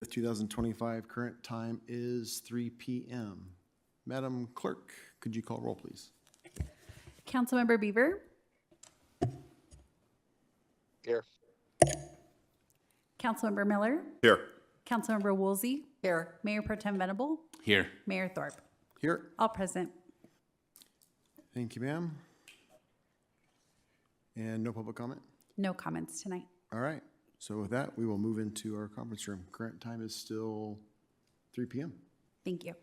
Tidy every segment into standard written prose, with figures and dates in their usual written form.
2025. Current time is 3 p.m. Madam Clerk, could you call roll, please? Councilmember Beaver, Here. Councilmember Miller, Here. Councilmember Woolsey, Here. Mayor Pro Tem Venable, Here. Mayor Thorpe. Here. All present. Thank you, ma'am. And no public comment? No comments tonight. All right. So with that, we will move into our conference room. Current time is still 3 p.m. Thank you.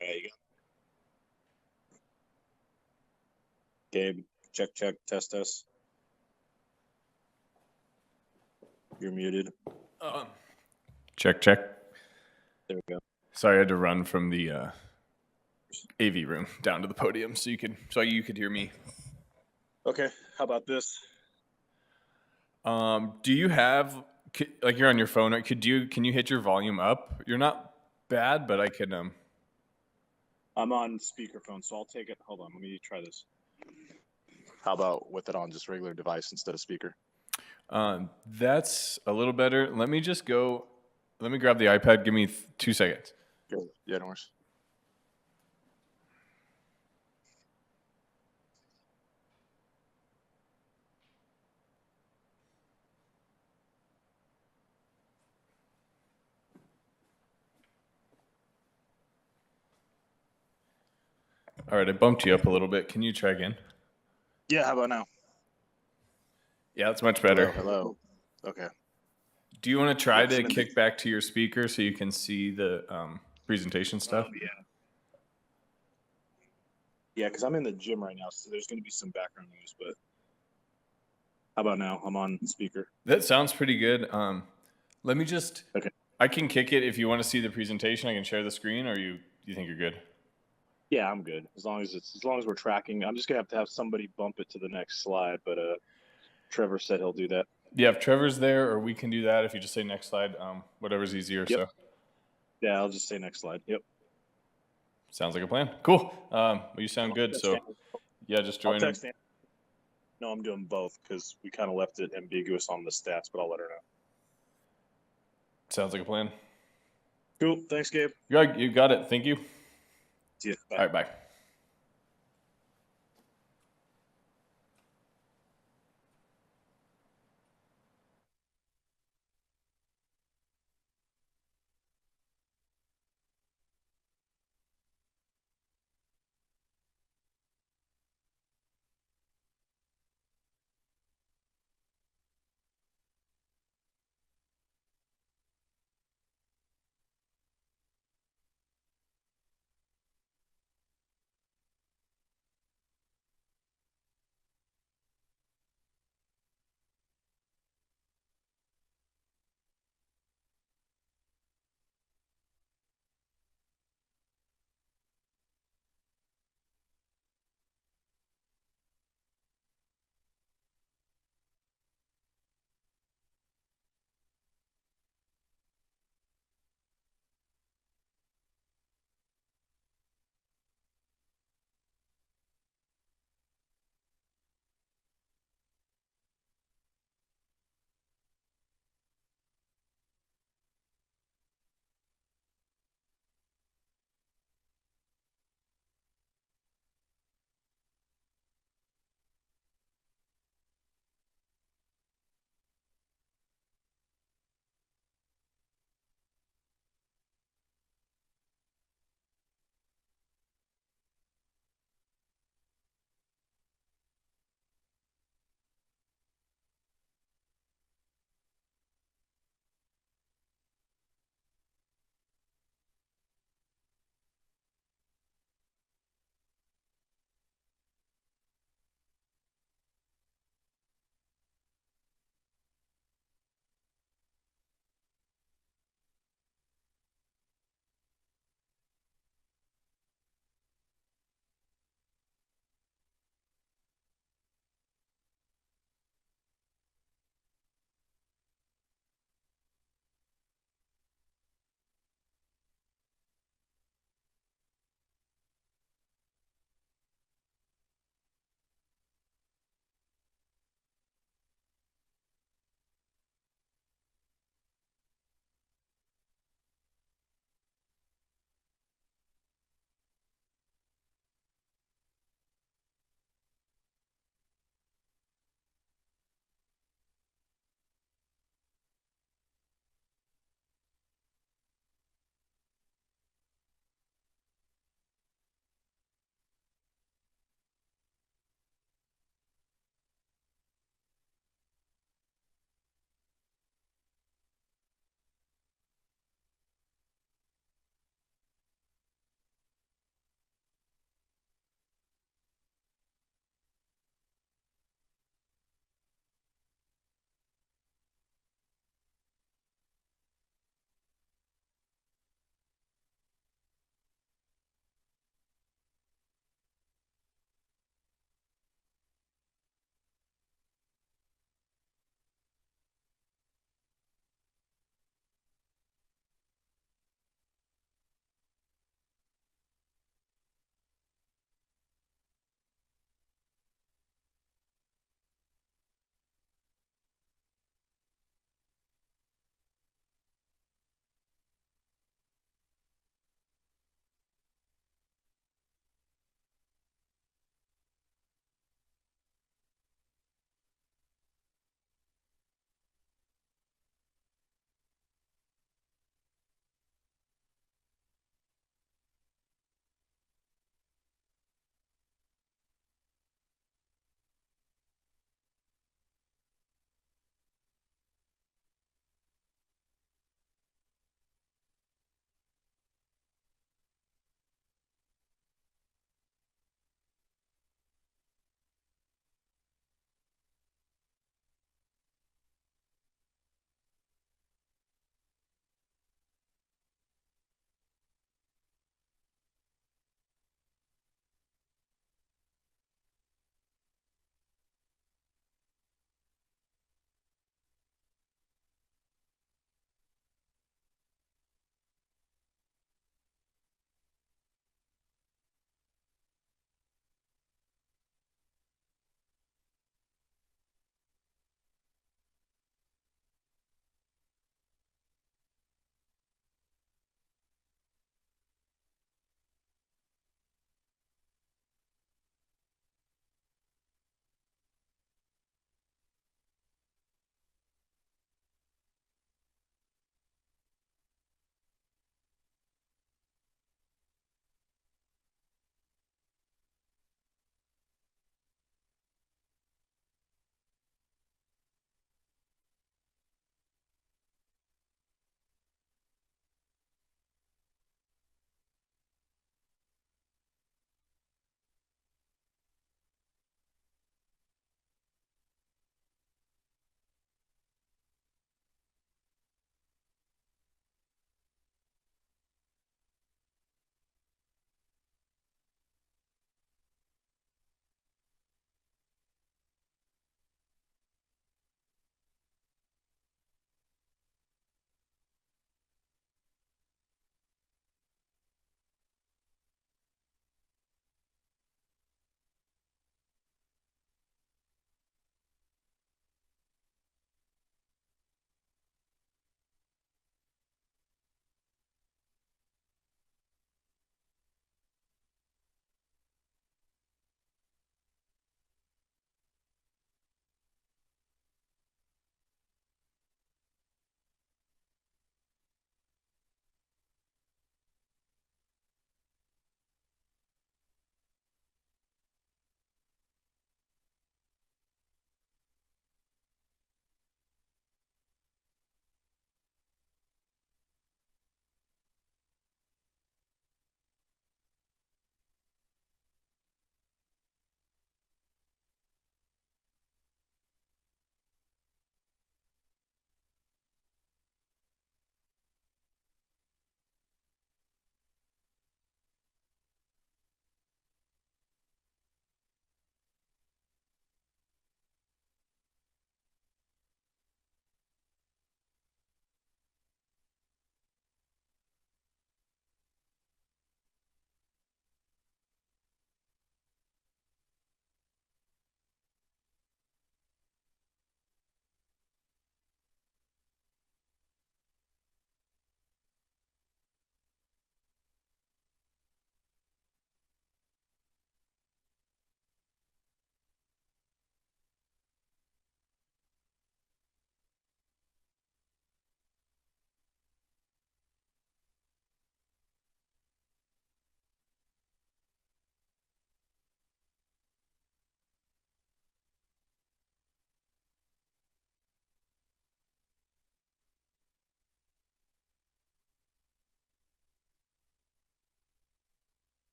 There you go. Gabe, check, test us. You're muted. Check, check. There we go. Sorry, I had to run from the AV room down to the podium so you could hear me. Okay, how about this? Do you have like you're on your phone? Right? Can you hit your volume up? You're not bad, but I can. I'm on speakerphone, so I'll take it. Hold on, let me try this. How about with it on just regular device instead of speaker? That's a little better. Let me grab the iPad. Give me 2 seconds. Good. Yeah, no worries. All right, I bumped you up a little bit. Can you try again? Yeah, how about now? Yeah, that's much better. Hello. Okay. Do you want to try Yes, to I'm in kick back to your speaker so you can see the presentation stuff? Yeah. Yeah, because I'm in the gym right now, so there's going to be some background noise, but how about now? I'm on speaker. That sounds pretty good. Let me just. Okay. I can kick it if you want to see the presentation. I can share the screen, or you think you're good? Yeah, I'm good. As long as we're tracking. I'm just gonna have to have somebody bump it to the next slide, but Trevor said he'll do that. Yeah, if Trevor's there, or we can do that if you just say next slide. Whatever's easier. Yep. So. Yeah, I'll just say next slide. Yep. Sounds like a plan. Cool. Well, you sound good. Text So, Andy. yeah, just I'll join. text Andy. No, I'm doing both because we kind of left it ambiguous on the stats, but I'll let her know. Sounds like a plan. Cool. Thanks, Gabe. You got it. Thank you. See ya. Bye. All right, bye.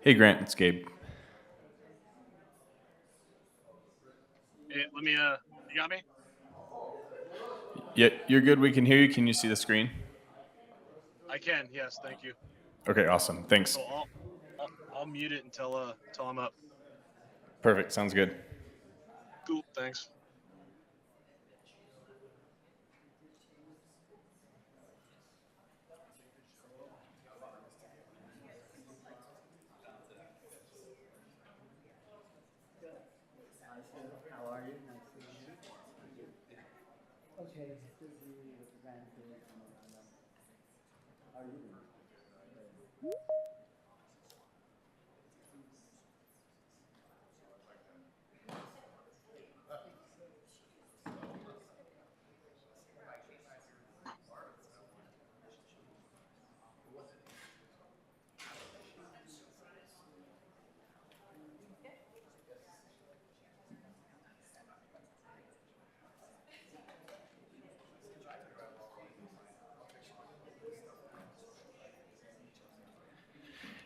Hey, Grant, it's Gabe. Hey, let me, you got me? Yeah, you're good. We can hear you. Can you see the screen? I can, yes, thank you. Okay, awesome. Thanks. So I'll mute it until I'm up. Perfect. Sounds good. Cool, thanks.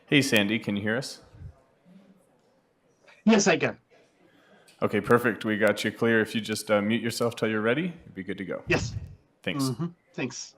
Hey, Sandy, can you hear us? Yes, I can. Okay, perfect. We got you clear. If you just mute yourself till you're ready, you'd be good to go. Yes. Thanks. Thanks.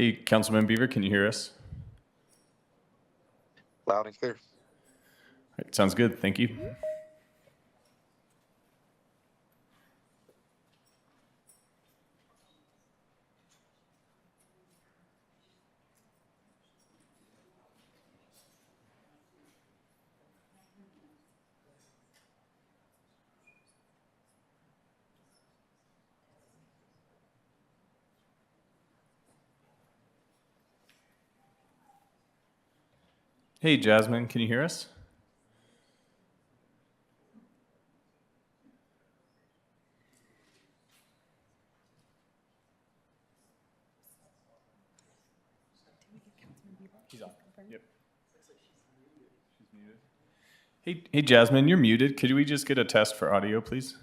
Hey, Councilman Beaver, can you hear us? Loud and clear. All right, sounds good. Thank you. Hey, Jasmine, can you hear us? She's on. Yep. She's muted. Hey, Jasmine, you're muted. Could we just get a test for audio, please?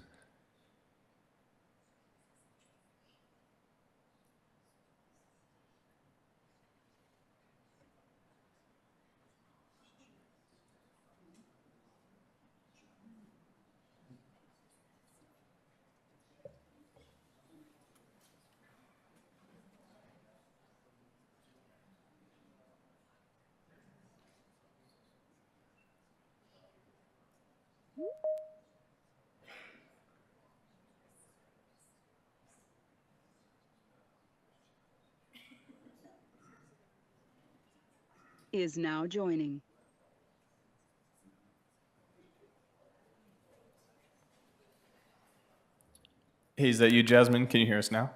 Is now joining. Hey, is that you, Jasmine? Can you hear us now?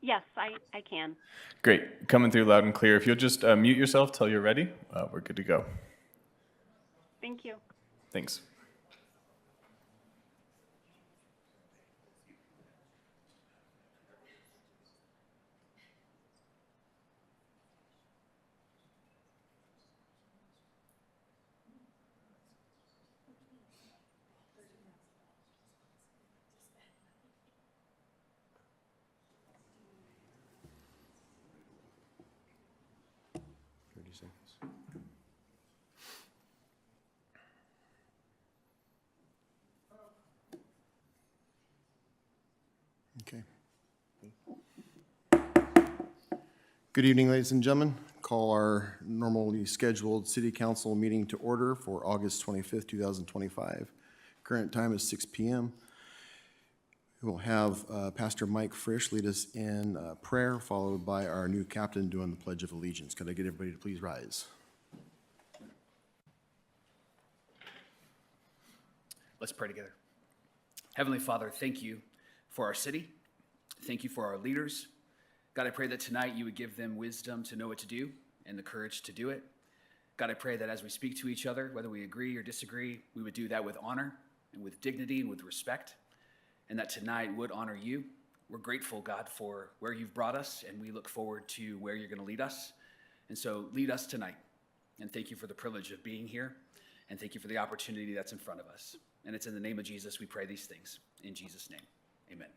Yes, I can. Great. Coming through loud and clear. If you'll just mute yourself till you're ready, we're good to go. Thank you. Thanks. Okay. Good evening, ladies and gentlemen. Call our normally scheduled city council meeting to order for August 25th, 2025. Current time is 6 p.m. We'll have Pastor Mike Frisch lead us in prayer, followed by our new captain doing the Pledge of Allegiance. Could I get everybody to please rise? Let's pray together. Heavenly Father, thank you for our city. Thank you for our leaders. God, I pray that tonight you would give them wisdom to know what to do and the courage to do it. God, I pray that as we speak to each other, whether we agree or disagree, we would do that with honor and with dignity and with respect, and that tonight would honor you. We're grateful, God, for where you've brought us, and we look forward to where you're going to lead us. And so lead us tonight. And thank you for the privilege of being here, and thank you for the opportunity that's in front of us. And it's in the name of Jesus we pray these things. In Jesus' name, amen.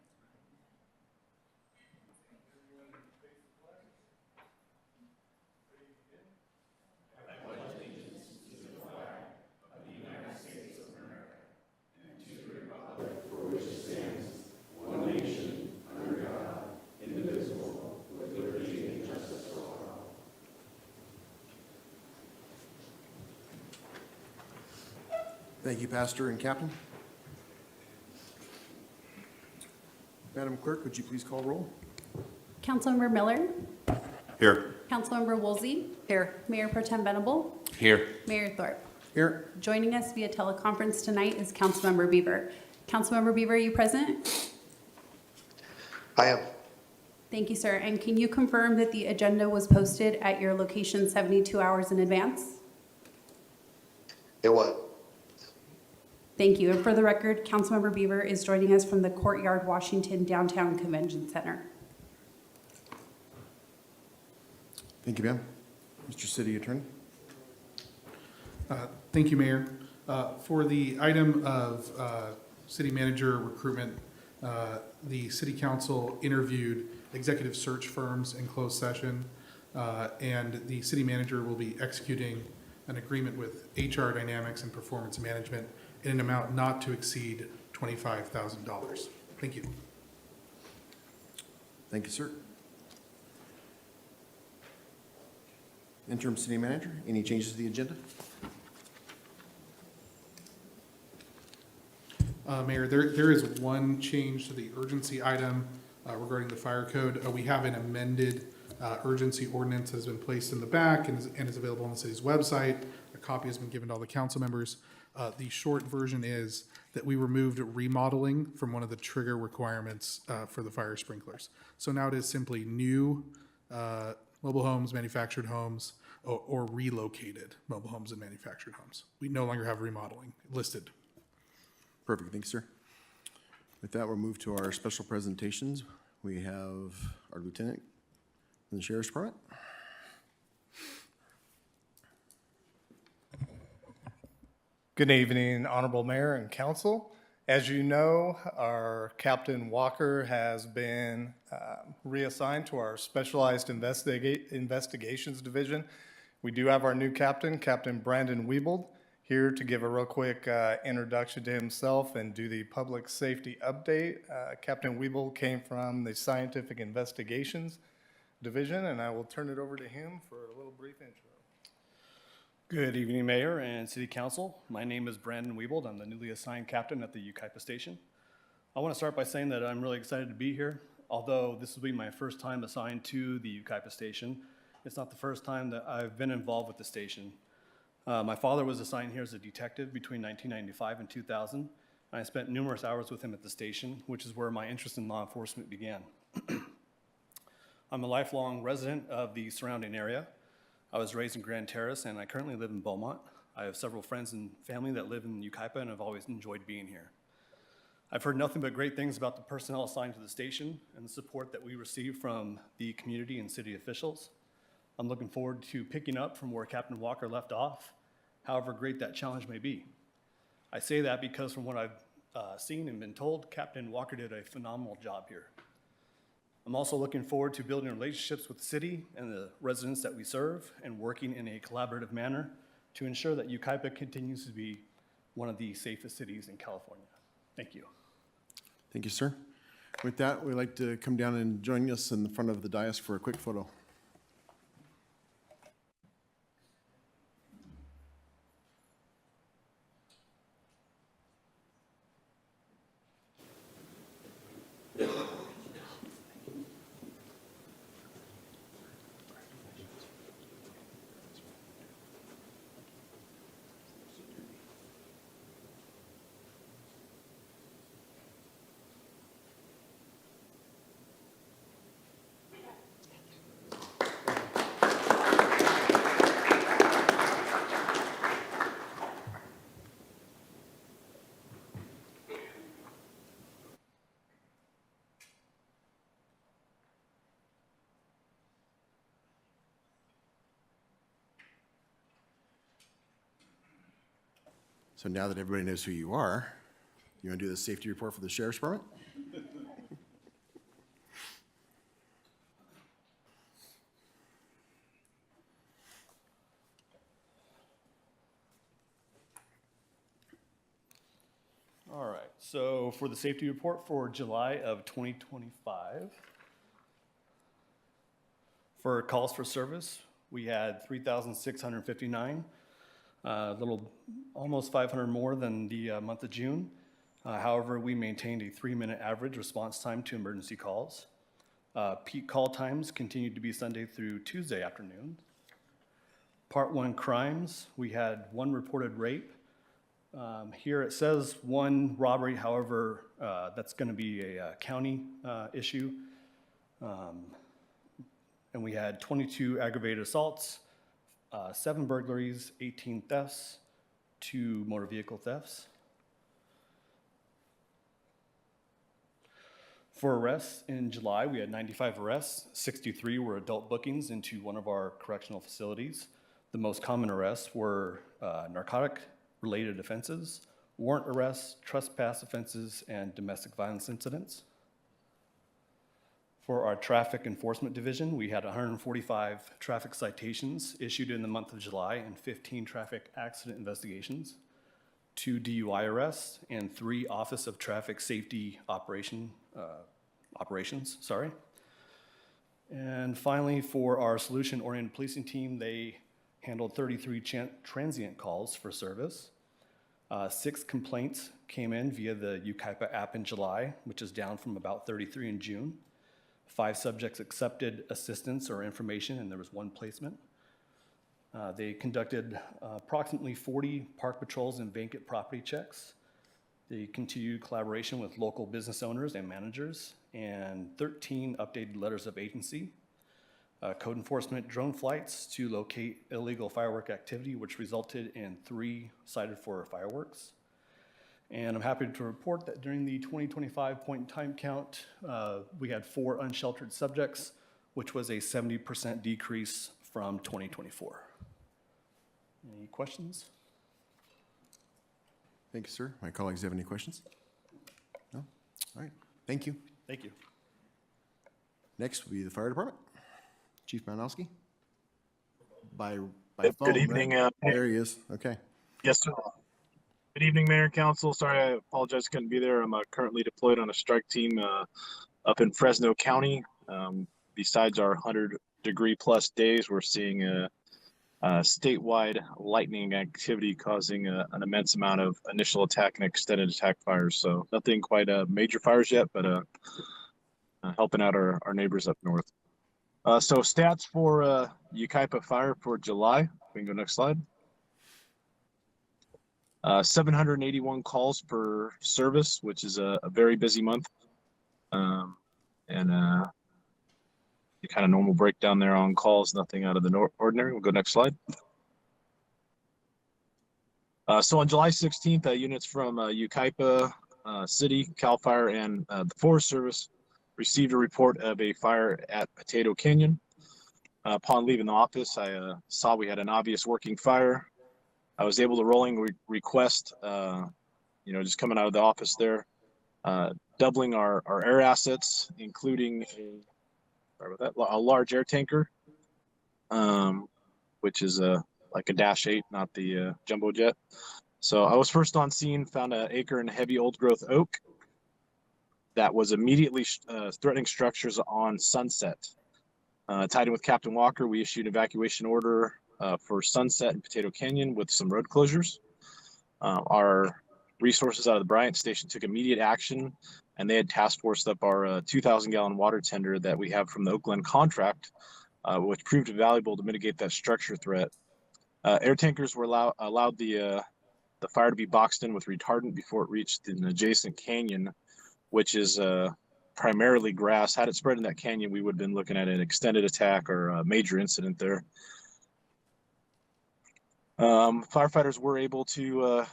Thank you, Pastor and Captain. Madam Clerk, would you please call roll? Councilmember Miller, Here. Councilmember Woolsey. Here. Mayor Pro Tem Venable, Here. Mayor Thorpe. Here. Joining us via teleconference tonight is Councilmember Beaver. Councilmember Beaver, are you present? I am. Thank you, sir. And can you confirm that the agenda was posted at your location 72 hours in advance? It was. Thank you. And for the record, Councilmember Beaver is joining us from the Courtyard Washington Downtown Convention Center. Thank you, ma'am. Mr. City Attorney. Thank you, Mayor. For the item of city manager recruitment, the city council interviewed executive search firms in closed session, and the city manager will be executing an agreement with HR Dynamics and Performance Management in an amount not to exceed $25,000. Thank you. Thank you, sir. Interim City Manager, any changes to the agenda? Mayor, there is one change to the urgency item regarding the fire code. We have an amended urgency ordinance that has been placed in the back and is available on the city's website. A copy has been given to all the council members. The short version is that we removed remodeling from one of the trigger requirements for the fire sprinklers. So now it is simply new mobile homes, manufactured homes, or relocated mobile homes and manufactured homes. We no longer have remodeling listed. Perfect, thanks, sir. With that, we'll move to our special presentations. We have our lieutenant in the Sheriff's Department. Good evening, Honorable Mayor and Council. As you know, our Captain Walker has been reassigned to our Specialized Investigations Division. We do have our new captain, Captain Brandon Wiebold, here to give a real quick introduction to himself and do the public safety update. Captain Wiebold came from the Scientific Investigations Division, and I will turn it over to him for a little brief intro. Good evening, Mayor and City Council. My name is Brandon Wiebold. I'm the newly assigned captain at the Yucaipa Station. I want to start by saying that I'm really excited to be here. Although this will be my first time assigned to the Yucaipa Station, it's not the first time that I've been involved with the station. My father was assigned here as a detective between 1995 and 2000, and I spent numerous hours with him at the station, which is where my interest in law enforcement began. I'm a lifelong resident of the surrounding area. I was raised in Grand Terrace, and I currently live in Beaumont. I have several friends and family that live in Yucaipa, and I've always enjoyed being here. I've heard nothing but great things about the personnel assigned to the station and the support that we receive from the community and city officials. I'm looking forward to picking up from where Captain Walker left off, however great that challenge may be. I say that because from what I've seen and been told, Captain Walker did a phenomenal job here. I'm also looking forward to building relationships with the city and the residents that we serve and working in a collaborative manner to ensure that Yucaipa continues to be one of the safest cities in California. Thank you. Thank you, sir. With that, we'd like to come down and join us in the front of the dais for a quick photo. So now that everybody knows who you are, you want to do the safety report for the Sheriff's Department? All right, so for the safety report for July of 2025, for calls for service, we had 3,659. Almost 500 more than the month of June. However, we maintained a 3-minute average response time to emergency calls. Peak call times continued to be Sunday through Tuesday afternoon. Part 1 crimes, we had 1 reported rape. Here it says 1 robbery, however, that's going to be a county issue. And we had 22 aggravated assaults, 7 burglaries, 18 thefts, 2 motor vehicle thefts. For arrests in July, we had 95 arrests. 63 were adult bookings into one of our correctional facilities. The most common arrests were narcotic-related offenses, warrant arrests, trespass offenses, and domestic violence incidents. For our traffic enforcement division, we had 145 traffic citations issued in the month of July and 15 traffic accident investigations, 2 DUI arrests, and 3 Office of Traffic Safety operations. And finally, for our solution-oriented policing team, they handled 33 transient calls for service. 6 complaints came in via the Yucaipa app in July, which is down from about 33 in June. 5 subjects accepted assistance or information, and there was 1 placement. They conducted approximately 40 park patrols and vacant property checks. They continued collaboration with local business owners and managers, and 13 updated letters of agency. Code enforcement drone flights to locate illegal firework activity, which resulted in 3 cited for fireworks. And I'm happy to report that during the 2025 point in time count, we had 4 unsheltered subjects, which was a 70% decrease from 2024. Any questions? Thank you, sir. My colleagues have any questions? No? All right. Thank you. Thank you. Next will be the fire department. Chief Malinowski. By Good phone, evening, right? There he is. Okay. Yes, sir. Good evening, Mayor and Council. Sorry, I apologize, couldn't be there. I'm currently deployed on a strike team up in Fresno County. Besides our 100-degree plus days, we're seeing statewide lightning activity causing an immense amount of initial attack and extended attack fires. So nothing quite major fires yet, but helping out our neighbors up north. So stats for Yucaipa fire for July. We can go next slide. 781 calls per service, which is a very busy month. And the kind of normal breakdown there on calls, nothing out of the ordinary. We'll go next slide. So on July 16th, units from Yucaipa City, CAL FIRE, and the Forest Service received a report of a fire at Potato Canyon. Upon leaving the office, I saw we had an obvious working fire. I was able to rolling request, just coming out of the office there, doubling our air assets, including a large air tanker, which is like a Dash 8, not the jumbo jet. So I was first on scene, found an acre and heavy old growth oak that was immediately threatening structures on Sunset. Tied in with Captain Walker, we issued an evacuation order for Sunset and Potato Canyon with some road closures. Our resources out of the Bryant Station took immediate action, and they had task forced up our 2,000-gallon water tender that we have from the Oakland contract, which proved valuable to mitigate that structure threat. Air tankers were allowed the fire to be boxed in with retardant before it reached an adjacent canyon, which is primarily grass. Had it spread in that canyon, we would have been looking at an extended attack or a major incident there. Firefighters were able to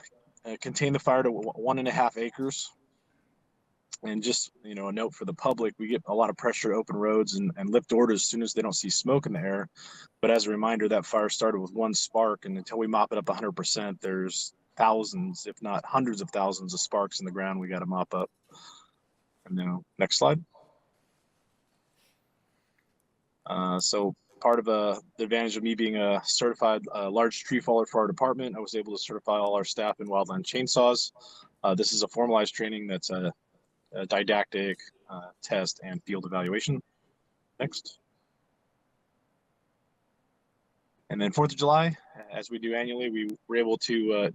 contain the fire to 1.5 acres. And just, a note for the public, we get a lot of pressure to open roads and lift orders as soon as they don't see smoke in the air. But as a reminder, that fire started with 1 spark, and until we mop it up 100%, there's thousands, if not hundreds of thousands of sparks in the ground we got to mop up. And now, next slide. So part of the advantage of me being a certified large tree faller for our department, I was able to certify all our staff in wildland chainsaws. This is a formalized training that's a didactic test and field evaluation. Next. And then 4th of July, as we do annually, we were able to,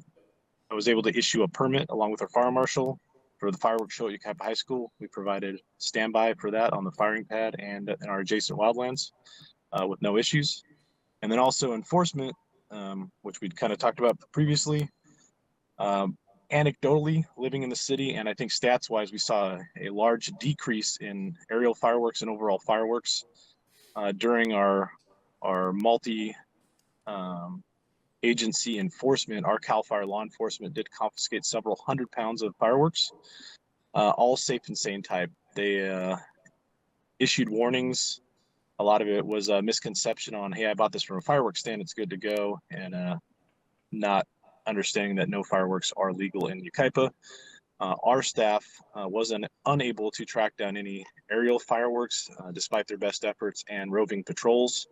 I was able to issue a permit along with our fire marshal for the fireworks show at Yucaipa High School. We provided standby for that on the firing pad and in our adjacent wildlands with no issues. And then also enforcement, which we'd kind of talked about previously. Anecdotally, living in the city, and I think stats-wise, we saw a large decrease in aerial fireworks and overall fireworks during our multi agency enforcement. Our CAL FIRE law enforcement did confiscate several 100 pounds of fireworks, all safe and sane type. They issued warnings. A lot of it was a misconception on, hey, I bought this from a fireworks stand, it's good to go, and not understanding that no fireworks are legal in Yucaipa. Our staff wasn't unable to track down any aerial fireworks despite their best efforts and roving patrols.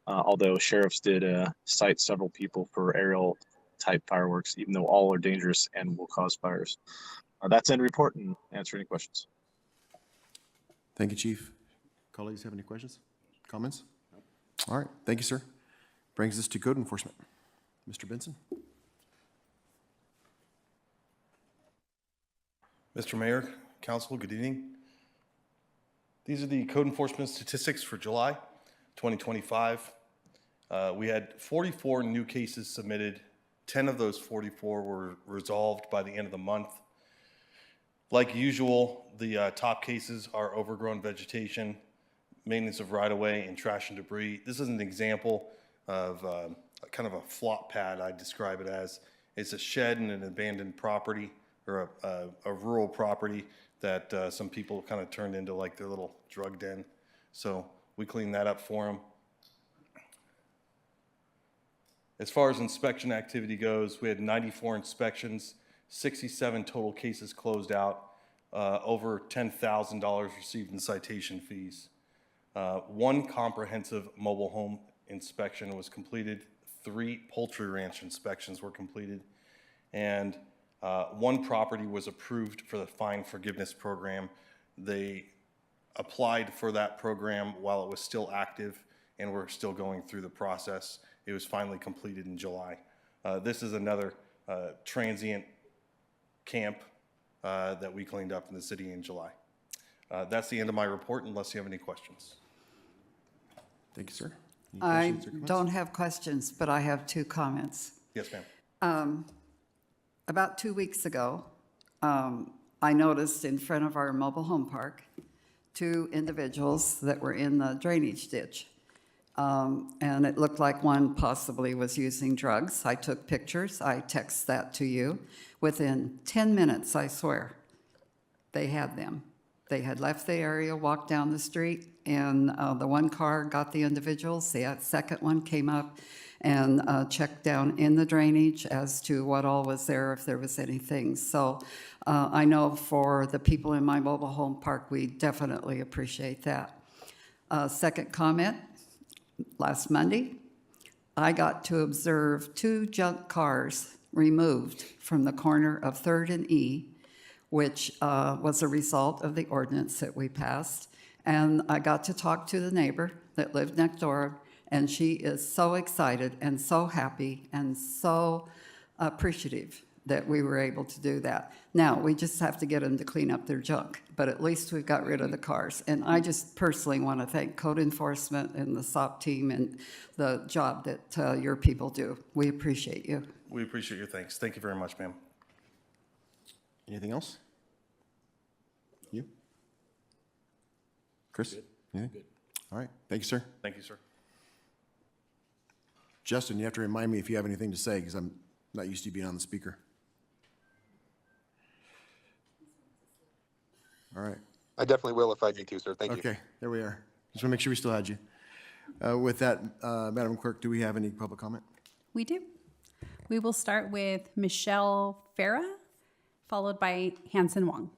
Although sheriffs did cite several people for aerial type fireworks, even though all are dangerous and will cause fires. That's end report, and answer any questions. Thank you, Chief. Colleagues have any questions? Comments? All right, thank you, sir. Brings us to code enforcement. Mr. Benson? Mr. Mayor, Council, good evening. These are the code enforcement statistics for July 2025. We had 44 new cases submitted. 10 of those 44 were resolved by the end of the month. Like usual, the top cases are overgrown vegetation, maintenance of right-of-way, and trash and debris. This is an example of kind of a flop pad, I describe it as. It's a shed in an abandoned property or a rural property that some people kind of turned into like their little drug den. So we cleaned that up for them. As far as inspection activity goes, we had 94 inspections, 67 total cases closed out, over $10,000 received in citation fees. One comprehensive mobile home inspection was completed, 3 poultry ranch inspections were completed, and one property was approved for the fine forgiveness program. They applied for that program while it was still active, and we're still going through the process. It was finally completed in July. This is another transient camp that we cleaned up in the city in July. That's the end of my report, unless you have any questions. Thank you, sir. Any I questions or comments? don't have questions, but I have 2 comments. Yes, ma'am. About 2 weeks ago, I noticed in front of our mobile home park 2 individuals that were in the drainage ditch. And it looked like one possibly was using drugs. I took pictures. I text that to you. Within 10 minutes, I swear, they had them. They had left the area, walked down the street, and the one car got the individuals. The second one came up and checked down in the drainage as to what all was there, if there was anything. So I know for the people in my mobile home park, we definitely appreciate that. Second comment, last Monday, I got to observe 2 junk cars removed from the corner of 3rd and E, which was a result of the ordinance that we passed. And I got to talk to the neighbor that lived next door, and she is so excited and so happy and so appreciative that we were able to do that. Now, we just have to get them to clean up their junk, but at least we've got rid of the cars. And I just personally want to thank code enforcement and the SOP team and the job that your people do. We appreciate you. We appreciate your thanks. Thank you very much, ma'am. Anything else? You? Chris? Anything? Good. All right, thank you, sir. Thank you, sir. Justin, you have to remind me if you have anything to say, because I'm not used to being on the speaker. All right. I definitely will if I need to, sir. Thank you. Okay, there we are. Just want to make sure we still had you. With that, Madam Clerk, do we have any public comment? We do. We will start with Michelle Farah, followed by Hanson Wong.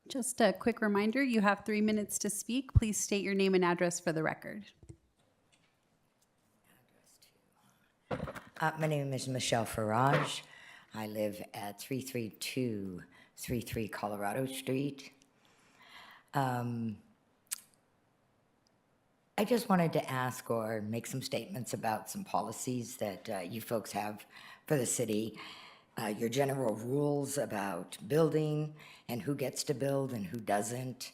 Just a quick reminder, you have 3 minutes to speak. Please state your name and address for the record. My name is Michelle Farage. I live at 33233 Colorado Street. I just wanted to ask or make some statements about some policies that you folks have for the city. Your general rules about building and who gets to build and who doesn't.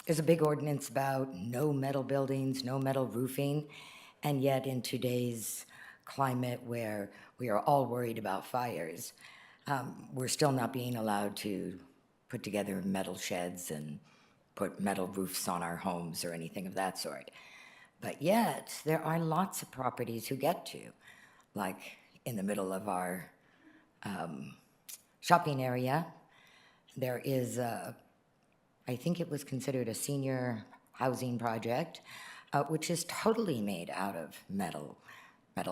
There's a big ordinance about no metal buildings, no metal roofing, and yet in today's climate where we are all worried about fires, we're still not being allowed to put together metal sheds and put metal roofs on our homes or anything of that sort. But yet, there are lots of properties who get to, like in the middle of our shopping area, there is, I think it was considered a senior housing project, which is totally made out of metal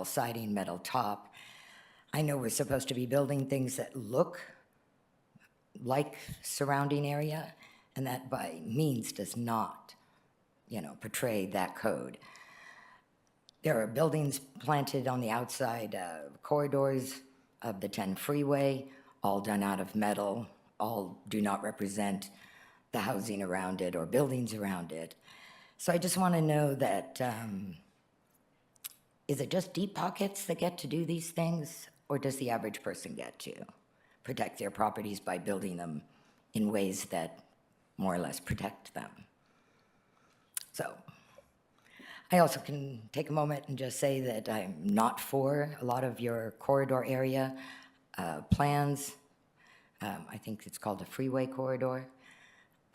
siding, metal top. I know we're supposed to be building things that look like surrounding area, and that by means does not, portray that code. There are buildings planted on the outside corridors of the 10 freeway, all done out of metal, all do not represent the housing around it or buildings around it. So I just want to know that, is it just deep pockets that get to do these things, or does the average person get to protect their properties by building them in ways that more or less protect them? So I also can take a moment and just say that I'm not for a lot of your corridor area plans. I think it's called a freeway corridor.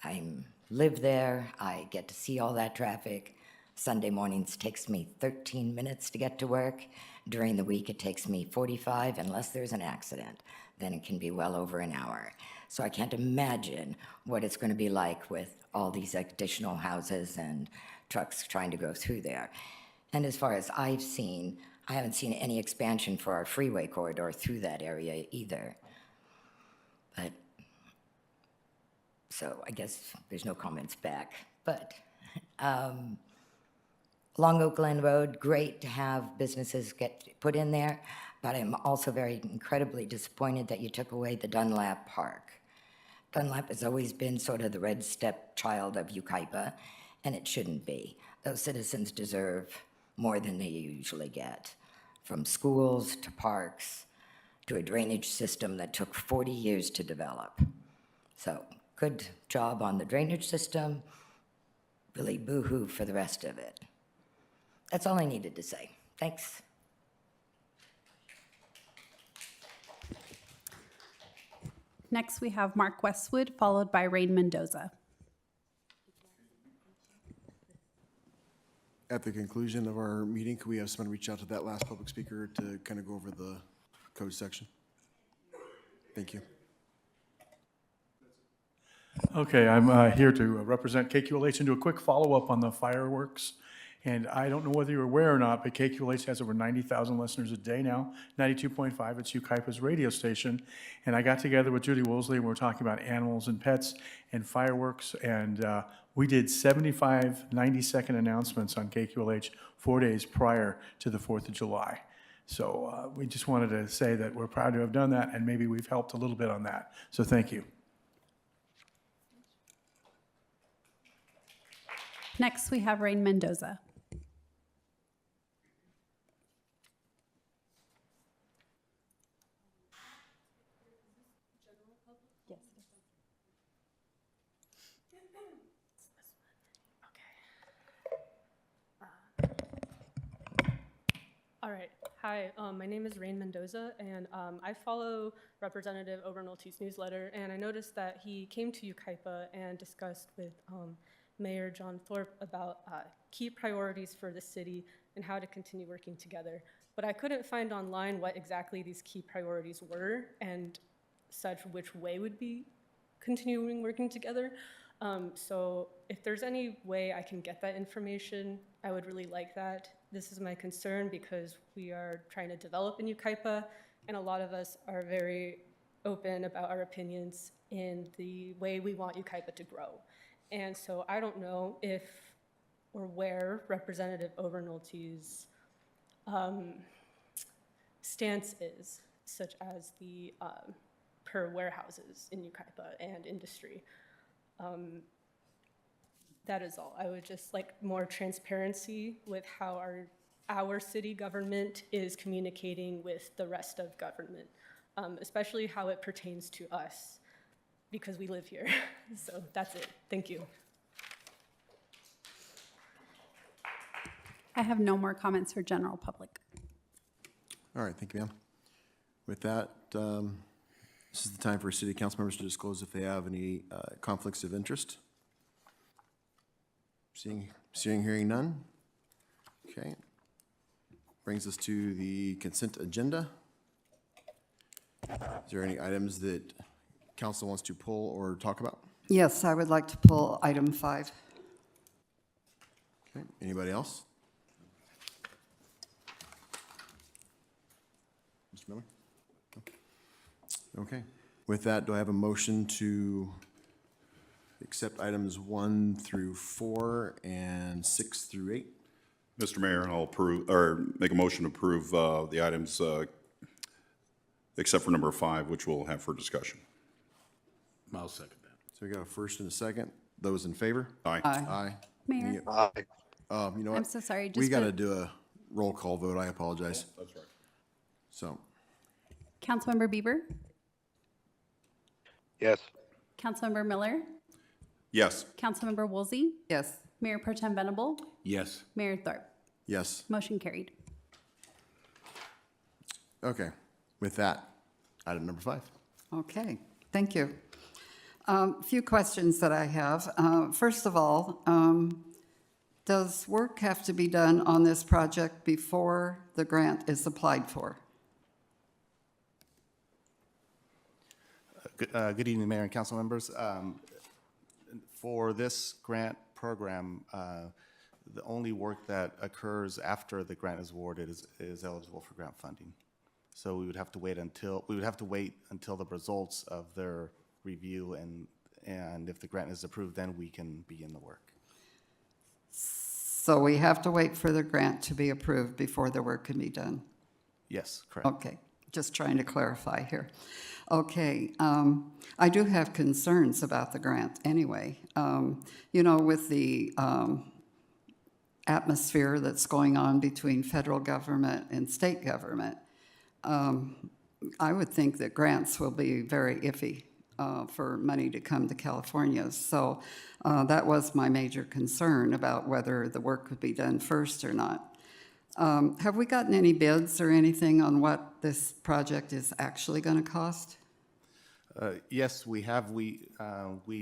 I live there. I get to see all that traffic. Sunday mornings takes me 13 minutes to get to work. During the week, it takes me 45 unless there's an accident. Then it can be well over an hour. So I can't imagine what it's going to be like with all these additional houses and trucks trying to go through there. And as far as I've seen, I haven't seen any expansion for our freeway corridor through that area either. But, so I guess there's no comments back. But along Oak Glen Road, great to have businesses get put in there, but I'm also very incredibly disappointed that you took away the Dunlap Park. Dunlap has always been sort of the red stepchild of Yucaipa, and it shouldn't be. Those citizens deserve more than they usually get, from schools to parks to a drainage system that took 40 years to develop. So good job on the drainage system, really boo-hoo for the rest of it. That's all I needed to say. Thanks. Next, we have Mark Westwood, followed by Rain Mendoza. At the conclusion of our meeting, could we have someone reach out to that last public speaker to kind of go over the code section? Thank you. Okay, I'm here to represent KQLH and do a quick follow-up on the fireworks. And I don't know whether you're aware or not, but KQLH has over 90,000 listeners a day now, 92.5, it's Yucaipa's radio station. And I got together with Judy Woolsey, and we were talking about animals and pets and fireworks, and we did 75 90-second announcements on KQLH 4 days prior to the 4th of July. So we just wanted to say that we're proud to have done that, and maybe we've helped a little bit on that. So thank you. Next, we have Rain Mendoza. All right. Hi, my name is Rain Mendoza, and I follow Representative Overnolte's newsletter, and I noticed that he came to Yucaipa and discussed with Mayor John Thorpe about key priorities for the city and how to continue working together. But I couldn't find online what exactly these key priorities were and such which way would be continuing working together. So if there's any way I can get that information, I would really like that. This is my concern because we are trying to develop in Yucaipa, and a lot of us are very open about our opinions in the way we want Yucaipa to grow. And so I don't know if or where Representative Overnolte's stance is, such as the per warehouses in Yucaipa and industry. That is all. I would just like more transparency with how our city government is communicating with the rest of government, especially how it pertains to us, because we live here. So that's it. Thank you. I have no more comments for general public. All right, thank you, ma'am. With that, this is the time for city council members to disclose if they have any conflicts of interest. Seeing, hearing none. Okay. Brings us to the consent agenda. Is there any items that council wants to pull or talk about? Yes, I would like to pull item 5. Okay, anybody else? Mr. Miller? Okay. With that, do I have a motion to accept items 1 through 4 and 6 through 8? Mr. Mayor, I'll approve, or make a motion to approve the items except for number 5, which we'll have for discussion. I'll second that. So we got a first and a second. Those in favor? Aye. Aye. Mayor, You know what? I'm so sorry. We Just got for- to do a roll call vote. I apologize. That's right. So, Councilmember Bieber, Yes. Councilmember Miller, Yes. Councilmember Woolsey, Yes. Mayor Pro Tem Venable, Yes. Mayor Thorpe. yes. Motion carried. Okay. With that, item number 5. Okay, thank you. A few questions that I have. First of all, does work have to be done on this project before the grant is applied for? Good evening, Mayor and council members. For this grant program, the only work that occurs after the grant is awarded is eligible for grant funding. So we would have to wait until the results of their review, and if the grant is approved, then we can begin the work. So we have to wait for the grant to be approved before the work can be done? Yes, correct. Okay, just trying to clarify here. Okay, I do have concerns about the grant anyway. You know, with the atmosphere that's going on between federal government and state government, I would think that grants will be very iffy for money to come to California. So that was my major concern about whether the work could be done first or not. Have we gotten any bids or anything on what this project is actually going to cost? Yes, we have. We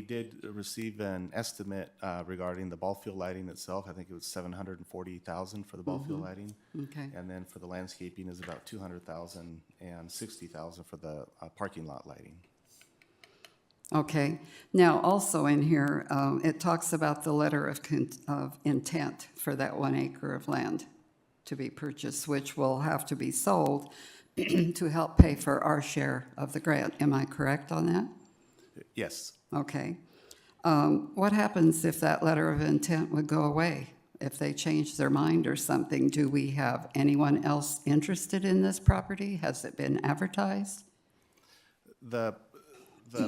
did receive an estimate regarding the ball field lighting itself. I think it was $740,000 for the ball field lighting. Okay. And then for the landscaping is about $200,000 and $60,000 for the parking lot lighting. Okay. Now, also in here, it talks about the letter of intent for that 1 acre of land to be purchased, which will have to be sold to help pay for our share of the grant. Am I correct on that? Yes. Okay. What happens if that letter of intent would go away? If they change their mind or something, do we have anyone else interested in this property? Has it been advertised? The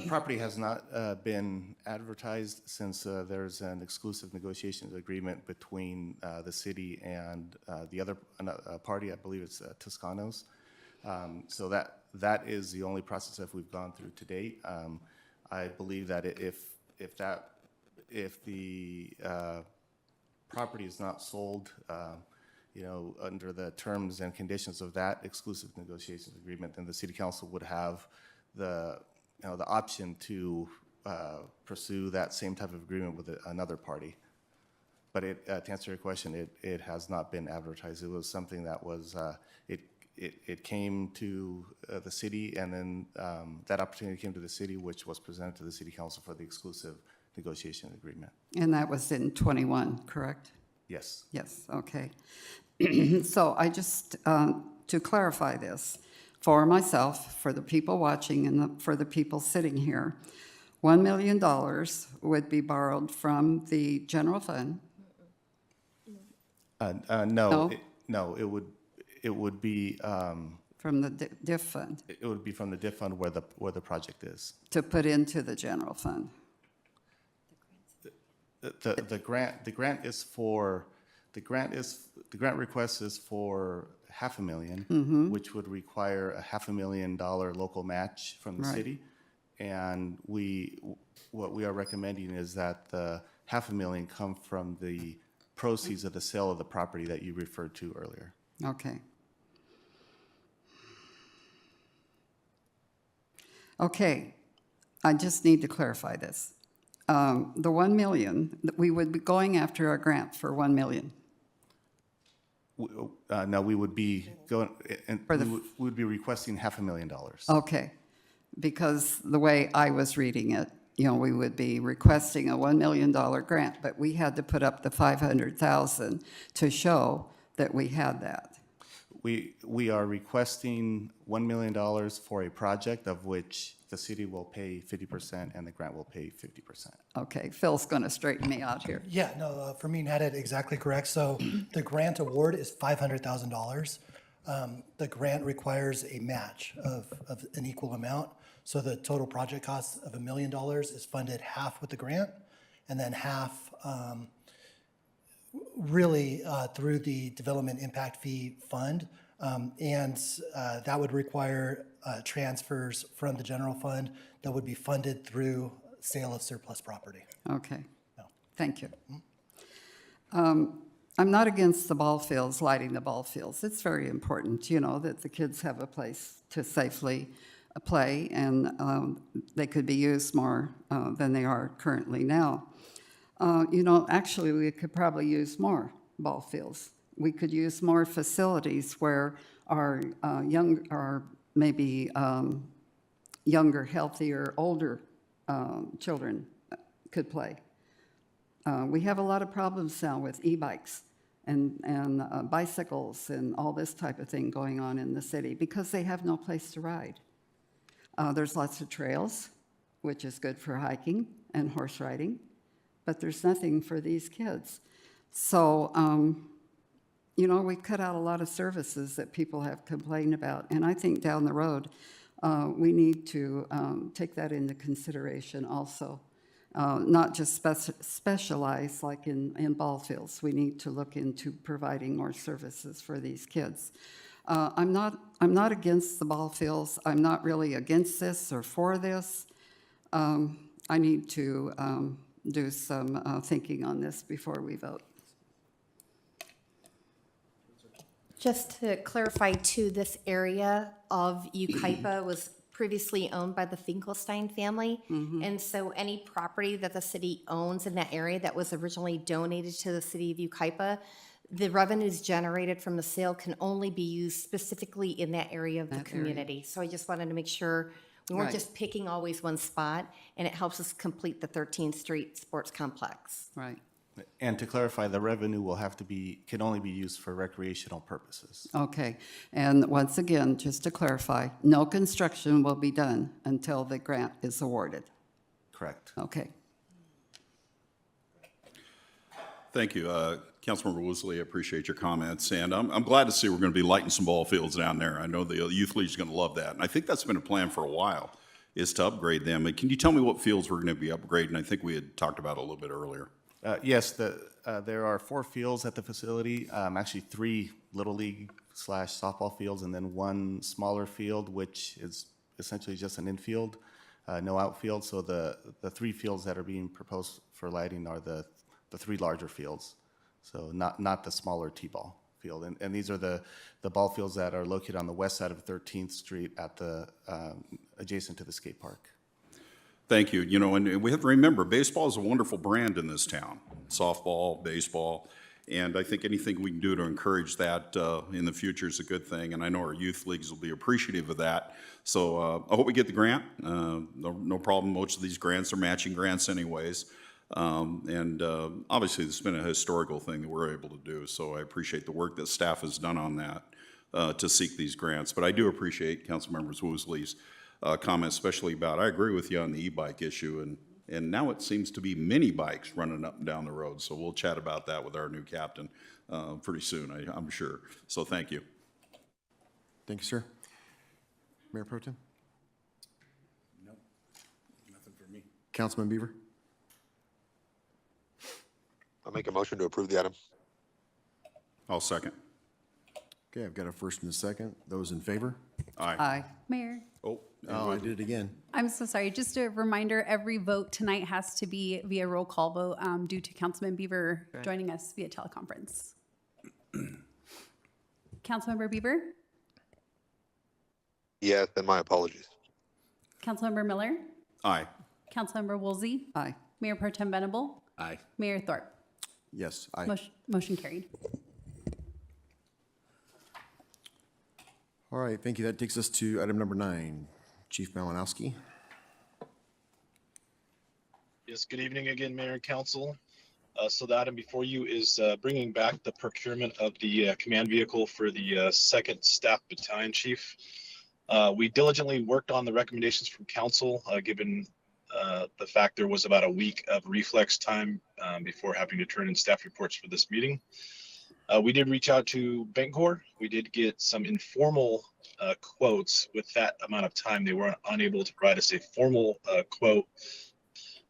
property has not been advertised since there's an exclusive negotiations agreement between the city and the other party. I believe it's Toscanos. So that is the only process that we've gone through to date. I believe that if the property is not sold, you know, under the terms and conditions of that exclusive negotiations agreement, then the city council would have the option to pursue that same type of agreement with another party. But to answer your question, it has not been advertised. It was something that was it came to the city, and then that opportunity came to the city, which was presented to the city council for the exclusive negotiation agreement. And that was in 21, correct? Yes. Yes, okay. So I just, to clarify this, for myself, for the people watching, and for the people sitting here, $1 million would be borrowed from the general fund? No, it would be from the DIF fund? It would be from the DIF fund where the project is. To put into the general fund? The grant request is for $500,000, which would require a $500,000 local match from the Right. city. And what we are recommending is that the $500,000 come from the proceeds of the sale of the property that you referred to earlier. Okay. Okay, I just need to clarify this. The 1 million, we would be going after a grant for 1 million. No, we would be going, and we would be requesting $500,000. Okay, because the way I was reading it, you know, we would be requesting a $1 million grant, but we had to put up the $500,000 to show that we had that. We are requesting $1 million for a project of which the city will pay 50% and the grant will pay 50%. Okay, Phil's going to straighten me out here. Yeah, no, Fermin had it exactly correct. So the grant award is $500,000. The grant requires a match of an equal amount. So the total project cost of $1 million is funded half with the grant and then half really through the Development Impact Fee Fund. And that would require transfers from the general fund that would be funded through sale of surplus property. Okay, thank you. I'm not against the ball fields, lighting the ball fields. It's very important, you know, that the kids have a place to safely play, and they could be used more than they are currently now. You know, actually, we could probably use more ball fields. We could use more facilities where our maybe younger, healthier, older children could play. We have a lot of problems now with e-bikes and bicycles and all this type of thing going on in the city because they have no place to ride. There's lots of trails, which is good for hiking and horse riding, but there's nothing for these kids. So, you know, we cut out a lot of services that people have complained about, and I think down the road, we need to take that into consideration also. Not just specialize like in ball fields. We need to look into providing more services for these kids. I'm not against the ball fields. I'm not really against this or for this. I need to do some thinking on this before we vote. Just to clarify too, this area of Yucaipa was previously owned by the Finkelstein family. And so any property that the city owns in that area that was originally donated to the city of Yucaipa, the revenues generated from the sale can only be used specifically in that area of the community. So I just wanted to make sure we weren't just picking always one spot, and it helps us complete the 13th Street Sports Complex. Right. And to clarify, the revenue will have to can only be used for recreational purposes. Okay, and once again, just to clarify, no construction will be done until the grant is awarded. Correct. Okay. Thank you. Councilmember Woosley, I appreciate your comments. And I'm glad to see we're going to be lighting some ball fields down there. I know the Youth League is going to love that. And I think that's been a plan for a while, is to upgrade them. And can you tell me what fields we're going to be upgrading? I think we had talked about it a little bit earlier. Yes, there are 4 fields at the facility, actually 3 Little League / softball fields, and then 1 smaller field, which is essentially just an infield, no outfield. So the 3 fields that are being proposed for lighting are the 3 larger fields, so not the smaller T-ball field. And these are the ball fields that are located on the west side of 13th Street at the adjacent to the skate park. Thank you. You know, and we have to remember, baseball is a wonderful brand in this town. Softball, baseball, and I think anything we can do to encourage that in the future is a good thing. And I know our youth leagues will be appreciative of that. So I hope we get the grant. No problem. Most of these grants are matching grants anyways. And obviously, this has been a historical thing that we're able to do. So I appreciate the work that staff has done on that to seek these grants. But I do appreciate Councilmember Woosley's comment, especially about, I agree with you on the e-bike issue, and now it seems to be mini bikes running up and down the road, so we'll chat about that with our new captain pretty soon, I'm sure. So thank you. Thank you, sir. Mayor Pro Tem? No, nothing for me. Councilman Beaver? I'll make a motion to approve the item. I'll second. Okay, I've got a first and a second. Those in favor? Aye. Aye. Mayor, Oh, I did it again. I'm so sorry. Just a reminder, every vote tonight has to be via roll call vote due to Councilman Beaver joining us via teleconference. Councilmember Beaver? Yes, and my apologies. Councilmember Miller? Aye. Councilmember Woolsey? Aye. Mayor Pro Tem Venable? Aye. Mayor Thorpe? Yes, aye. Motion carried. All right, thank you. That takes us to item number 9. Chief Malinowski. Yes, good evening again, Mayor and Council. So the item before you is bringing back the procurement of the command vehicle for the second staff battalion chief. We diligently worked on the recommendations from council, given the fact there was about a week of reflex time before having to turn in staff reports for this meeting. We did reach out to Bancor. We did get some informal quotes. With that amount of time, they were unable to provide us a formal quote.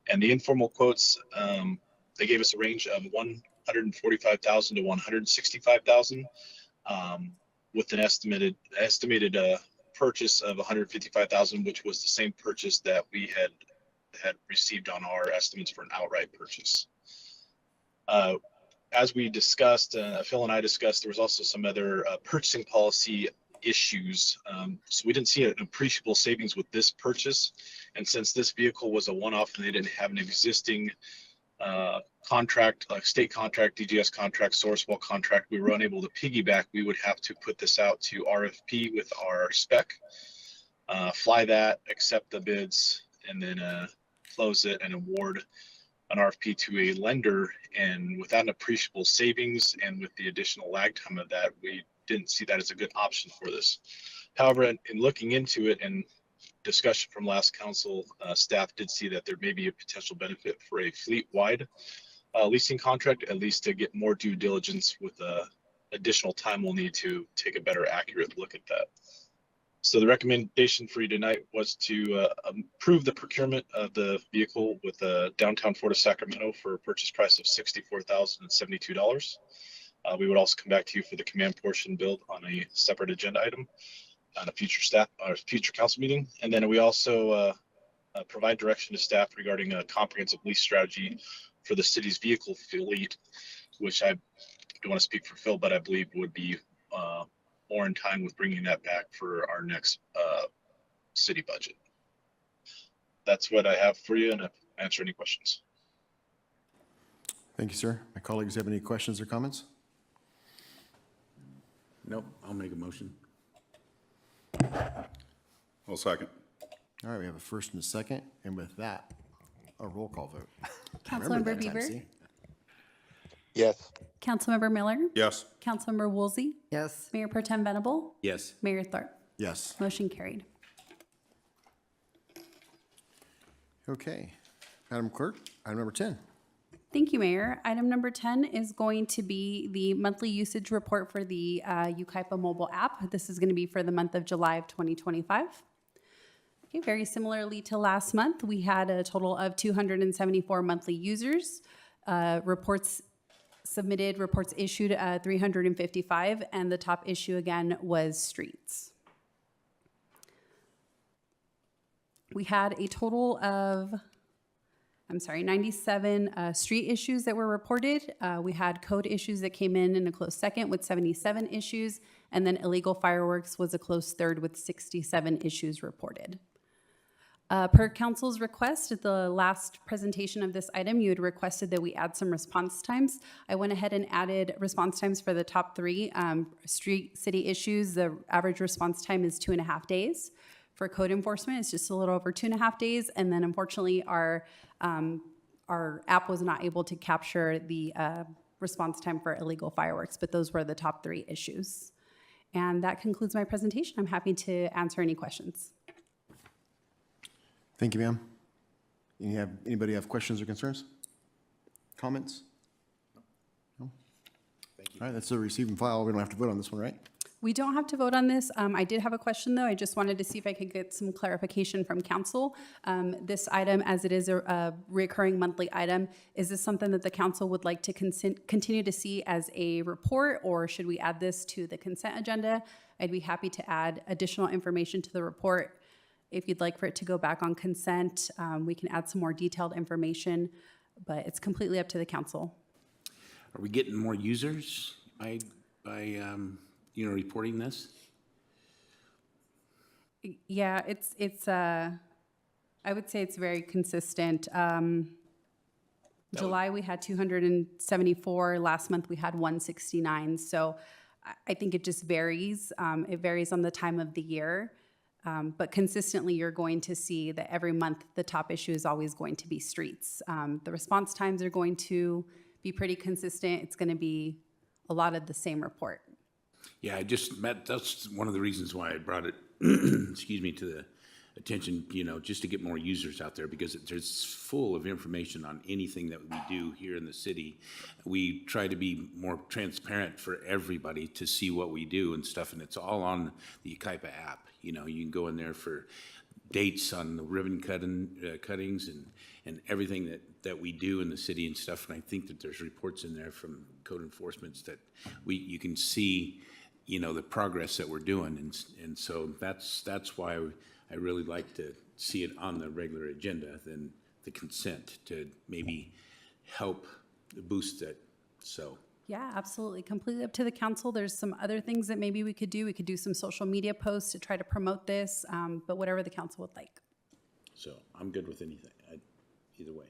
And the informal quotes, they gave us a range of $145,000 to $165,000, with an estimated purchase of $155,000, which was the same purchase that we had received on our estimates for an outright purchase. As we discussed, Phil and I discussed, there was also some other purchasing policy issues. So we didn't see an appreciable savings with this purchase. And since this vehicle was a one-off and they didn't have an existing contract, like state contract, DGS contract, Sourcewell contract, we were unable to piggyback. We would have to put this out to RFP with our spec, fly that, accept the bids, and then close it and award an RFP to a lender. And without an appreciable savings and with the additional lag time of that, we didn't see that as a good option for this. However, in looking into it and discussion from last council, staff did see that there may be a potential benefit for a fleet-wide leasing contract, at least to get more due diligence with additional time we'll need to take a better accurate look at that. So the recommendation for you tonight was to approve the procurement of the vehicle with downtown Fort of Sacramento for a purchase price of $64,072. We would also come back to you for the command portion build on a separate agenda item on a future staff or future council meeting. And then we also provide direction to staff regarding a comprehensive lease strategy for the city's vehicle fleet, which I don't want to speak for Phil, but I believe would be more in time with bringing that back for our next city budget. That's what I have for you, and I'll answer any questions. Thank you, sir. My colleagues have any questions or comments? Nope, I'll make a motion. I'll second. All right, we have a first and a second, and with that, a roll call vote. Councilmember Bieber. Yes. Councilmember Miller. Yes. Councilmember Woolsey. Yes. Mayor Pro Tem Venable. Yes. Mayor Thorpe. Yes. Motion carried. Okay. Madam Clerk, item number 10. Thank you, Mayor. Item number 10 is going to be the monthly usage report for the Yucaipa mobile app. This is going to be for the month of July of 2025. Okay, very similarly to last month, we had a total of 274 monthly users. Reports submitted, reports issued 355, and the top issue again was streets. We had a total of 97 street issues that were reported. We had code issues that came in a close second with 77 issues, and then illegal fireworks was a close third with 67 issues reported. Per council's request, at the last presentation of this item, you had requested that we add some response times. I went ahead and added response times for the top three street city issues. The average response time is 2.5 days. For code enforcement, it's just a little over 2.5 days. And then unfortunately, our app was not able to capture the response time for illegal fireworks, but those were the top three issues. And that concludes my presentation. I'm happy to answer any questions. Thank you, ma'am. Anybody have questions or concerns? Comments? No? Thank you. All right, that's a receive and file. We don't have to vote on this one, right? We don't have to vote on this. I did have a question, though. I just wanted to see if I could get some clarification from council. This item, as it is a recurring monthly item, is this something that the council would like to continue to see as a report, or should we add this to the consent agenda? I'd be happy to add additional information to the report. If you'd like for it to go back on consent, we can add some more detailed information, but it's completely up to the council. Are we getting more users by reporting this? Yeah, it's I would say it's very consistent. July we had 274. Last month we had 169. So I think it just varies. It varies on the time of the year. But consistently, you're going to see that every month the top issue is always going to be streets. The response times are going to be pretty consistent. It's going to be a lot of the same report. Yeah, that's one of the reasons why I brought it, excuse me, to the attention, just to get more users out there, because it's full of information on anything that we do here in the city. We try to be more transparent for everybody to see what we do and stuff, and it's all on the Yucaipa app. You can go in there for dates on the ribbon cuttings and everything that we do in the city and stuff. And I think that there's reports in there from code enforcements that you can see, the progress that we're doing. And so that's why I really like to see it on the regular agenda than the consent, to maybe help boost it. So. Yeah, absolutely. Completely up to the council. There's some other things that maybe we could do. We could do some social media posts to try to promote this, but whatever the council would like. So I'm good with anything, either way.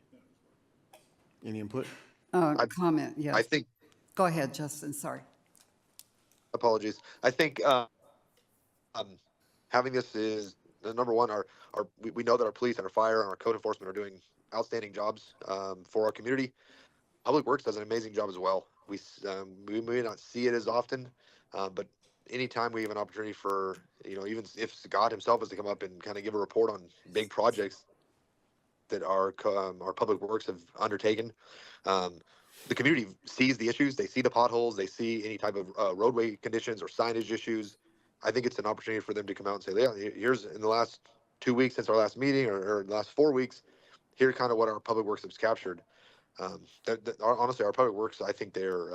Any input? Comment, yes. I think, Go ahead, Justin, sorry. apologies. I think having this is, number one, we know that our police and our fire and our code enforcement are doing outstanding jobs for our community. Public Works does an amazing job as well. We may not see it as often, but anytime we have an opportunity for, even if Scott himself is to come up and kind of give a report on big projects that our Public Works have undertaken, the community sees the issues. They see the potholes. They see any type of roadway conditions or signage issues. I think it's an opportunity for them to come out and say, yeah, here's in the last 2 weeks since our last meeting, or the last 4 weeks, here's kind of what our Public Works has captured. Honestly, our Public Works, I think they're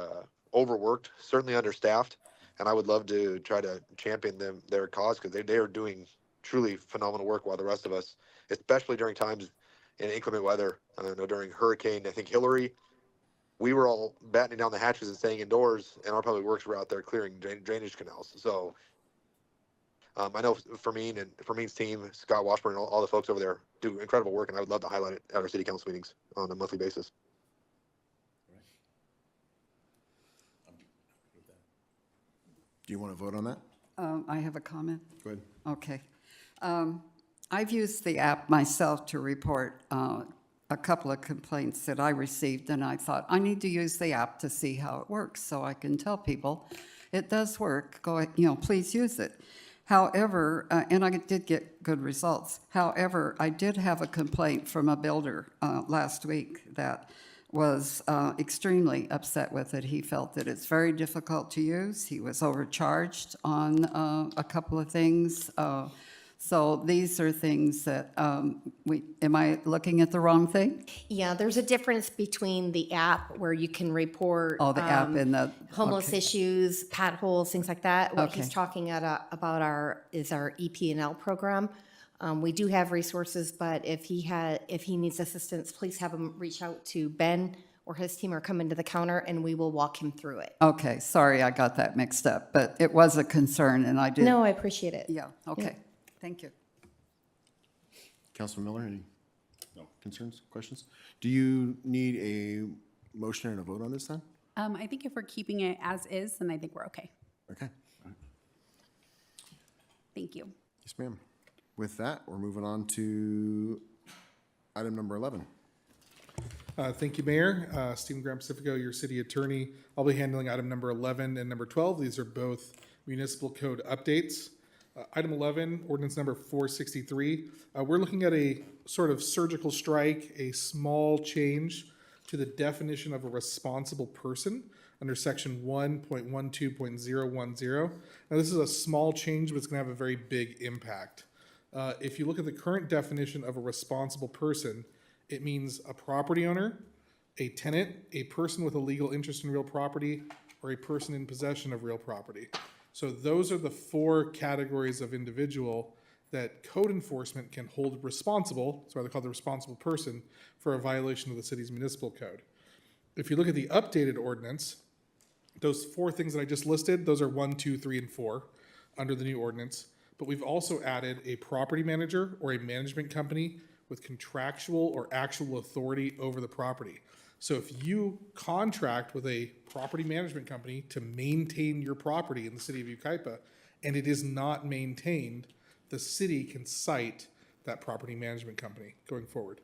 overworked, certainly understaffed, and I would love to try to champion their cause, because they are doing truly phenomenal work, while the rest of us, especially during times in inclement weather, I don't know, during Hurricane, I think Hillary, we were all battening down the hatches and staying indoors, and our Public Works were out there clearing drainage canals. So I know Fermin's team, Scott Washburn, and all the folks over there do incredible work, and I would love to highlight it at our city council meetings on a monthly basis. Do you want to vote on that? I have a comment. Go ahead. Okay. I've used the app myself to report a couple of complaints that I received, and I thought, I need to use the app to see how it works, so I can tell people it does work. Go ahead, please use it. However, and I did get good results. However, I did have a complaint from a builder last week that was extremely upset with it. He felt that it's very difficult to use. He was overcharged on a couple of things. So these are things that am I looking at the wrong thing? Yeah, there's a difference between the app where you can report Oh, the app and the homeless okay. issues, potholes, things like that. What he's Okay. talking about is our EP&L program. We do have resources, but if he needs assistance, please have him reach out to Ben or his team, or come into the counter and we will walk him through it. Okay, sorry, I got that mixed up, but it was a concern, and I did. No, I appreciate it. Yeah, okay, thank you. Councilman Miller, any concerns, questions? Do you need a motion and a vote on this then? I think if we're keeping it as is, then I think we're okay. Okay. Thank you. Yes, ma'am. With that, we're moving on to item number 11. Thank you, Mayor. Stephen Graham Pacifico, your city attorney. I'll be handling item number 11 and number 12. These are both municipal code updates. Item 11, ordinance number 463. We're looking at a sort of surgical strike, a small change to the definition of a responsible person under section 1.12.010. Now, this is a small change, but it's going to have a very big impact. If you look at the current definition of a responsible person, it means a property owner, a tenant, a person with a legal interest in real property, or a person in possession of real property. So those are the four categories of individual that code enforcement can hold responsible, that's why they're called the responsible person, for a violation of the city's municipal code. If you look at the updated ordinance, those four things that I just listed, those are 1, 2, 3, and 4 under the new ordinance. But we've also added a property manager or a management company with contractual or actual authority over the property. So if you contract with a property management company to maintain your property in the city of Yucaipa, and it is not maintained, the city can cite that property management company going forward.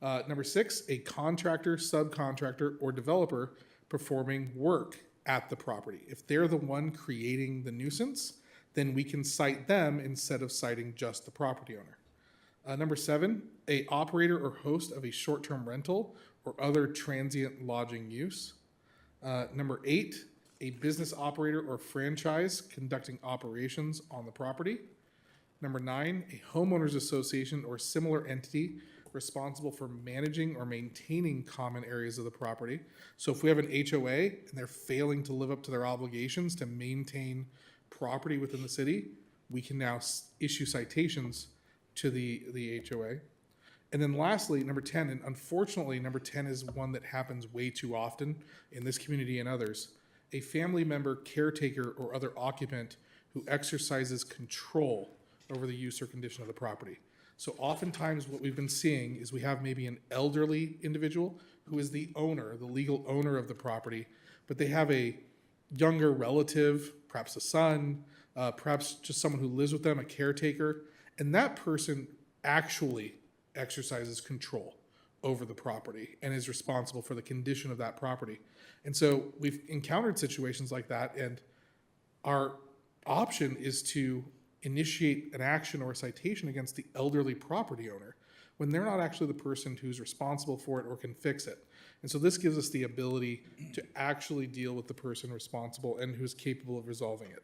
Number 6, a contractor, subcontractor, or developer performing work at the property. If they're the one creating the nuisance, then we can cite them instead of citing just the property owner. Number 7, a operator or host of a short-term rental or other transient lodging use. Number 8, a business operator or franchise conducting operations on the property. Number 9, a homeowners association or similar entity responsible for managing or maintaining common areas of the property. So if we have an HOA and they're failing to live up to their obligations to maintain property within the city, we can now issue citations to the HOA. And then lastly, number 10, and unfortunately, number 10 is one that happens way too often in this community and others, a family member, caretaker, or other occupant who exercises control over the use or condition of the property. So oftentimes what we've been seeing is we have maybe an elderly individual who is the owner, the legal owner of the property, but they have a younger relative, perhaps a son, perhaps just someone who lives with them, a caretaker, and that person actually exercises control over the property and is responsible for the condition of that property. And so we've encountered situations like that, and our option is to initiate an action or a citation against the elderly property owner when they're not actually the person who's responsible for it or can fix it. And so this gives us the ability to actually deal with the person responsible and who's capable of resolving it.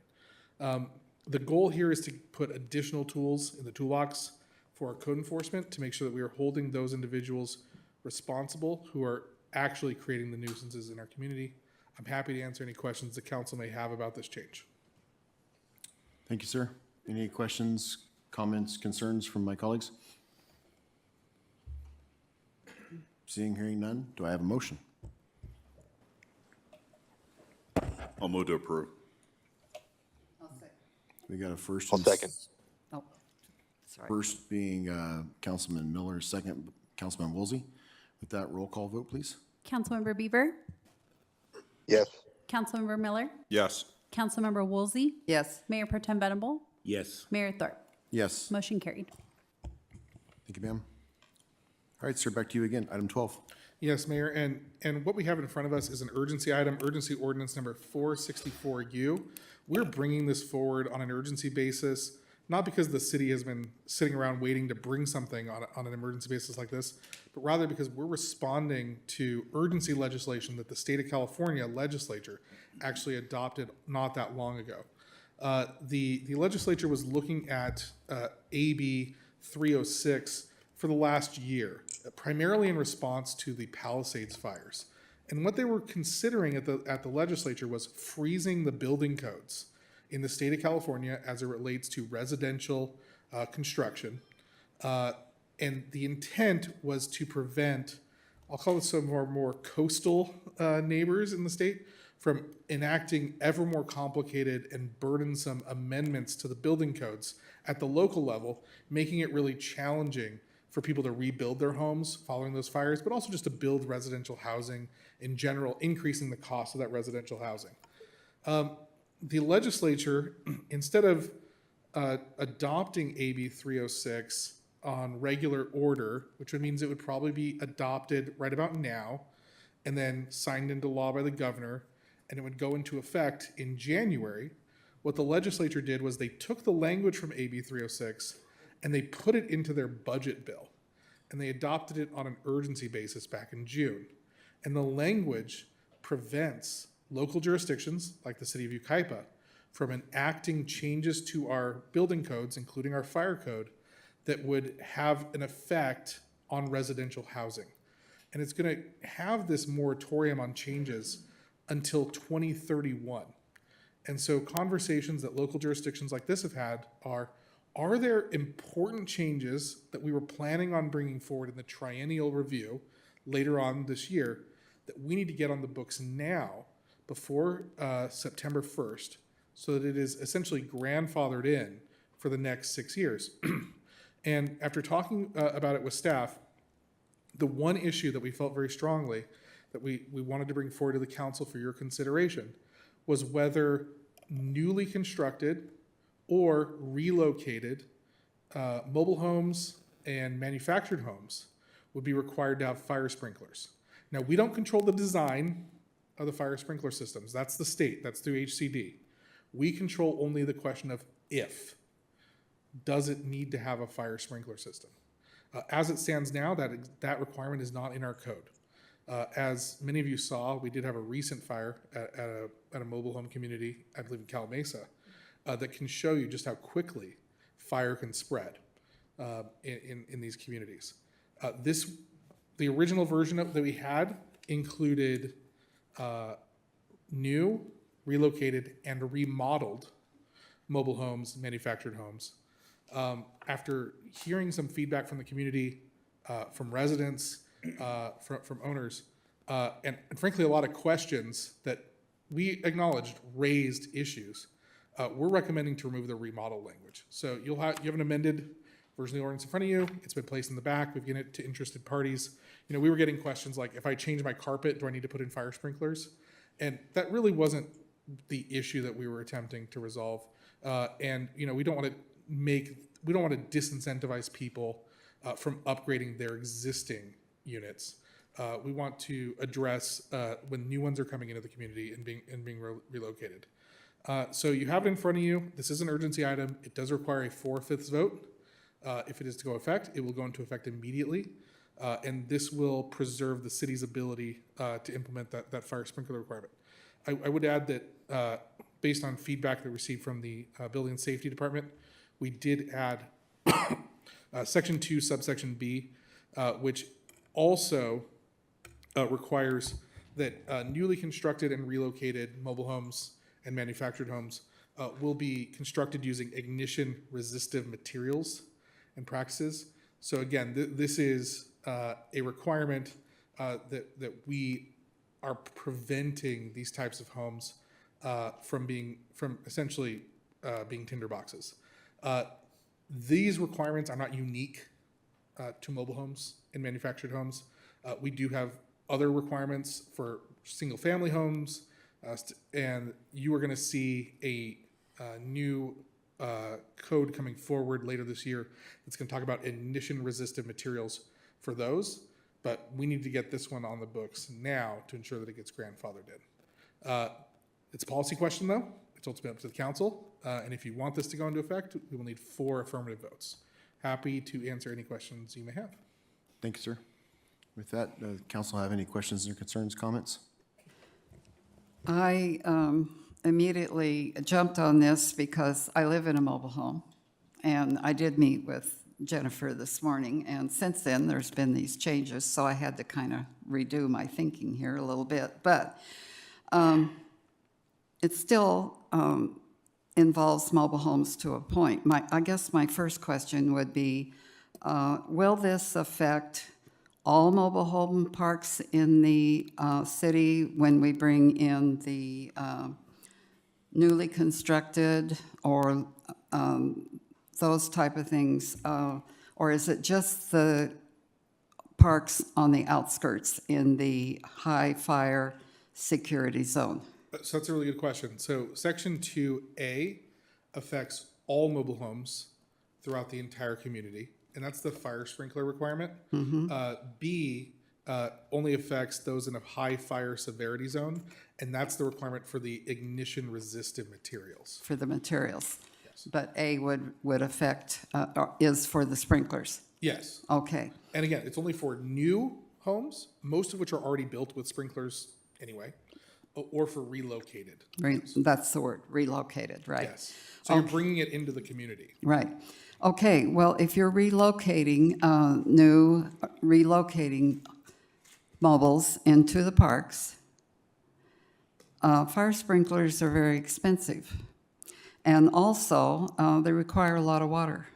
The goal here is to put additional tools in the toolbox for our code enforcement to make sure that we are holding those individuals responsible who are actually creating the nuisances in our community. I'm happy to answer any questions the council may have about this change. Thank you, sir. Any questions, comments, concerns from my colleagues? Seeing, hearing none, do I have a motion? I'll move to approve. We got a first. I'll second. Oh, sorry. First being Councilman Miller, second Councilman Woolsey. With that, roll call vote, please. Councilmember Beaver, Yes. Councilmember Miller, Yes. Councilmember Woolsey, Yes. Mayor Pro Tem Venable, Yes. Mayor Thorpe. Yes. Motion carried. Thank you, ma'am. All right, sir, back to you again. Item 12. Yes, Mayor, and what we have in front of us is an urgency item, urgency ordinance number 464U. We're bringing this forward on an urgency basis, not because the city has been sitting around waiting to bring something on an emergency basis like this, but rather because we're responding to urgency legislation that the state of California legislature actually adopted not that long ago. The legislature was looking at AB 306 for the last year, primarily in response to the Palisades fires. And what they were considering at the legislature was freezing the building codes in the state of California as it relates to residential construction. And the intent was to prevent, I'll call it some of our more coastal neighbors in the state, from enacting ever more complicated and burdensome amendments to the building codes at the local level, making it really challenging for people to rebuild their homes following those fires, but also just to build residential housing in general, increasing the cost of that residential housing. The legislature, instead of adopting AB 306 on regular order, which means it would probably be adopted right about now, and then signed into law by the governor, and it would go into effect in January, what the legislature did was they took the language from AB 306 and they put it into their budget bill, and they adopted it on an urgency basis back in June. And the language prevents local jurisdictions, like the city of Yucaipa, from enacting changes to our building codes, including our fire code, that would have an effect on residential housing. And it's going to have this moratorium on changes until 2031. And so conversations that local jurisdictions like this have had are there important changes that we were planning on bringing forward in the triennial review later on this year that we need to get on the books now before September 1st so that it is essentially grandfathered in for the next 6 years? And after talking about it with staff, the one issue that we felt very strongly that we wanted to bring forward to the council for your consideration was whether newly constructed or relocated mobile homes and manufactured homes would be required to have fire sprinklers. Now, we don't control the design of the fire sprinkler systems. That's the state, that's through HCD. We control only the question of if. Does it need to have a fire sprinkler system? As it stands now, that requirement is not in our code. As many of you saw, we did have a recent fire at a mobile home community, I believe in Cal Mesa, that can show you just how quickly fire can spread in these communities. The original version that we had included new, relocated, and remodeled mobile homes, manufactured homes. After hearing some feedback from the community, from residents, from owners, and frankly a lot of questions that we acknowledged raised issues, we're recommending to remove the remodel language. So you have an amended version of the ordinance in front of you. It's been placed in the back. We've given it to interested parties. You know, we were getting questions like, if I change my carpet, do I need to put in fire sprinklers? And that really wasn't the issue that we were attempting to resolve. And you know, we don't want to disincentivize people from upgrading their existing units. We want to address when new ones are coming into the community and being relocated. So you have it in front of you. This is an urgency item. It does require a 4/5 vote. If it is to go effect, it will go into effect immediately. And this will preserve the city's ability to implement that fire sprinkler requirement. I would add that based on feedback that we received from the Building and Safety Department, we did add Section 2, subsection B, which also requires that newly constructed and relocated mobile homes and manufactured homes will be constructed using ignition-resistive materials and practices. So again, this is a requirement that we are preventing these types of homes from essentially being tinderboxes. These requirements are not unique to mobile homes and manufactured homes. We do have other requirements for single-family homes, and you are going to see a new code coming forward later this year that's going to talk about ignition-resistant materials for those, but we need to get this one on the books now to ensure that it gets grandfathered in. It's a policy question, though. It's ultimately up to the council, and if you want this to go into effect, we will need 4 affirmative votes. Happy to answer any questions you may have. Thank you, sir. With that, council have any questions or concerns, comments? I immediately jumped on this because I live in a mobile home, and I did meet with Jennifer this morning, and since then there's been these changes, so I had to kind of redo my thinking here a little bit, but it still involves mobile homes to a point. I guess my first question would be, will this affect all mobile home parks in the city when we bring in the newly constructed or those type of things? Or is it just the parks on the outskirts in the high fire security zone? So that's a really good question. So Section 2A affects all mobile homes throughout the entire community, and that's the fire sprinkler requirement. B only affects those in a high fire severity zone, and that's the requirement for the ignition-resistant materials. For the materials. Yes. But A would affect, is for the sprinklers? Yes. Okay. And again, it's only for new homes, most of which are already built with sprinklers anyway, or for relocated. That's the word, relocated, right? Yes. So you're bringing it into the community. Right. Okay, well, if you're relocating relocating mobiles into the parks, fire sprinklers are very expensive. And also, they require a lot of water.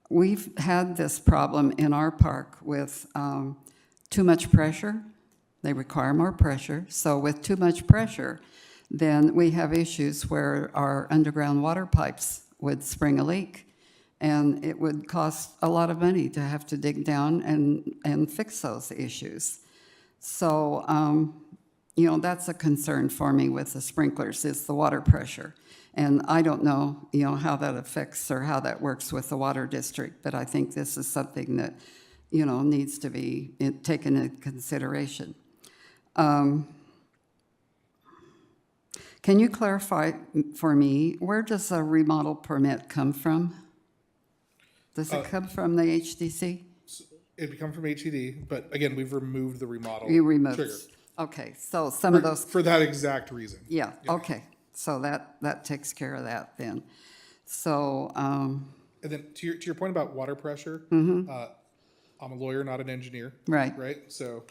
We've had this problem in our park with too much pressure. They require more pressure. So with too much pressure, then we have issues where our underground water pipes would spring a leak. And it would cost a lot of money to have to dig down and fix those issues. So, you know, that's a concern for me with the sprinklers, is the water pressure. And I don't know, you know, how that affects or how that works with the water district, but I think this is something that, needs to be taken into consideration. Can you clarify for me, where does a remodel permit come from? Does it come from the HDC? It'd come from HED, but again, we've removed the remodel You removed. trigger. Okay, so some of those. For that exact reason. Yeah, okay. So that takes care of that then. So, And then to your point about water pressure, mhm. I'm a lawyer, not an engineer. Right. Right? So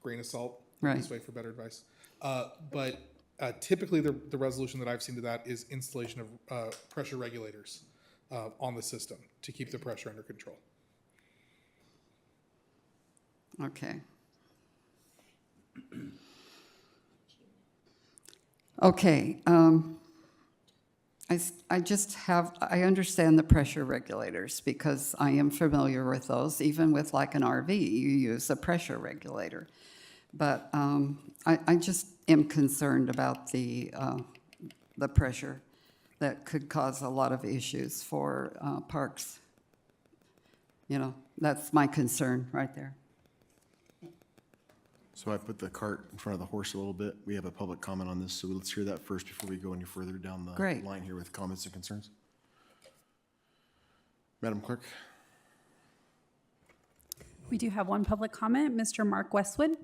grain of salt, Right. this way for better advice. But typically the resolution that I've seen to that is installation of pressure regulators on the system to keep the pressure under control. okay. Okay, I understand the pressure regulators because I am familiar with those. Even with like an RV, you use a pressure regulator. But I just am concerned about the pressure that could cause a lot of issues for parks. That's my concern right there. So I put the cart in front of the horse a little bit. We have a public comment on this, so let's hear that first before we go any further down the Great. line here with comments and concerns. Madam Clerk? We do have one public comment, Mr. Mark Westwood.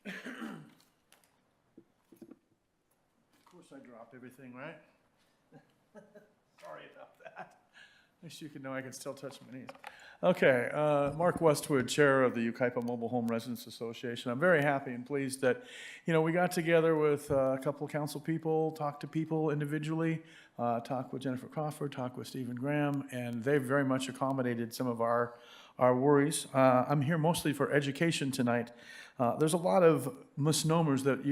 Of course I dropped everything, right? Sorry about that. At least you can know I can still touch my knees. Okay, Mark Westwood, Chair of the Yucaipa Mobile Home Residents Association. I'm very happy and pleased that, we got together with a couple of council people, talked to people individually, talked with Jennifer Crawford, talked with Stephen Graham, and they've very much accommodated some of our worries. I'm here mostly for education tonight. There's a lot of misnomers that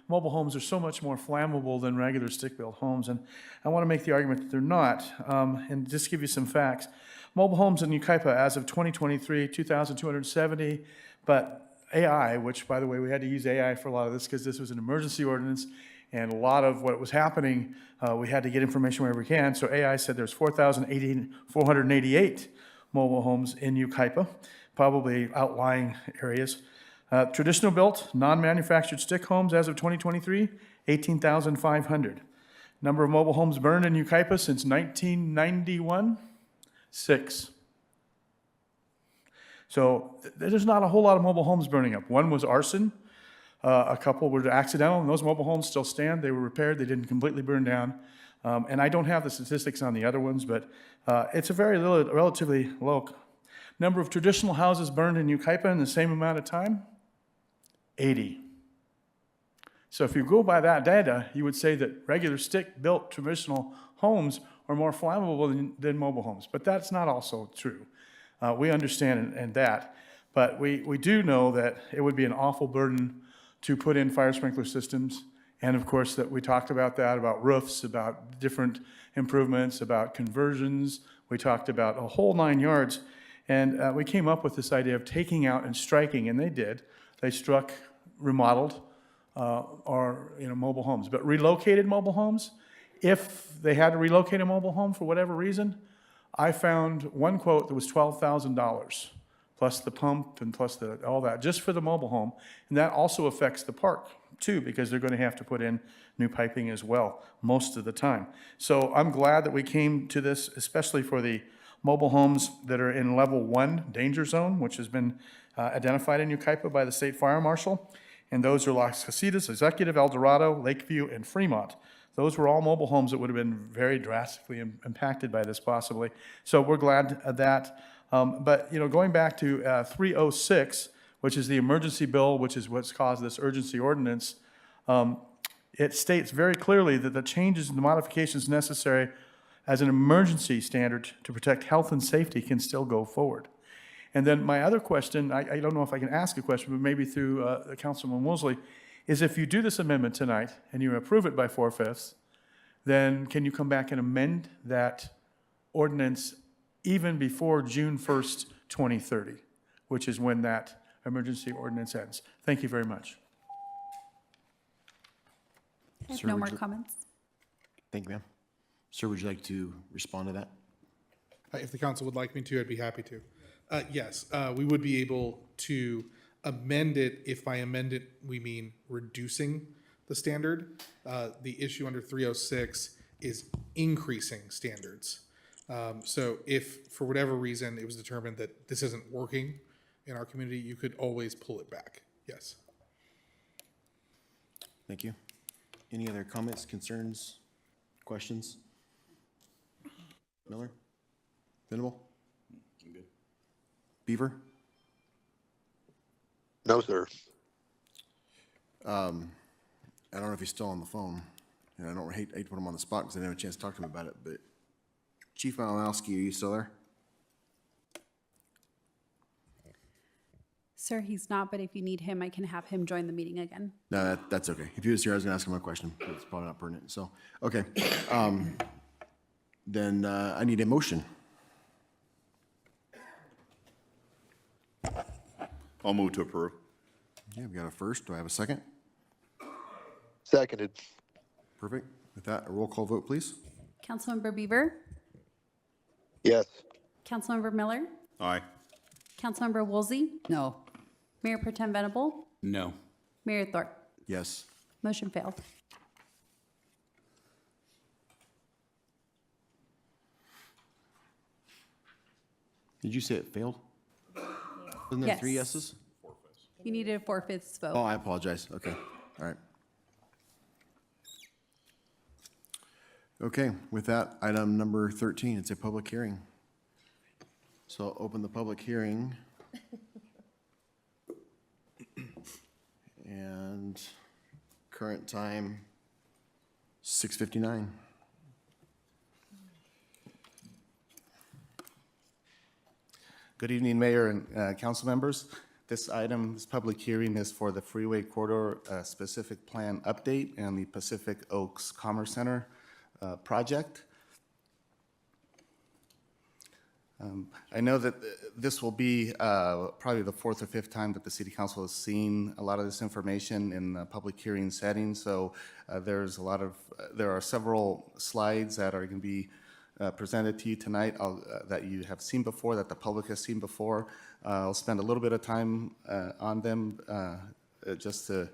mobile homes are so much more flammable than regular stick-built homes, and I want to make the argument that they're not, and just give you some facts. Mobile homes in Yucaipa as of 2023, 2,270, but AI, which by the way, we had to use AI for a lot of this because this was an emergency ordinance, and a lot of what was happening, we had to get information wherever we can. So AI said there's 488 mobile homes in Yucaipa, probably outlying areas. Traditional built, non-manufactured stick homes as of 2023, 18,500. Number of mobile homes burned in Yucaipa since 1991, 6. So there's not a whole lot of mobile homes burning up. One was arson. A couple were accidental, and those mobile homes still stand. They were repaired. They didn't completely burn down. And I don't have the statistics on the other ones, but it's a relatively low number of traditional houses burned in Yucaipa in the same amount of time, 80. So if you go by that data, you would say that regular stick-built traditional homes are more flammable than mobile homes. But that's not also true. We understand and that. But we do know that it would be an awful burden to put in fire sprinkler systems. And of course, that we talked about that, about roofs, about different improvements, about conversions. We talked about a whole 9 yards. And we came up with this idea of taking out and striking, and they did. They struck remodeled mobile homes. But relocated mobile homes, if they had to relocate a mobile home for whatever reason, I found one quote that was $12,000, plus the pump and plus all that, just for the mobile home. And that also affects the park, too, because they're going to have to put in new piping as well, most of the time. So I'm glad that we came to this, especially for the mobile homes that are in level 1 danger zone, which has been identified in Yucaipa by the state fire marshal. And those are Las Casitas, Executive, El Dorado, Lakeview, and Fremont. Those were all mobile homes that would have been very drastically impacted by this possibly. So we're glad of that. But going back to 306, which is the emergency bill, which is what's caused this urgency ordinance, it states very clearly that the changes and the modifications necessary as an emergency standard to protect health and safety can still go forward. And then my other question, I don't know if I can ask a question, but maybe through Councilman Woolsey, is if you do this amendment tonight and you approve it by 4/5, then can you come back and amend that ordinance even before June 1st, 2030, which is when that emergency ordinance ends? Thank you very much. I have no more comments. Thank you, ma'am. Sir, would you like to respond to that? If the council would like me to, I'd be happy to. Yes, we would be able to amend it if by amend it, we mean reducing the standard. The issue under 306 is increasing standards. So if for whatever reason it was determined that this isn't working in our community, you could always pull it back. Yes. Thank you. Any other comments, concerns, questions? Miller? Venable? Beaver? No, sir. I don't know if he's still on the phone, and I don't hate to put him on the spot because I didn't have a chance to talk to him about it, but Chief Malinowski, are you still there? Sir, he's not, but if you need him, I can have him join the meeting again. No, that's okay. If he was here, I was gonna ask him a question, but it's probably not pertinent, so, okay. Then I need a motion. I'll move to approve. Okay, we got a first. Do I have a second? Seconded. Perfect. With that, a roll call vote, please. Councilmember Beaver, Yes. Councilmember Miller, Aye. Councilmember Woolsey, No. Mayor Pro Tem Venable, No. Mayor Thorpe. Yes. Motion failed. Did you say it failed? Wasn't there 3 Yes. yeses? You needed a 4/5 vote. Oh, I apologize. Okay, all right. Okay, with that, item number 13, it's a public hearing. So I'll open the public hearing. And current time, 6:59. Good evening, Mayor and council members. This public hearing is for the Freeway Corridor Specific Plan Update and the Pacific Oaks Commerce Center project. I know that this will be probably the 4th or 5th time that the City Council has seen a lot of this information in the public hearing setting. So there are several slides that are going to be presented to you tonight that you have seen before, that the public has seen before. I'll spend a little bit of time on them just to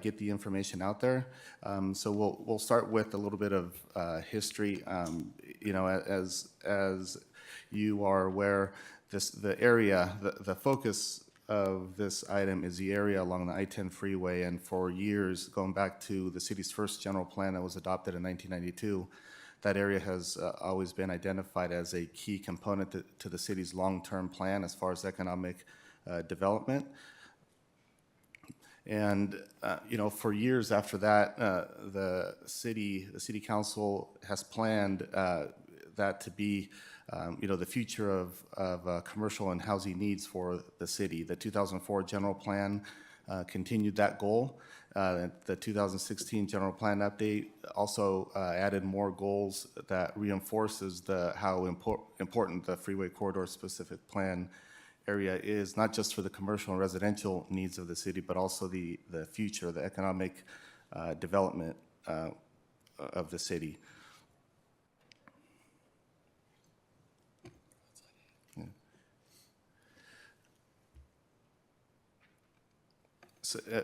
get the information out there. So we'll start with a little bit of history. As you are aware, the focus of this item is the area along the I-10 freeway, and for years, going back to the city's first general plan that was adopted in 1992, that area has always been identified as a key component to the city's long-term plan as far as economic development. And, for years after that, the city council has planned that to be, the future of commercial and housing needs for the city. The 2004 general plan continued that goal. The 2016 general plan update also added more goals that reinforces how important the Freeway Corridor Specific Plan area is, not just for the commercial and residential needs of the city, but also the future, the economic development of the city.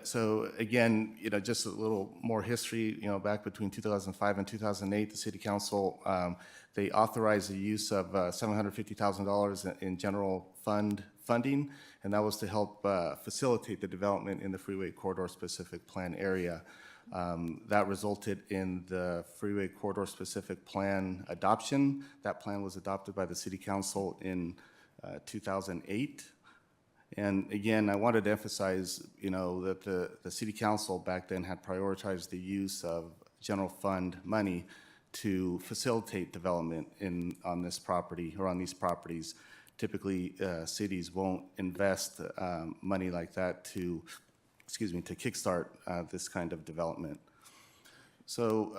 So again, just a little more history, back between 2005 and 2008, the City Council, they authorized the use of $750,000 in general funding, and that was to help facilitate the development in the Freeway Corridor Specific Plan area. That resulted in the Freeway Corridor Specific Plan adoption. That plan was adopted by the City Council in 2008. And again, I wanted to emphasize, that the City Council back then had prioritized the use of general fund money to facilitate development on this property or on these properties. Typically, cities won't invest money like that to kickstart this kind of development. So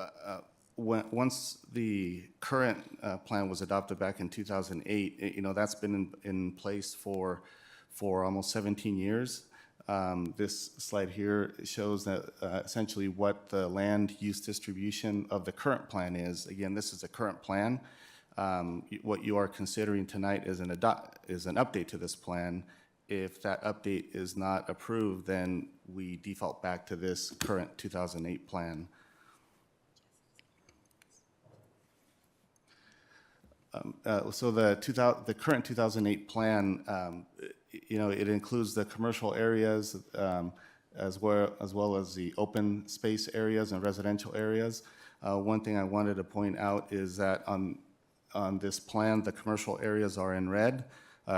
once the current plan was adopted back in 2008, that's been in place for almost 17 years. This slide here shows that essentially what the land use distribution of the current plan is. Again, this is a current plan. what you are considering tonight is an update to this plan. If that update is not approved, then we default back to this current 2008 plan. So the current 2008 plan, it includes the commercial areas as well as the open space areas and residential areas. One thing I wanted to point out is that on this plan, the commercial areas are in red.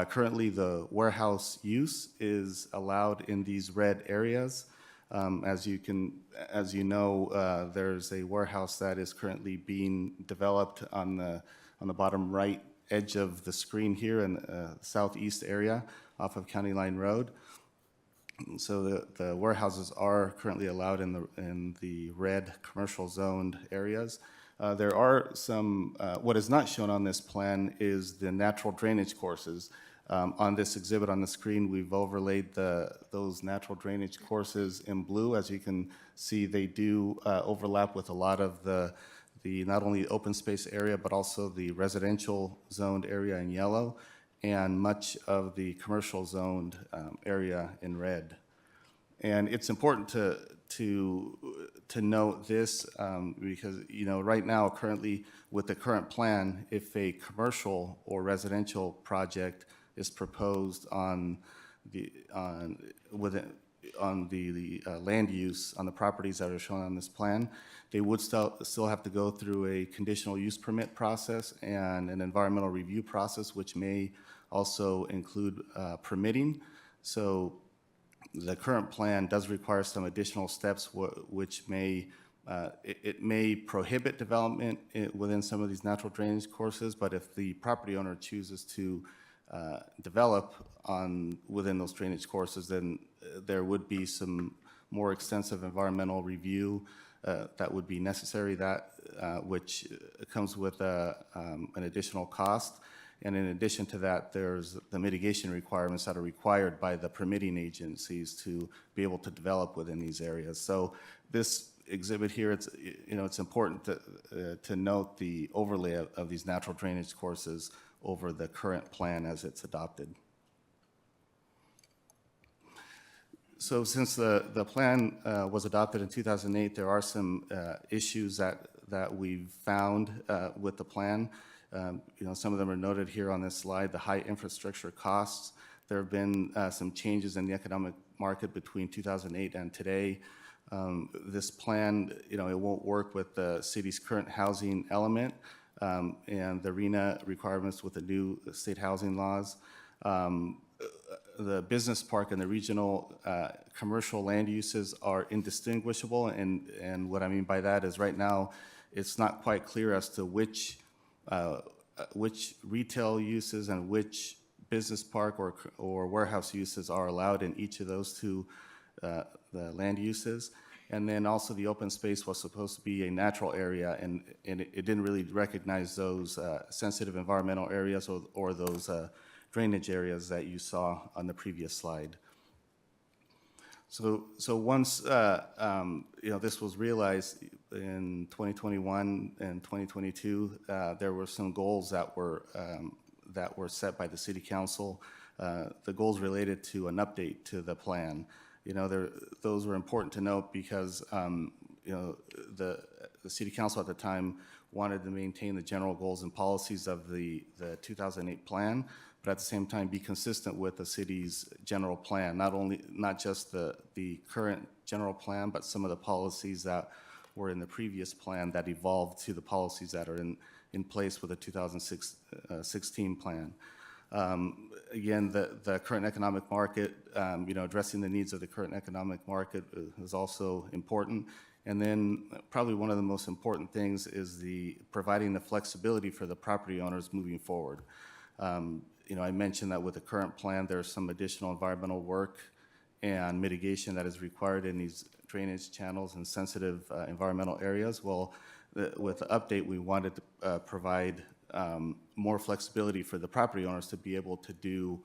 Currently, the warehouse use is allowed in these red areas. As you know, there's a warehouse that is currently being developed on the bottom right edge of the screen here in the southeast area off of County Line Road. So the warehouses are currently allowed in the red commercial zoned areas. There are some, what is not shown on this plan is the natural drainage courses. On this exhibit on the screen, we've overlaid those natural drainage courses in blue. As you can see, they do overlap with a lot of the not only open space area, but also the residential zoned area in yellow, and much of the commercial zoned area in red. And it's important to note this because, right now, currently, with the current plan, if a commercial or residential project is proposed on the land use on the properties that are shown on this plan, they would still have to go through a conditional use permit process and an environmental review process, which may also include permitting. So the current plan does require some additional steps, which may prohibit development within some of these natural drainage courses. But if the property owner chooses to develop within those drainage courses, then there would be some more extensive environmental review that would be necessary, which comes with an additional cost. And in addition to that, there's the mitigation requirements that are required by the permitting agencies to be able to develop within these areas. So this exhibit here, it's important to note the overlay of these natural drainage courses over the current plan as it's adopted. So since the plan was adopted in 2008, there are some issues that we've found with the plan. Some of them are noted here on this slide. The high infrastructure costs. There have been some changes in the economic market between 2008 and today. This plan, it won't work with the city's current housing element and the RENA requirements with the new state housing laws. The business park and the regional commercial land uses are indistinguishable, and what I mean by that is right now it's not quite clear as to which retail uses and which business park or warehouse uses are allowed in each of those two the land uses. And then also the open space was supposed to be a natural area, and it didn't really recognize those sensitive environmental areas or those drainage areas that you saw on the previous slide. So once this was realized in 2021 and 2022, there were some goals that were set by the City Council. The goals related to an update to the plan. Those were important to note because the City Council at the time wanted to maintain the general goals and policies of the 2008 plan, but at the same time be consistent with the city's general plan, not just the current general plan, but some of the policies that were in the previous plan that evolved to the policies that are in place with the 2016 plan. Again, the current economic market, addressing the needs of the current economic market is also important. And then probably one of the most important things is providing the flexibility for the property owners moving forward. I mentioned that with the current plan, there's some additional environmental work and mitigation that is required in these drainage channels and sensitive environmental areas. Well, with the update, we wanted to provide more flexibility for the property owners to be able to do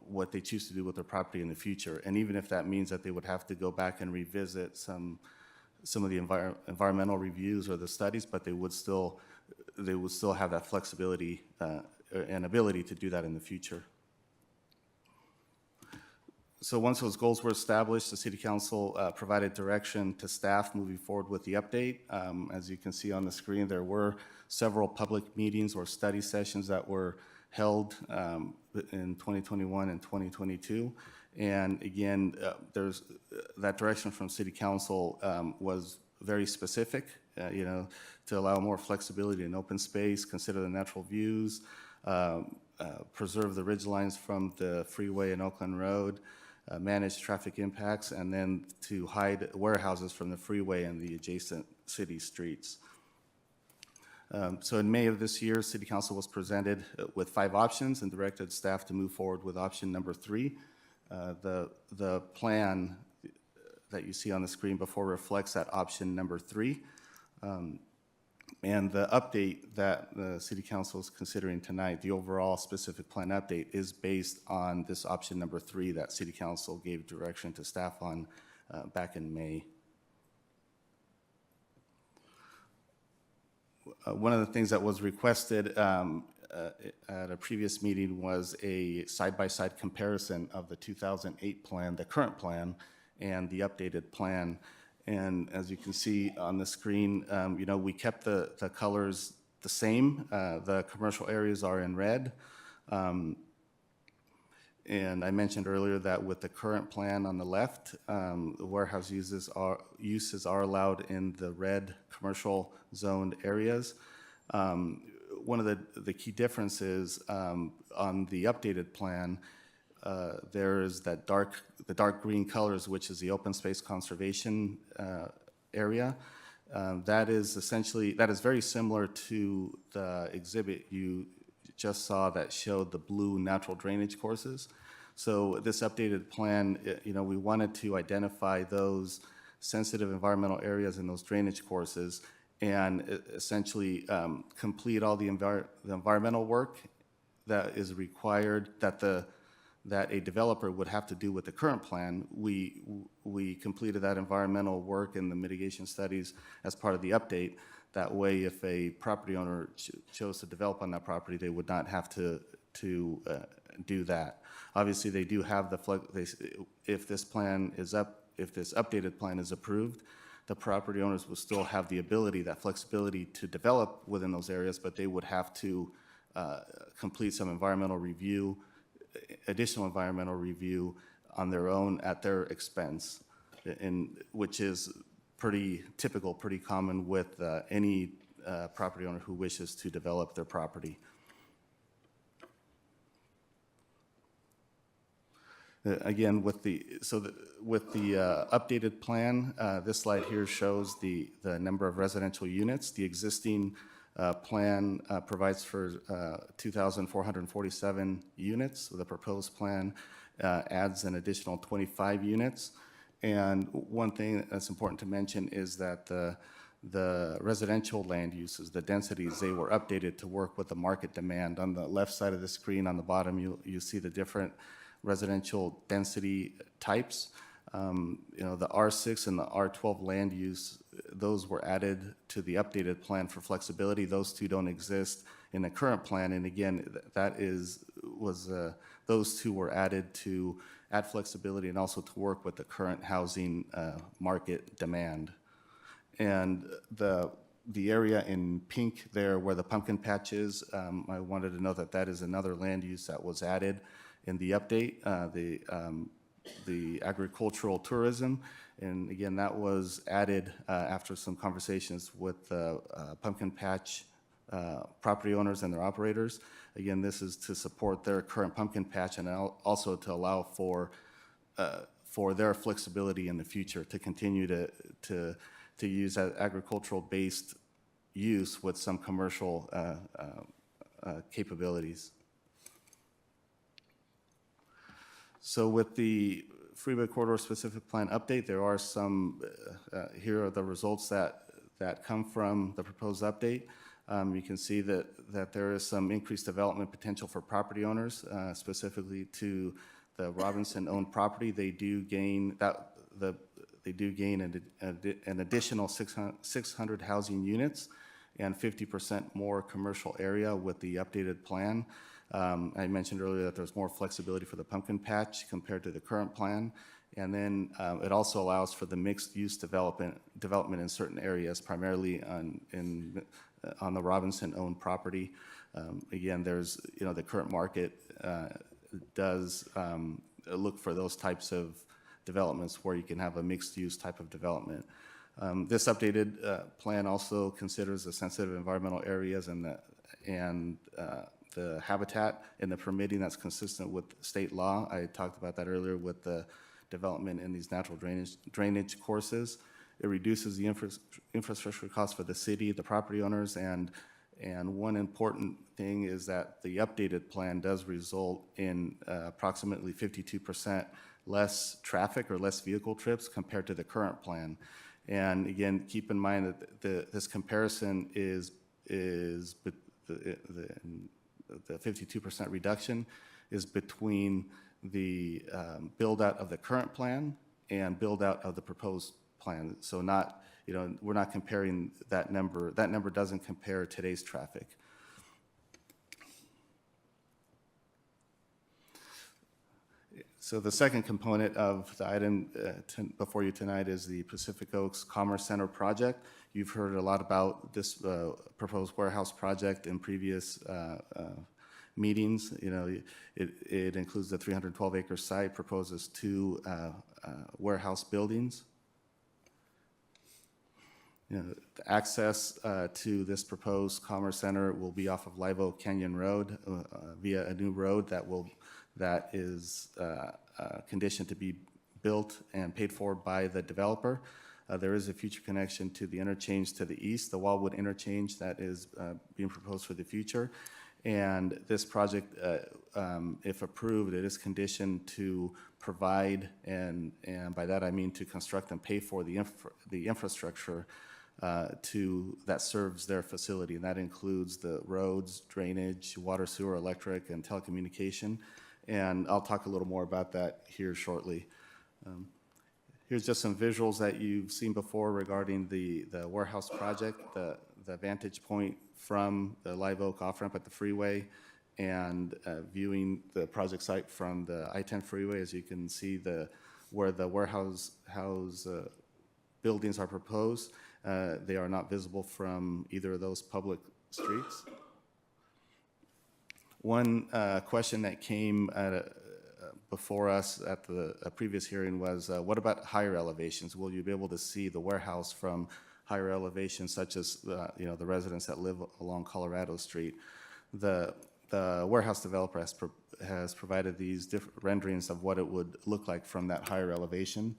what they choose to do with their property in the future. And even if that means that they would have to go back and revisit some some of the environmental reviews or the studies, but they would still have that flexibility and ability to do that in the future. So once those goals were established, the City Council provided direction to staff moving forward with the update. As you can see on the screen, there were several public meetings or study sessions that were held in 2021 and 2022. And again, there's that direction from City Council was very specific, to allow more flexibility in open space, consider the natural views, preserve the ridge lines from the freeway and Oakland Road, manage traffic impacts, and then to hide warehouses from the freeway and the adjacent city streets. So in May of this year, City Council was presented with 5 options and directed staff to move forward with option number 3. The plan that you see on the screen before reflects that option number 3. And the update that the City Council is considering tonight, the overall specific plan update, is based on this option number 3 that City Council gave direction to staff on back in May. One of the things that was requested at a previous meeting was a side-by-side comparison of the 2008 plan, the current plan, and the updated plan. And as you can see on the screen, we kept the colors the same. The commercial areas are in red. And I mentioned earlier that with the current plan on the left, the warehouse uses are allowed in the red commercial zoned areas. One of the key differences on the updated plan, there is the dark green colors, which is the open space conservation area. That is very similar to the exhibit you just saw that showed the blue natural drainage courses. So this updated plan, we wanted to identify those sensitive environmental areas in those drainage courses and essentially complete all the environmental work that is required that a developer would have to do with the current plan. We completed that environmental work and the mitigation studies as part of the update. That way, if a property owner chose to develop on that property, they would not have to do that. Obviously, they do have if this updated plan is approved, the property owners will still have the ability, that flexibility to develop within those areas, but they would have to complete some additional environmental review on their own at their expense, which is pretty typical, pretty common with any property owner who wishes to develop their property. Again, with the updated plan, this slide here shows the number of residential units. The existing plan provides for 2,447 units. The proposed plan adds an additional 25 units. And one thing that's important to mention is that the residential land uses, the densities, they were updated to work with the market demand. On the left side of the screen, on the bottom, you see the different residential density types. The R6 and the R12 land use, those were added to the updated plan for flexibility. Those two don't exist in the current plan. And again, those two were added to add flexibility and also to work with the current housing market demand. And the area in pink there where the pumpkin patch is, I wanted to know that is another land use that was added in the update, the agricultural tourism. And again, that was added after some conversations with pumpkin patch property owners and their operators. Again, this is to support their current pumpkin patch and also to allow for their flexibility in the future to continue to use that agricultural-based use with some commercial capabilities. So with the Freeway Corridor Specific Plan update, there are some, here are the results that come from the proposed update. You can see that there is some increased development potential for property owners, specifically to the Robinson-owned property. They do gain, they do gain an additional 600 housing units and 50% more commercial area with the updated plan. I mentioned earlier that there's more flexibility for the pumpkin patch compared to the current plan. And then it also allows for the mixed-use development in certain areas, primarily on the Robinson-owned property. Again, there's, the current market does look for those types of developments where you can have a mixed-use type of development. This updated plan also considers the sensitive environmental areas and the habitat and the permitting that's consistent with state law. I talked about that earlier with the development in these natural drainage courses. It reduces the infrastructure costs for the city, the property owners, and one important thing is that the updated plan does result in approximately 52% less traffic or less vehicle trips compared to the current plan. And again, keep in mind that this comparison is the 52% reduction is between the build out of the current plan and build out of the proposed plan. So not, we're not comparing that number. That number doesn't compare today's traffic. So the second component of the item before you tonight is the Pacific Oaks Commerce Center project. You've heard a lot about this proposed warehouse project in previous meetings. It includes the 312-acre site, proposes 2 warehouse buildings. The access to this proposed commerce center will be off of Live Oak Canyon Road via a new road that is conditioned to be built and paid for by the developer. There is a future connection to the interchange to the east, the Wildwood interchange that is being proposed for the future. And this project, if approved, it is conditioned to provide, and by that I mean to construct and pay for the infrastructure that serves their facility. And that includes the roads, drainage, water, sewer, electric, and telecommunication. And I'll talk a little more about that here shortly. Here's just some visuals that you've seen before regarding the warehouse project, the vantage point from the Live Oak off-ramp at the freeway and viewing the project site from the I-10 freeway. As you can see, where the warehouse buildings are proposed, they are not visible from either of those public streets. One question that came before us at the previous hearing was, what about higher elevations? Will you be able to see the warehouse from higher elevations, such as the residents that live along Colorado Street? The warehouse developer has provided these different renderings of what it would look like from that higher elevation.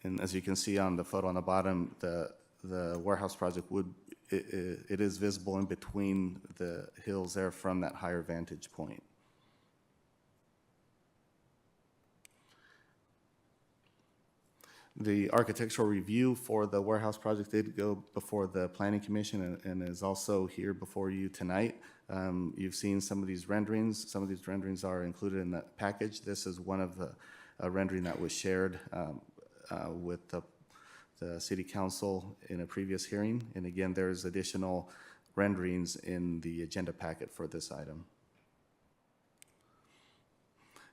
And as you can see on the photo on the bottom, the warehouse project it is visible in between the hills there from that higher vantage point. The architectural review for the warehouse project did go before the Planning Commission and is also here before you tonight. You've seen some of these renderings. Some of these renderings are included in the package. This is one of the rendering that was shared with the City Council in a previous hearing. And again, there's additional renderings in the agenda packet for this item.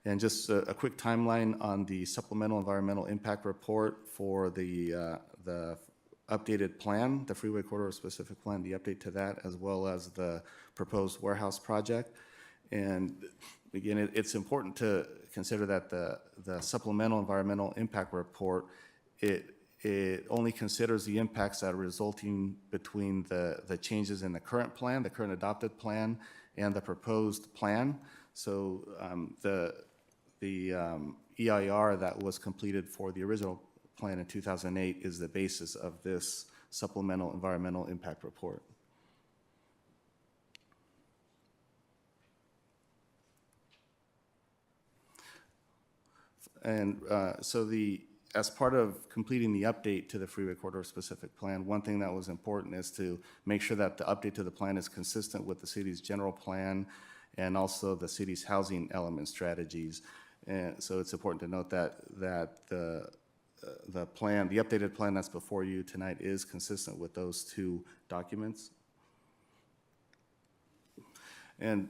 And just a quick timeline on the supplemental environmental impact report for the updated plan, the freeway corridor specific plan, the update to that, as well as the proposed warehouse project. And again, it's important to consider that the supplemental environmental impact report, it only considers the impacts that are resulting between the changes in the current plan, the current adopted plan, and the proposed plan. So the EIR that was completed for the original plan in 2008 is the basis of this supplemental environmental impact report. And as part of completing the update to the freeway corridor specific plan, one thing that was important is to make sure that the update to the plan is consistent with the city's general plan and also the city's housing element strategies. And so it's important to note that the plan, the updated plan that's before you tonight is consistent with those two documents. And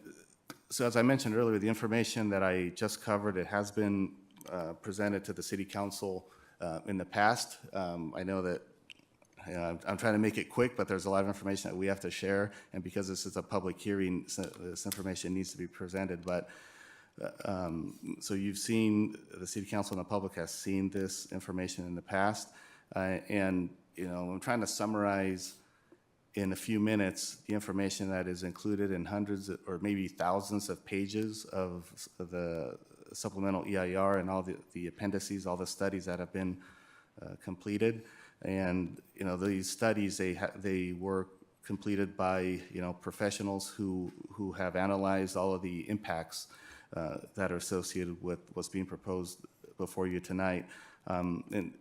so as I mentioned earlier, the information that I just covered, it has been presented to the city council in the past. I know that I'm trying to make it quick, but there's a lot of information that we have to share, and because this is a public hearing, this information needs to be presented. But so you've seen, the city council and the public has seen this information in the past, and I'm trying to summarize in a few minutes the information that is included in hundreds or maybe thousands of pages of the supplemental EIR and all the appendices, all the studies that have been completed. And these studies, they were completed by professionals who have analyzed all of the impacts that are associated with what's being proposed before you tonight. And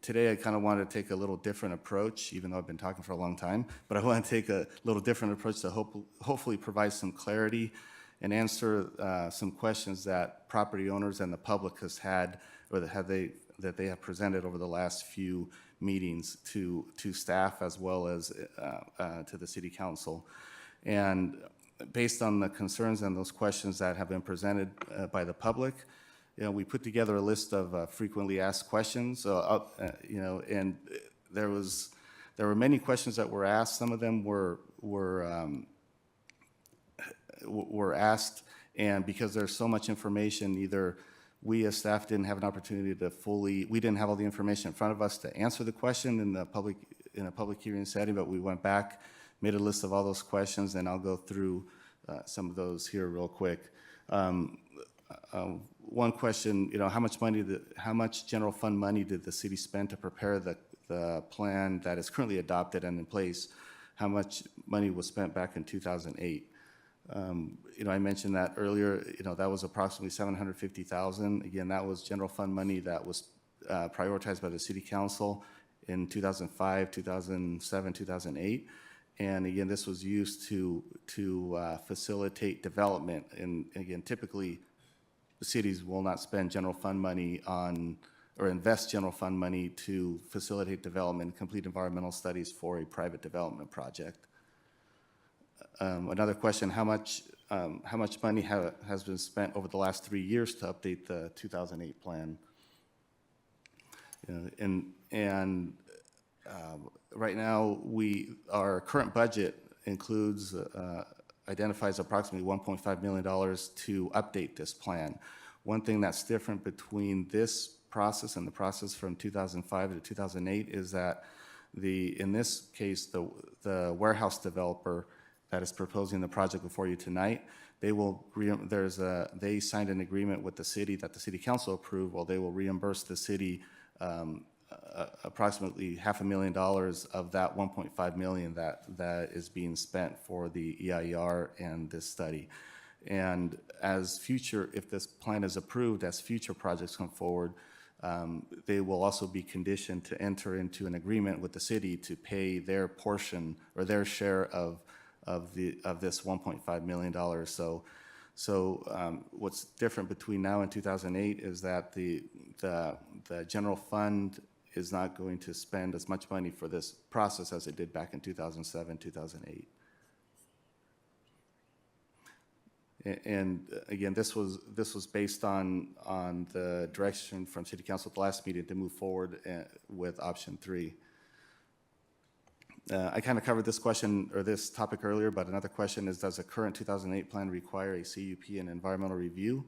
today I kind of want to take a little different approach, even though I've been talking for a long time, but I want to take a little different approach to hopefully provide some clarity and answer some questions that property owners and the public has had, or that they have presented over the last few meetings to staff as well as to the city council. And based on the concerns and those questions that have been presented by the public, we put together a list of frequently asked questions. And there were many questions that were asked. Some of them were asked, and because there's so much information, either we as staff didn't have an opportunity to we didn't have all the information in front of us to answer the question in a public hearing setting, but we went back, made a list of all those questions, and I'll go through some of those here real quick. One question, how much general fund money did the city spend to prepare the plan that is currently adopted and in place? How much money was spent back in 2008? I mentioned that earlier, that was approximately $750,000. Again, that was general fund money that was prioritized by the city council in 2005, 2007, 2008. And again, this was used to facilitate development. And again, typically, the cities will not spend general fund money on, or invest general fund money to facilitate development, complete environmental studies for a private development project. Another question, how much money has been spent over the last 3 years to update the 2008 plan? Right now, our current budget identifies approximately $1.5 million to update this plan. One thing that's different between this process and the process from 2005 to 2008 is that in this case, the warehouse developer that is proposing the project before you tonight, they signed an agreement with the city that the city council approved. Well, they will reimburse the city approximately $500,000 of that $1.5 million that is being spent for the EIR and this study. And if this plan is approved, as future projects come forward, they will also be conditioned to enter into an agreement with the city to pay their portion or their share of this $1.5 million. So what's different between now and 2008 is that the general fund is not going to spend as much money for this process as it did back in 2007, 2008. And again, this was based on the direction from City Council at the last meeting to move forward with option 3. I kind of covered this question or this topic earlier, but another question is, does the current 2008 plan require a CUP and environmental review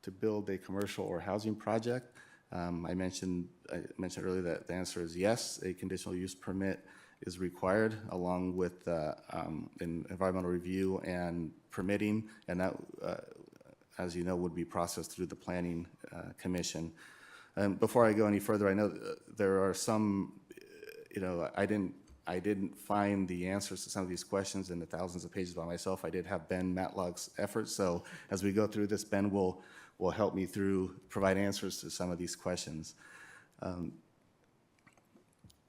to build a commercial or housing project? I mentioned earlier that the answer is yes. A conditional use permit is required along with an environmental review and permitting, and that, as you know, would be processed through the Planning Commission. Before I go any further, I know there are some, I didn't find the answers to some of these questions in the thousands of pages by myself. I did have Ben Matlock's efforts, so as we go through this, Ben will help me provide answers to some of these questions.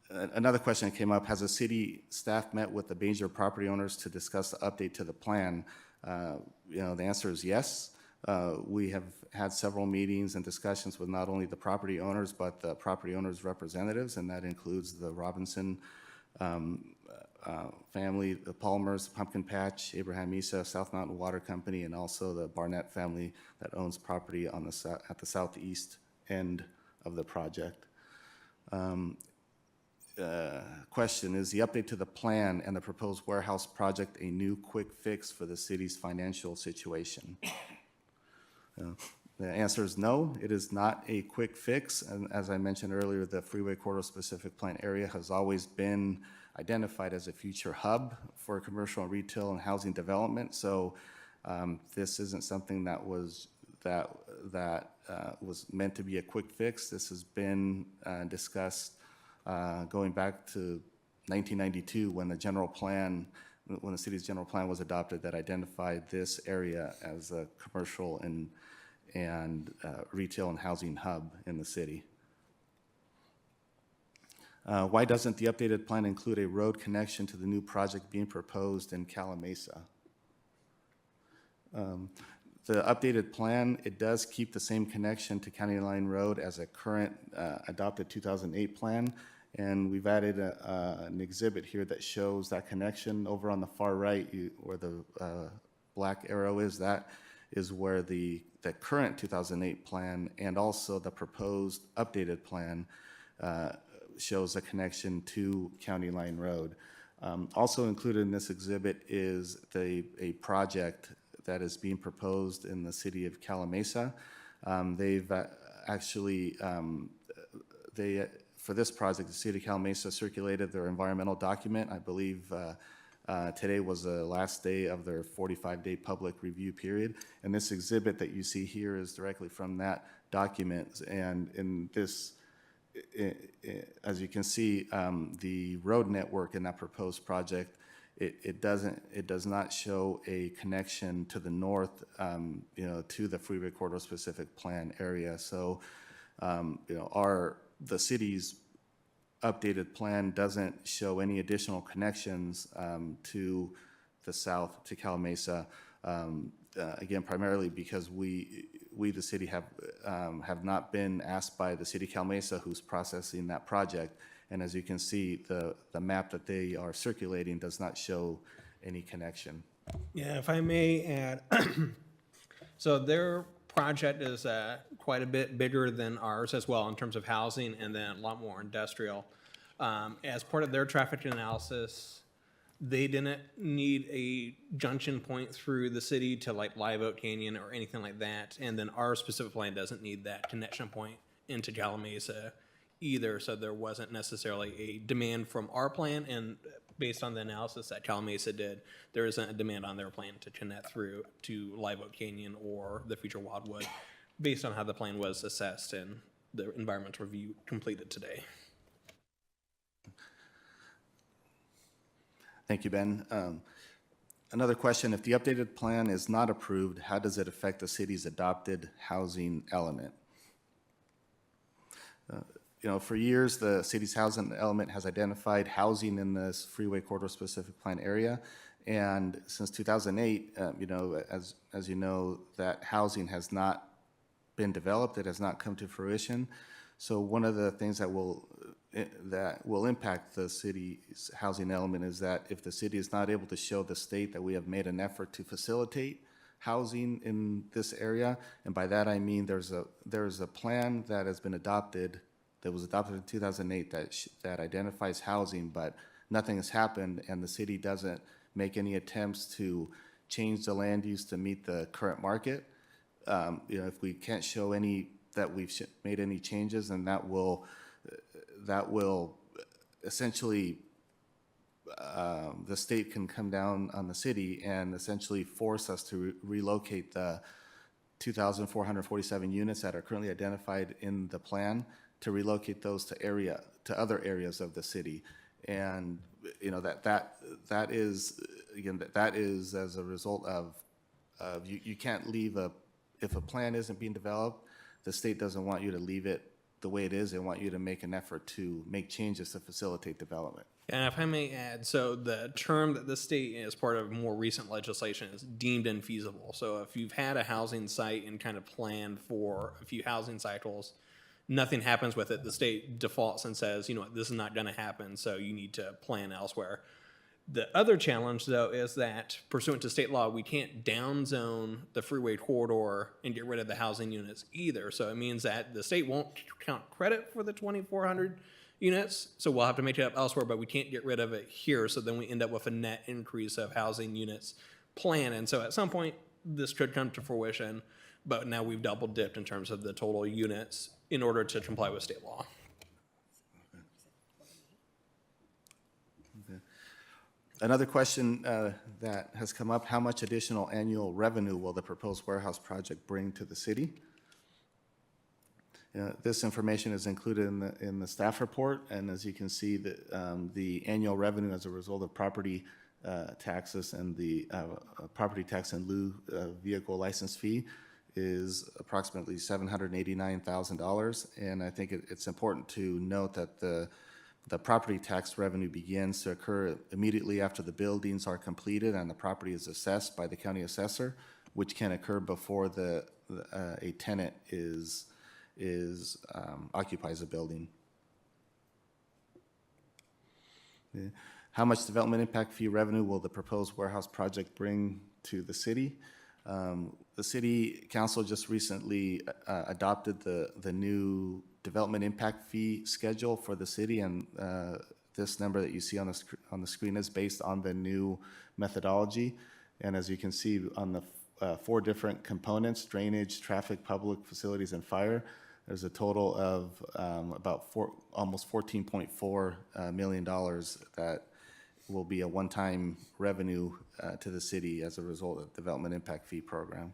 Another question that came up, has the city staff met with the major property owners to discuss the update to the plan? The answer is yes. We have had several meetings and discussions with not only the property owners, but the property owners' representatives, and that includes the Robinson family, the Palmers, Pumpkin Patch, Abraham Isa, South Mountain Water Company, and also the Barnett family that owns property on the at the southeast end of the project. Question, is the update to the plan and the proposed warehouse project a new quick fix for the city's financial situation? The answer is no, it is not a quick fix. And as I mentioned earlier, the Freeway Corridor Specific Plan area has always been identified as a future hub for commercial and retail and housing development. So this isn't something that was was meant to be a quick fix. This has been discussed going back to 1992 when the general plan, when the city's general plan was adopted, that identified this area as a commercial and retail and housing hub in the city. Why doesn't the updated plan include a road connection to the new project being proposed in Calamasa? The updated plan, it does keep the same connection to County Line Road as a current adopted 2008 plan, and we've added an exhibit here that shows that connection. Over on the far right, where the black arrow is, that is where the current 2008 plan and also the proposed updated plan shows a connection to County Line Road. Also included in this exhibit is a project that is being proposed in the city of Calamasa. They've actually, for this project, the city of Calamasa circulated their environmental document. I believe today was the last day of their 45-day public review period. And this exhibit that you see here is directly from that document. And in this, as you can see, the road network in that proposed project, it does not show a connection to the north, to the Freeway Corridor Specific Plan area. So, the city's updated plan doesn't show any additional connections to the south, to Calamasa. Again, primarily because we the city have not been asked by the city of Calamasa, who's processing that project. And as you can see, the map that they are circulating does not show any connection. Yeah, if I may add, so their project is quite a bit bigger than ours as well in terms of housing, and then a lot more industrial. As part of their traffic analysis, they didn't need a junction point through the city to like Live Oak Canyon or anything like that. And then our specific plan doesn't need that connection point into Calamasa either. So there wasn't necessarily a demand from our plan. And based on the analysis that Calamasa did, there isn't a demand on their plan to connect through to Live Oak Canyon or the future Wildwood based on how the plan was assessed and the environmental review completed today. Thank you, Ben. Another question, if the updated plan is not approved, how does it affect the city's adopted housing element? For years, the city's housing element has identified housing in this Freeway Corridor Specific Plan area. And since 2008, as you know, that housing has not been developed. It has not come to fruition. So one of the things that will impact the city's housing element is that if the city is not able to show the state that we have made an effort to facilitate housing in this area, and by that I mean there's a plan that has been adopted, that was adopted in 2008 that identifies housing, but nothing has happened, and the city doesn't make any attempts to change the land use to meet the current market. If we can't show that we've made any changes, then that will essentially, the state can come down on the city and essentially force us to relocate the 2,447 units that are currently identified in the plan, to relocate those to other areas of the city. And that is as a result of you can't leave if a plan isn't being developed, the state doesn't want you to leave it the way it is. They want you to make an effort to make changes to facilitate development. And if I may add, so the term that the state, as part of more recent legislation, is deemed infeasible. So if you've had a housing site and kind of planned for a few housing cycles, nothing happens with it, the state defaults and says, you know what, this is not going to happen, so you need to plan elsewhere. The other challenge, though, is that pursuant to state law, we can't downzone the freeway corridor and get rid of the housing units either. So it means that the state won't count credit for the 2,400 units, so we'll have to make it up elsewhere, but we can't get rid of it here. So then we end up with a net increase of housing units planned. And so at some point, this could come to fruition, but now we've double dipped in terms of the total units in order to comply with state law. Another question that has come up, how much additional annual revenue will the proposed warehouse project bring to the city? This information is included in the staff report, and as you can see, the annual revenue as a result of property taxes and the property tax in lieu vehicle license fee is approximately $789,000. And I think it's important to note that the property tax revenue begins to occur immediately after the buildings are completed and the property is assessed by the county assessor, which can occur before a tenant occupies a building. Yeah. How much development impact fee revenue will the proposed warehouse project bring to the city? The city council just recently adopted the new development impact fee schedule for the city, and this number that you see on the screen is based on the new methodology. And as you can see on the 4 different components, drainage, traffic, public facilities, and fire, there's a total of almost $14.4 million that will be a one-time revenue to the city as a result of the development impact fee program.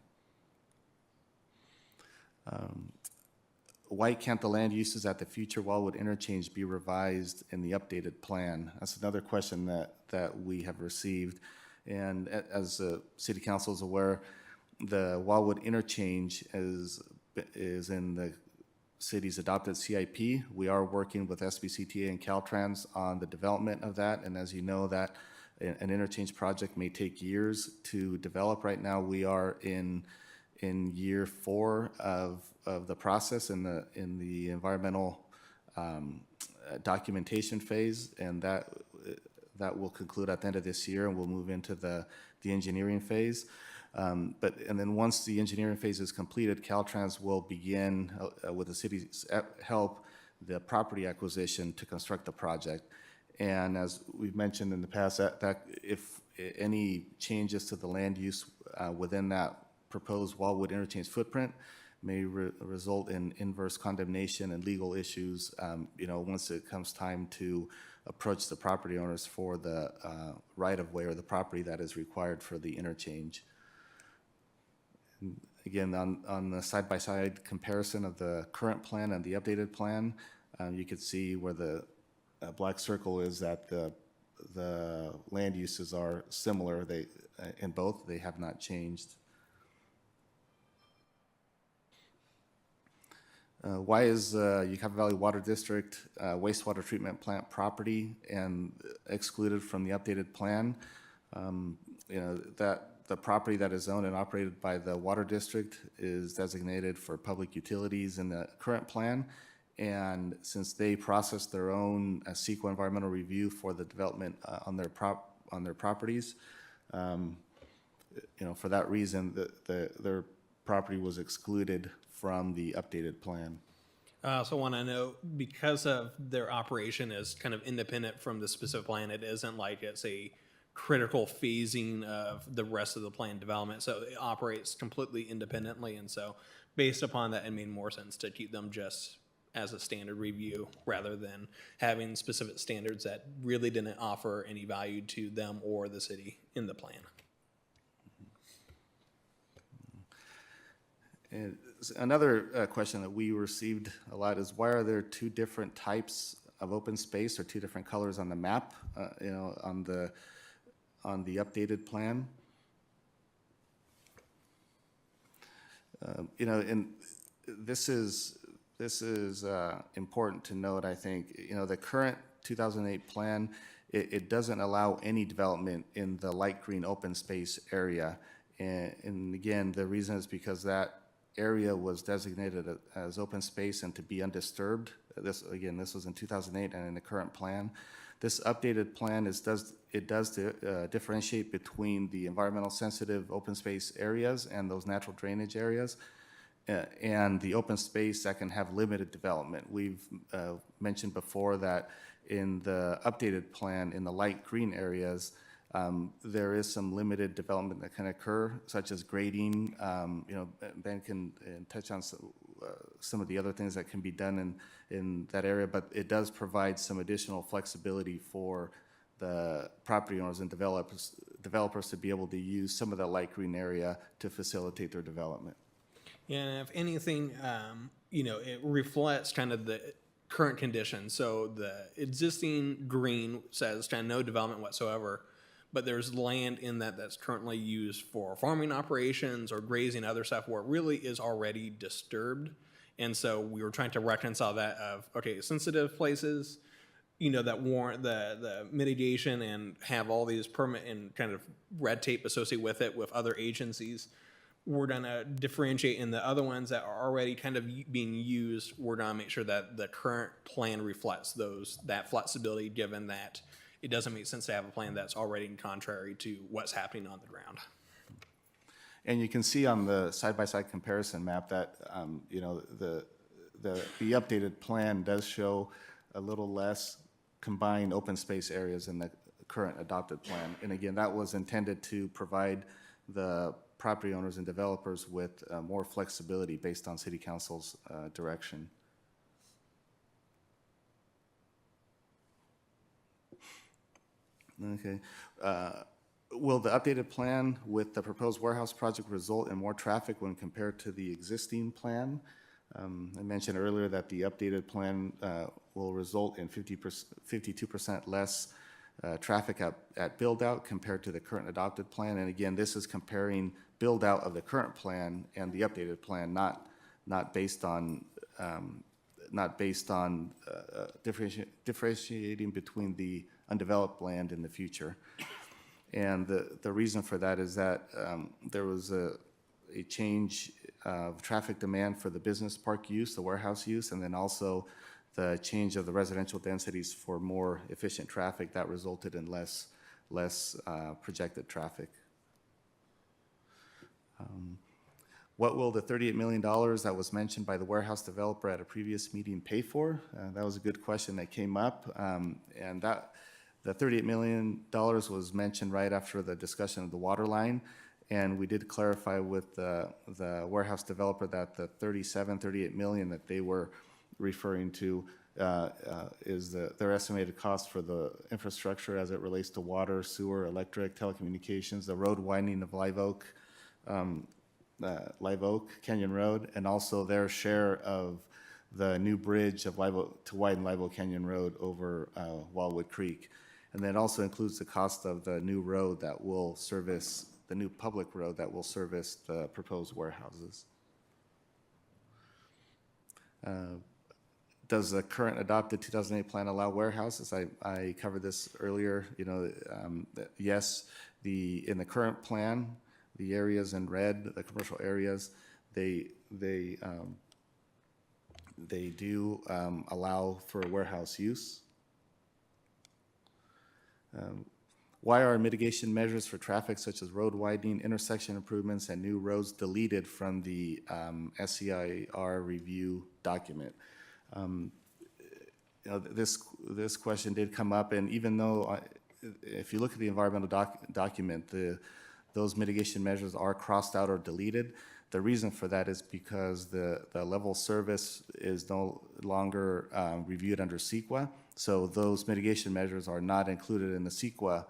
Why can't the land uses at the future Wildwood interchange be revised in the updated plan? That's another question that we have received. And as the city council is aware, the Wildwood interchange is in the city's adopted CIP. We are working with SBCTA and Caltrans on the development of that. And as you know, that an interchange project may take years to develop. Right now, we are in year 4 of the process in the environmental documentation phase, and that will conclude at the end of this year, and we'll move into the engineering phase. And then once the engineering phase is completed, Caltrans will begin, with the city's help, the property acquisition to construct the project. And as we've mentioned in the past, that if any changes to the land use within that proposed Wildwood interchange footprint may result in inverse condemnation and legal issues, once it comes time to approach the property owners for the right-of-way or the property that is required for the interchange. Again, on the side-by-side comparison of the current plan and the updated plan, you could see where the black circle is that the land uses are similar. In both, they have not changed. Why is Yucaipa Valley Water District wastewater treatment plant property and excluded from the updated plan? That the property that is owned and operated by the water district is designated for public utilities in the current plan. And since they process their own CEQA environmental review for the development on their properties, for that reason, their property was excluded from the updated plan. I also want to know, because of their operation is kind of independent from the specific plan, it isn't like it's a critical phasing of the rest of the plan development. So it operates completely independently. And so based upon that, it made more sense to keep them just as a standard review rather than having specific standards that really didn't offer any value to them or the city in the plan. And another question that we received a lot is, why are there 2 different types of open space or 2 different colors on the map, on the updated plan? And this is important to note, I think. The current 2008 plan it doesn't allow any development in the light green open space area. And again, the reason is because that area was designated as open space and to be undisturbed. This was in 2008 and in the current plan. This updated plan does differentiate between the environmental sensitive open space areas and those natural drainage areas, and the open space that can have limited development. We've mentioned before that in the updated plan, in the light green areas, there is some limited development that can occur, such as grading. Ben can touch on some of the other things that can be done in that area, but it does provide some additional flexibility for the property owners and developers to be able to use some of that light green area to facilitate their development. And if anything, it reflects kind of the current conditions. So the existing green says kind of no development whatsoever, but there's land in that that's currently used for farming operations or grazing, other stuff where it really is already disturbed. And so we were trying to reconcile that of, okay, sensitive places, that warrant the mitigation and have all these permit and kind of red tape associated with it with other agencies. We're gonna differentiate in the other ones that are already kind of being used. We're gonna make sure that the current plan reflects that flexibility, given that it doesn't make sense to have a plan that's already contrary to what's happening on the ground. And you can see on the side-by-side comparison map that the updated plan does show a little less combined open space areas in the current adopted plan. And again, that was intended to provide the property owners and developers with more flexibility based on City Council's direction. Okay. Will the updated plan with the proposed warehouse project result in more traffic when compared to the existing plan? I mentioned earlier that the updated plan will result in 52% less traffic at build-out compared to the current adopted plan. And again, this is comparing build-out of the current plan and the updated plan, not based on differentiating between the undeveloped land in the future. And the reason for that is that there was a change of traffic demand for the business park use, the warehouse use, and then also the change of the residential densities for more efficient traffic that resulted in less projected traffic. What will the $38 million that was mentioned by the warehouse developer at a previous meeting pay for? That was a good question that came up. And that the $38 million was mentioned right after the discussion of the water line. And we did clarify with the warehouse developer that the $38 million that they were referring to is their estimated cost for the infrastructure as it relates to water, sewer, electric, telecommunications, the road widening of Live Oak Canyon Road, and also their share of the new bridge of to widen Live Oak Canyon Road over Wildwood Creek. And then it also includes the cost of the new road that will service, the new public road that will service the proposed warehouses. Does the current adopted 2008 plan allow warehouses? I covered this earlier. Yes, in the current plan, the areas in red, the commercial areas, they do allow for warehouse use. Why are mitigation measures for traffic such as road widening, intersection improvements, and new roads deleted from the SCIR review document? This question did come up, and even though if you look at the environmental document, those mitigation measures are crossed out or deleted. The reason for that is because the level of service is no longer reviewed under CEQA, so those mitigation measures are not included in the CEQA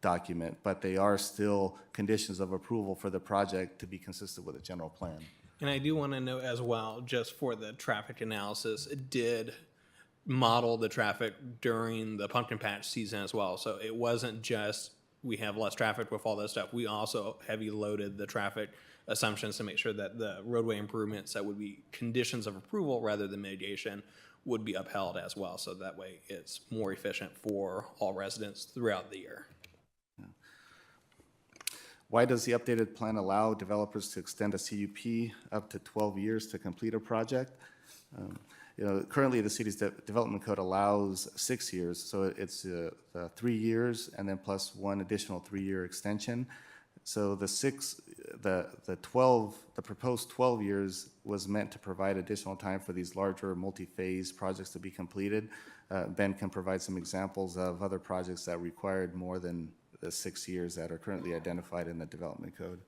document, but they are still conditions of approval for the project to be consistent with the general plan. And I do want to note as well, just for the traffic analysis, it did model the traffic during the pumpkin patch season as well. So it wasn't just we have less traffic with all this stuff. We also heavy loaded the traffic assumptions to make sure that the roadway improvements that would be conditions of approval rather than mitigation would be upheld as well. So that way it's more efficient for all residents throughout the year. Why does the updated plan allow developers to extend a CUP up to 12 years to complete a project? Currently the city's development code allows 6 years, so it's 3 years and then plus one additional 3-year extension. So the proposed 12 years was meant to provide additional time for these larger multi-phase projects to be completed. Ben can provide some examples of other projects that required more than the 6 years that are currently identified in the development code.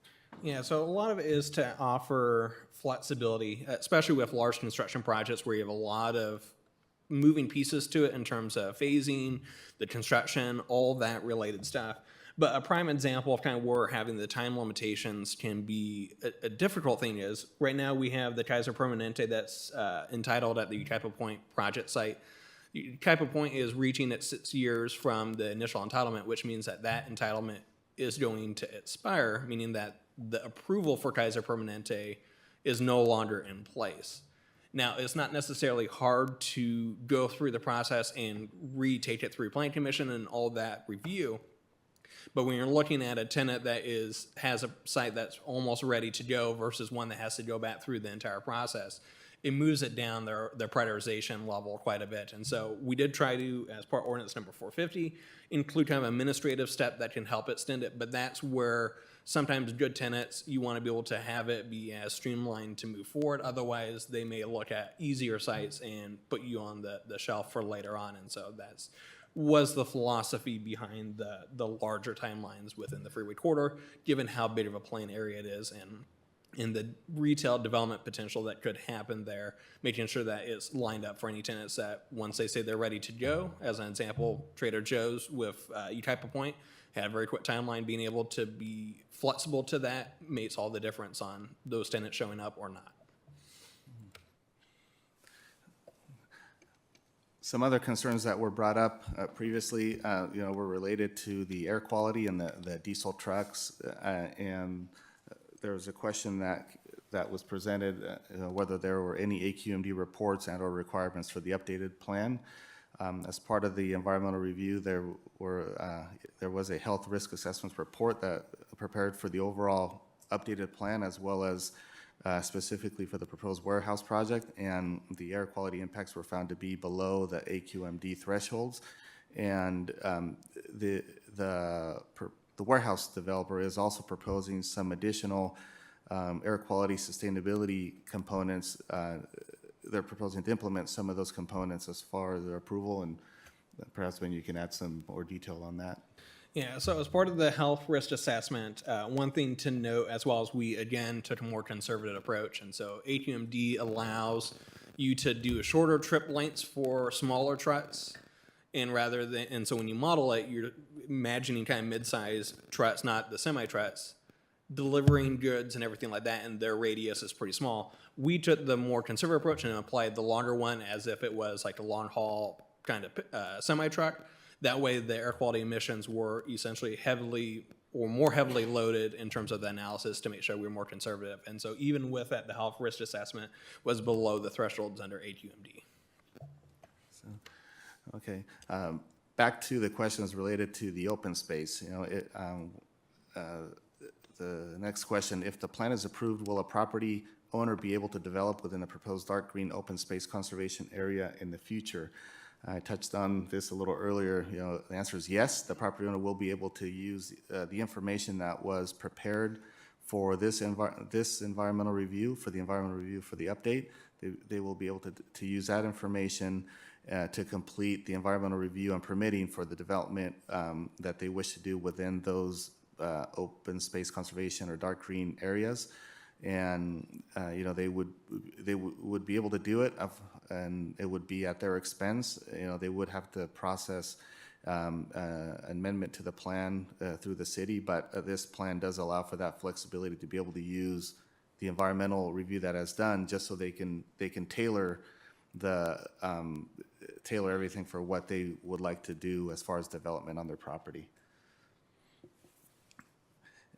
Yeah, so a lot of it is to offer flexibility, especially with large construction projects where you have a lot of moving pieces to it in terms of phasing, the construction, all that related stuff. But a prime example of kind of where having the time limitations can be a difficult thing is, right now we have the Kaiser Permanente that's entitled at the Yucaipa Point project site. Yucaipa Point is reaching its 6 years from the initial entitlement, which means that that entitlement is going to expire, meaning that the approval for Kaiser Permanente is no longer in place. Now, it's not necessarily hard to go through the process and retake it through Plan Commission and all that review, but when you're looking at a tenant that has a site that's almost ready to go versus one that has to go back through the entire process, it moves it down their prioritization level quite a bit. And so we did try to, as part of ordinance number 450, include kind of an administrative step that can help extend it, but that's where sometimes good tenants, you want to be able to have it be as streamlined to move forward. Otherwise, they may look at easier sites and put you on the shelf for later on. And so that's was the philosophy behind the larger timelines within the freeway corridor, given how big of a plain area it is and the retail development potential that could happen there, making sure that it's lined up for any tenants that once they say they're ready to go. As an example, Trader Joe's with Yucaipa Point had a very quick timeline. Being able to be flexible to that makes all the difference on those tenants showing up or not. Some other concerns that were brought up previously, were related to the air quality and the diesel trucks. And there was a question that was presented, whether there were any AQMD reports and/or requirements for the updated plan. As part of the environmental review, there was a health risk assessments report that prepared for the overall updated plan, as well as specifically for the proposed warehouse project, and the air quality impacts were found to be below the AQMD thresholds. And the warehouse developer is also proposing some additional air quality sustainability components. They're proposing to implement some of those components as far as their approval, and perhaps when you can add some more detail on that. Yeah, so as part of the health risk assessment, one thing to note as well as we, again, took a more conservative approach. And so AQMD allows you to do shorter trip lengths for smaller trucks. And so when you model it, you're imagining kind of mid-size trucks, not the semi-trucks, delivering goods and everything like that, and their radius is pretty small. We took the more conservative approach and applied the longer one as if it was like a long haul kind of semi-truck. That way, the air quality emissions were essentially more heavily loaded in terms of the analysis to make sure we were more conservative. And so even with that, the health risk assessment was below the thresholds under AQMD. Okay, back to the questions related to the open space. The next question, if the plan is approved, will a property owner be able to develop within the proposed dark green open space conservation area in the future? I touched on this a little earlier. The answer is yes. The property owner will be able to use the information that was prepared for this environmental review, for the update. They will be able to use that information to complete the environmental review and permitting for the development that they wish to do within those open space conservation or dark green areas. And they would be able to do it, and it would be at their expense. They would have to process amendment to the plan through the city, but this plan does allow for that flexibility to be able to use the environmental review that has done, just so they can tailor everything for what they would like to do as far as development on their property.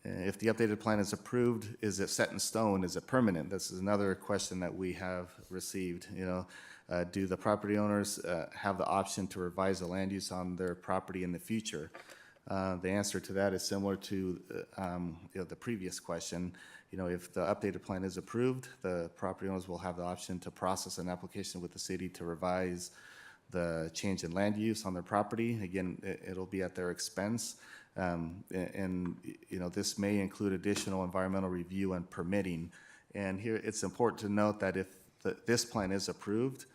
If the updated plan is approved, is it set in stone? Is it permanent? This is another question that we have received, do the property owners have the option to revise the land use on their property in the future? The answer to that is similar to the previous question. If the updated plan is approved, the property owners will have the option to process an application with the city to revise the change in land use on their property. Again, it'll be at their expense. This may include additional environmental review and permitting. And here, it's important to note that if this plan is approved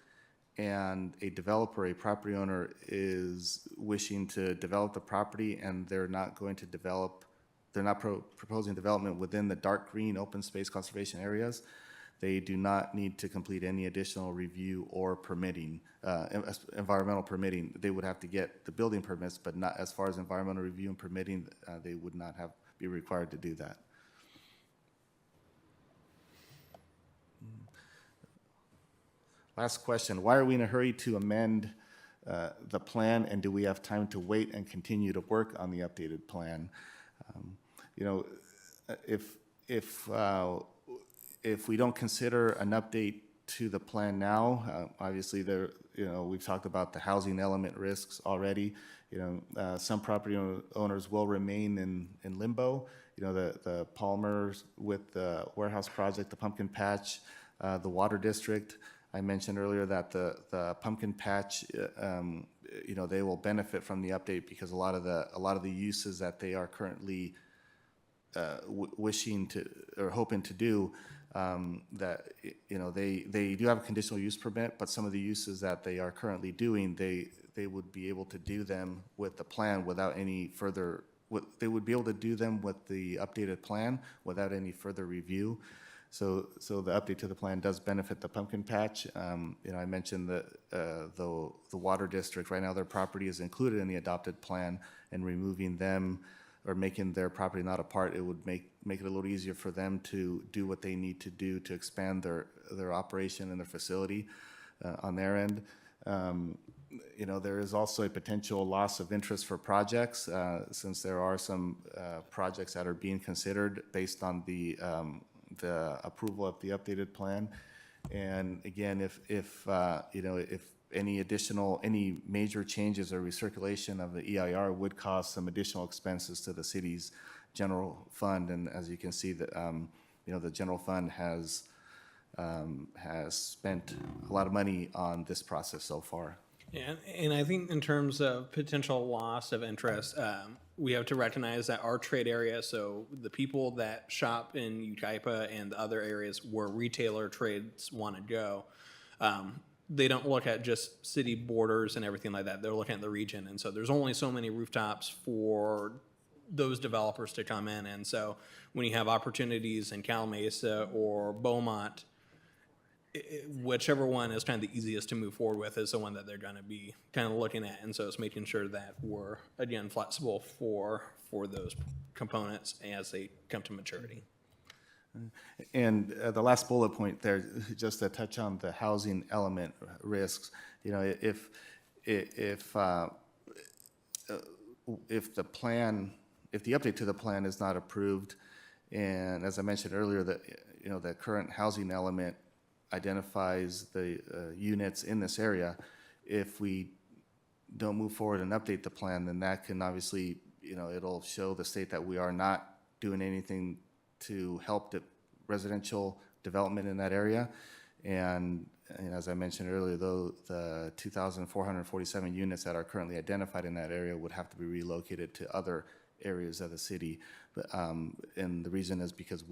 and a developer, a property owner is wishing to develop the property and they're not going to develop, they're not proposing development within the dark green open space conservation areas, they do not need to complete any additional review or permitting, environmental permitting. They would have to get the building permits, but not as far as environmental review and permitting, they would not be required to do that. Last question, why are we in a hurry to amend the plan, and do we have time to wait and continue to work on the updated plan? If we don't consider an update to the plan now, obviously we've talked about the housing element risks already. Some property owners will remain in limbo. The Palmers with the warehouse project, the pumpkin patch, the water district. I mentioned earlier that the pumpkin patch, they will benefit from the update because a lot of the uses that they are currently wishing to or hoping to do, that they do have a conditional use permit, but some of the uses that they are currently doing, they would be able to do them with the plan without any further. They would be able to do them with the updated plan without any further review. So the update to the plan does benefit the pumpkin patch. I mentioned the water district. Right now, their property is included in the adopted plan, and removing them or making their property not a part, it would make it a little easier for them to do what they need to do to expand their operation and their facility on their end. There is also a potential loss of interest for projects since there are some projects that are being considered based on the approval of the updated plan. And again, if any major changes or recirculation of the EIR would cause some additional expenses to the city's general fund. And as you can see, that the general fund has spent a lot of money on this process so far. Yeah, and I think in terms of potential loss of interest, we have to recognize that our trade area, so the people that shop in Yucaipa and the other areas where retailer trades want to go, they don't look at just city borders and everything like that. They're looking at the region. And so there's only so many rooftops for those developers to come in. And so when you have opportunities in Cal Mesa or Beaumont, whichever one is kind of the easiest to move forward with is the one that they're going to be kind of looking at. And so it's making sure that we're, again, flexible for those components as they come to maturity. And the last bullet point there, just to touch on the housing element risks, if the update to the plan is not approved, and as I mentioned earlier, that the current housing element identifies the units in this area. If we don't move forward and update the plan, then that can obviously, it'll show the state that we are not doing anything to help the residential development in that area. And as I mentioned earlier, though, the 2,447 units that are currently identified in that area would have to be relocated to other areas of the city. And the reason is because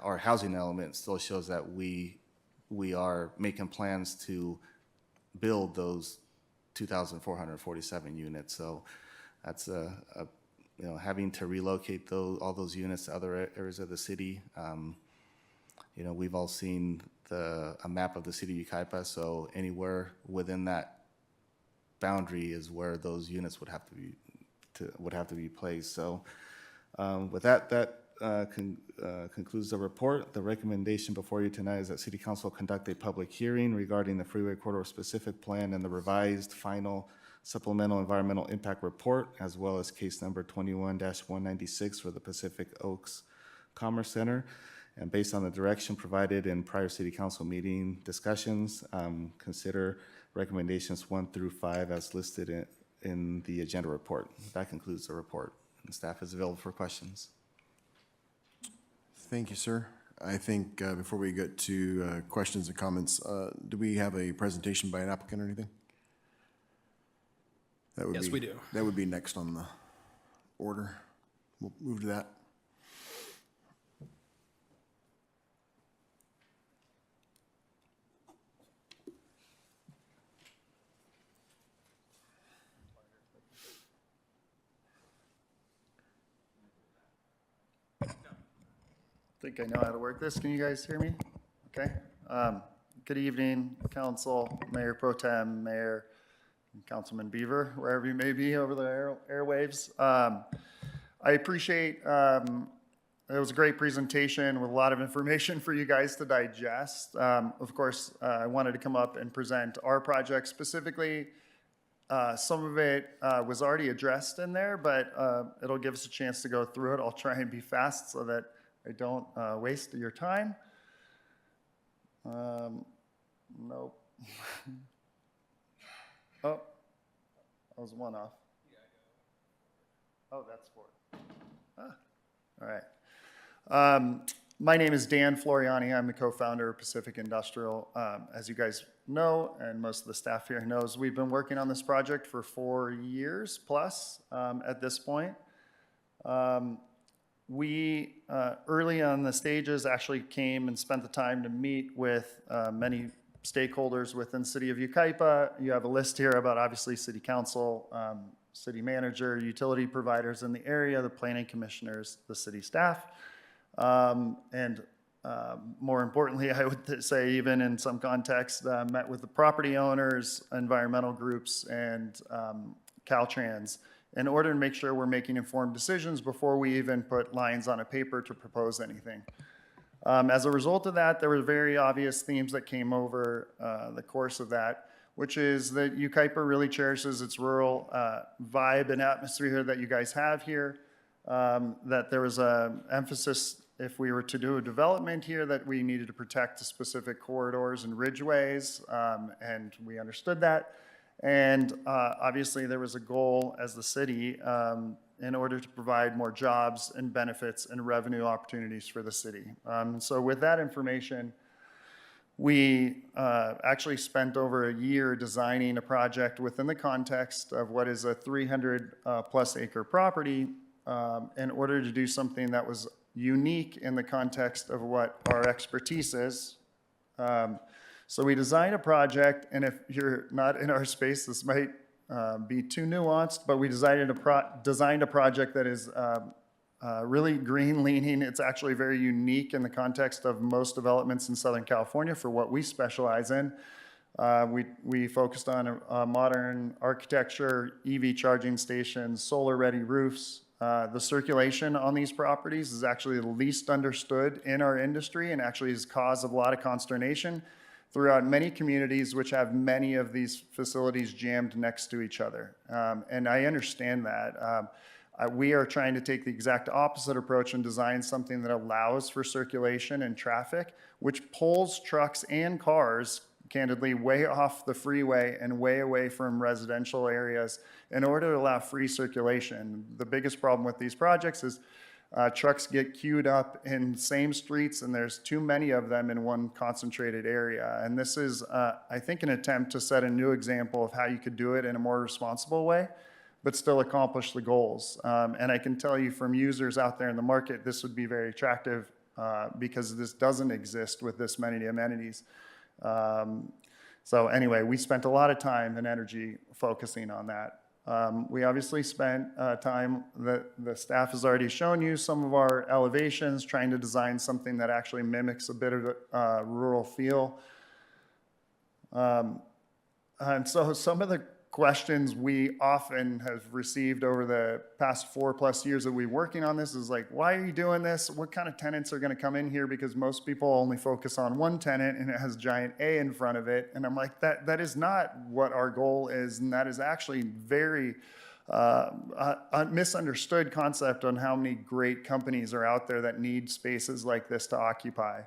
our housing element still shows that we are making plans to build those 2,447 units. So that's having to relocate all those units to other areas of the city. We've all seen a map of the city of Yucaipa, so anywhere within that boundary is where those units would have to be placed. So with that concludes the report. The recommendation before you tonight is that City Council conduct a public hearing regarding the Freeway Corridor Specific Plan and the revised final supplemental environmental impact report, as well as case number 21-196 for the Pacific Oaks Commerce Center. And based on the direction provided in prior city council meeting discussions, consider recommendations 1 through 5 as listed in the agenda report. That concludes the report, and staff is available for questions. Thank you, sir. I think before we get to questions and comments, do we have a presentation by an applicant or anything? That would Yes, be, we do. That would be next on the order. We'll move to that. I think I know how to work this. Can you guys hear me? Okay. Good evening, council, Mayor Pro Tem, Mayor, and Councilman Beaver, wherever you may be over the airwaves. I appreciate, it was a great presentation with a lot of information for you guys to digest. Of course, I wanted to come up and present our project specifically. Some of it was already addressed in there, but it'll give us a chance to go through it. I'll try and be fast so that I don't waste your time. Nope. Oh, I was one off. Oh, that's 4. All right. My name is Dan Floriani. I'm the co-founder of Pacific Industrial. As you guys know, and most of the staff here knows, we've been working on this project for 4 years plus at this point. We, early on the stages, actually came and spent the time to meet with many stakeholders within the city of Yucaipa. You have a list here about obviously city council, city manager, utility providers in the area, the planning commissioners, the city staff, and more importantly, I would say even in some context, met with the property owners, environmental groups, and Caltrans, in order to make sure we're making informed decisions before we even put lines on a paper to propose anything. As a result of that, there were very obvious themes that came over the course of that, which is that Yucaipa really cherishes its rural vibe and atmosphere that you guys have here, that there was an emphasis, if we were to do a development here, that we needed to protect the specific corridors and ridgeways, and we understood that. And obviously there was a goal as the city in order to provide more jobs and benefits and revenue opportunities for the city. So with that information, we actually spent over a year designing a project within the context of what is a 300 plus acre property in order to do something that was unique in the context of what our expertise is. So we designed a project, and if you're not in our space, this might be too nuanced, but we designed a project that is really green leaning. It's actually very unique in the context of most developments in Southern California for what we specialize in. We focused on modern architecture, EV charging stations, solar-ready roofs. The circulation on these properties is actually the least understood in our industry and actually is cause of a lot of consternation throughout many communities which have many of these facilities jammed next to each other. And I understand that. We are trying to take the exact opposite approach and design something that allows for circulation and traffic, which pulls trucks and cars, candidly, way off the freeway and way away from residential areas in order to allow free circulation. The biggest problem with these projects is trucks get queued up in same streets, and there's too many of them in one concentrated area. And this is, I think, an attempt to set a new example of how you could do it in a more responsible way, but still accomplish the goals. And I can tell you from users out there in the market, this would be very attractive because this doesn't exist with this many amenities. So anyway, we spent a lot of time and energy focusing on that. We obviously spent time that the staff has already shown you some of our elevations, trying to design something that actually mimics a bit of a rural feel. And so some of the questions we often have received over the past 4+ years that we're working on this is like, why are you doing this? What kind of tenants are going to come in here? Because most people only focus on one tenant and it has giant A in front of it. And I'm like, that is not what our goal is. And that is actually very a misunderstood concept on how many great companies are out there that need spaces like this to occupy.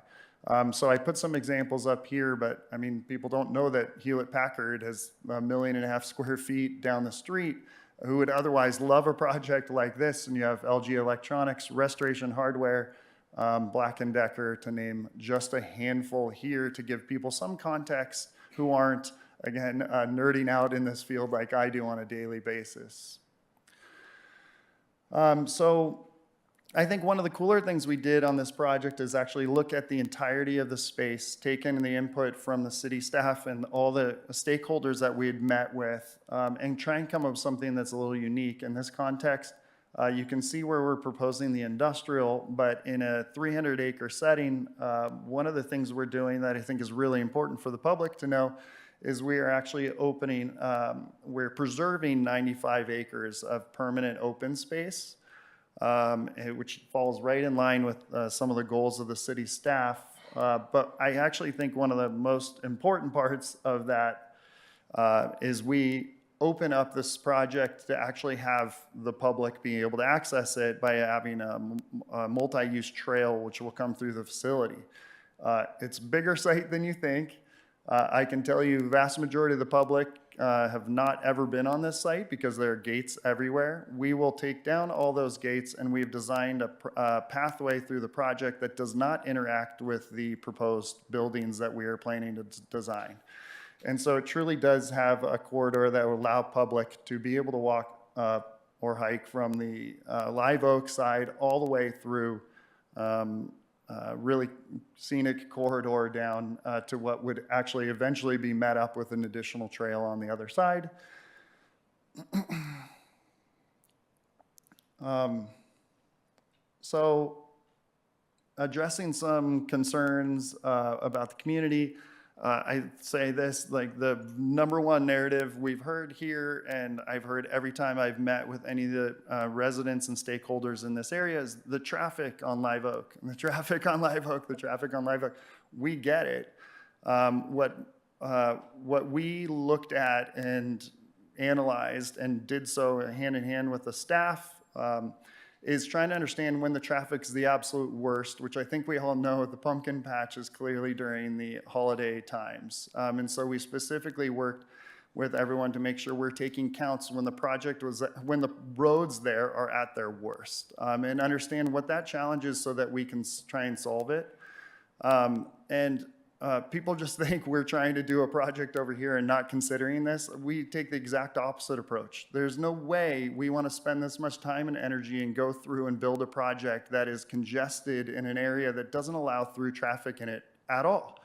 So I put some examples up here, but I mean, people don't know that Hewlett-Packard has 1.5 million square feet down the street who would otherwise love a project like this. And you have LG Electronics, Restoration Hardware, Black & Decker, to name just a handful here to give people some context who aren't, again, nerding out in this field like I do on a daily basis. So I think one of the cooler things we did on this project is actually look at the entirety of the space, take in the input from the city staff and all the stakeholders that we had met with, and try and come up with something that's a little unique. In this context, you can see where we're proposing the industrial, but in a 300-acre setting, one of the things we're doing that I think is really important for the public to know is we are actually opening, we're preserving 95 acres of permanent open space, which falls right in line with some of the goals of the city staff. But I actually think one of the most important parts of that is we open up this project to actually have the public be able to access it by having a multi-use trail which will come through the facility. It's a bigger site than you think. I can tell you the vast majority of the public have not ever been on this site because there are gates everywhere. We will take down all those gates, and we've designed a pathway through the project that does not interact with the proposed buildings that we are planning to design. And so it truly does have a corridor that will allow public to be able to walk or hike from the Live Oak side all the way through really scenic corridor down to what would actually eventually be met up with an additional trail on the other side. So addressing some concerns about the community, I say this, like the #1 narrative we've heard here, and I've heard every time I've met with any of the residents and stakeholders in this area, is the traffic on Live Oak. And the traffic on Live Oak, the traffic on Live Oak. We get it. What we looked at and analyzed and did so hand in hand with the staff is trying to understand when the traffic's the absolute worst, which I think we all know the pumpkin patch is clearly during the holiday times. And so we specifically worked with everyone to make sure we're taking counts when the roads there are at their worst, and understand what that challenge is so that we can try and solve it. People just think we're trying to do a project over here and not considering this. We take the exact opposite approach. There's no way we want to spend this much time and energy and go through and build a project that is congested in an area that doesn't allow through traffic in it at all.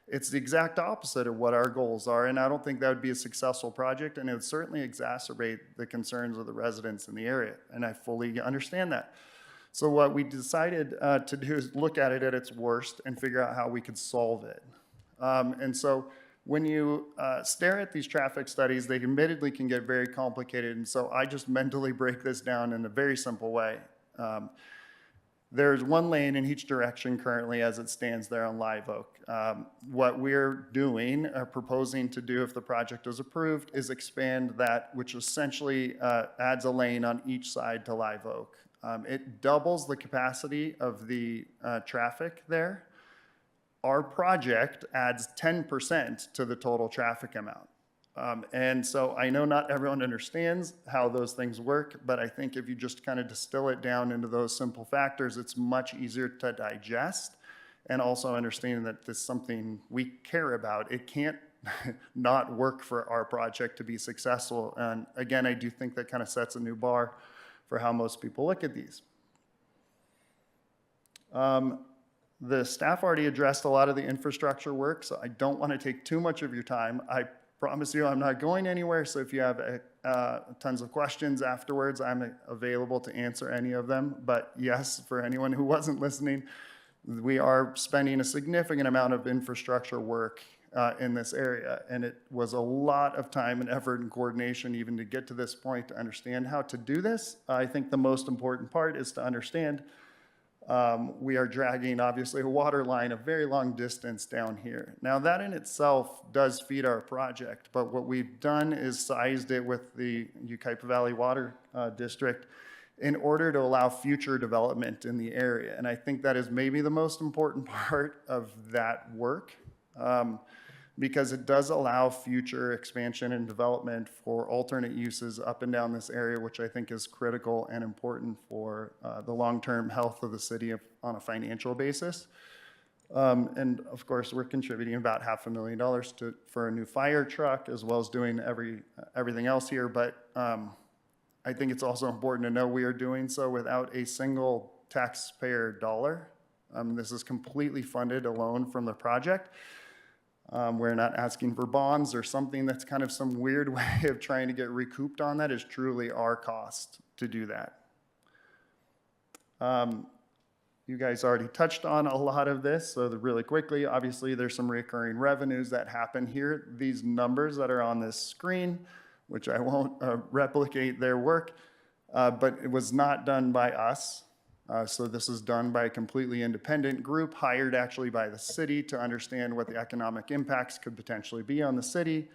It's the exact opposite of what our goals are, and I don't think that would be a successful project, and it would certainly exacerbate the concerns of the residents in the area, and I fully understand that. So what we decided to do is look at it at its worst and figure out how we could solve it. And so when you stare at these traffic studies, they admittedly can get very complicated. And so I just mentally break this down in a very simple way. There's one lane in each direction currently as it stands there on Live Oak. What we're doing, proposing to do if the project is approved, is expand that, which essentially adds a lane on each side to Live Oak. It doubles the capacity of the traffic there. Our project adds 10% to the total traffic amount. And so I know not everyone understands how those things work, but I think if you just kind of distill it down into those simple factors, it's much easier to digest, and also understanding that this is something we care about. It can't not work for our project to be successful. And again, I do think that kind of sets a new bar for how most people look at these. The staff already addressed a lot of the infrastructure work, so I don't want to take too much of your time. I promise you I'm not going anywhere, so if you have tons of questions afterwards, I'm available to answer any of them. But yes, for anyone who wasn't listening, we are spending a significant amount of infrastructure work in this area. And it was a lot of time and effort and coordination even to get to this point to understand how to do this. I think the most important part is to understand we are dragging, obviously, a water line a very long distance down here. Now, that in itself does feed our project, but what we've done is sized it with the Yucaipa Valley Water District in order to allow future development in the area. And I think that is maybe the most important part of that work, because it does allow future expansion and development for alternate uses up and down this area, which I think is critical and important for the long-term health of the city on a financial basis. And of course, we're contributing about $500,000 for a new fire truck, as well as doing everything else here. But I think it's also important to know we are doing so without a single taxpayer dollar. This is completely funded alone from the project. We're not asking for bonds or something that's kind of some weird way of trying to get recouped on that. Is truly our cost to do that. You guys already touched on a lot of this, so really quickly, obviously there's some recurring revenues that happen here. These numbers that are on this screen, which I won't replicate their work, but it was not done by us. So this is done by a completely independent group hired actually by the city to understand what the economic impacts could potentially be on the city.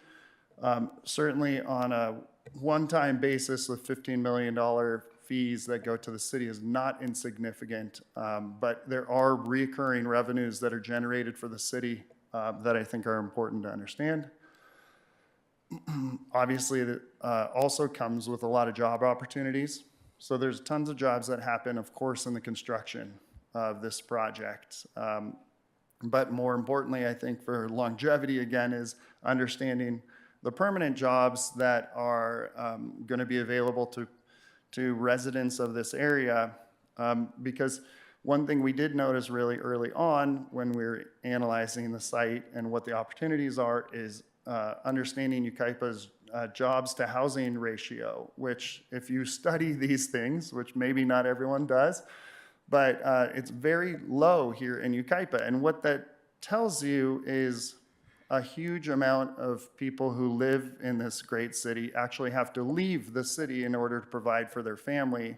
Certainly on a one-time basis with $15 million fees that go to the city is not insignificant, but there are recurring revenues that are generated for the city that I think are important to understand. Obviously, that also comes with a lot of job opportunities. So there's tons of jobs that happen, of course, in the construction of this project. But more importantly, I think for longevity, again, is understanding the permanent jobs that are going to be available to residents of this area. Because one thing we did notice really early on when we were analyzing the site and what the opportunities are is understanding Yucaipa's jobs to housing ratio, which if you study these things, which maybe not everyone does, but it's very low here in Yucaipa. And what that tells you is a huge amount of people who live in this great city actually have to leave the city in order to provide for their family.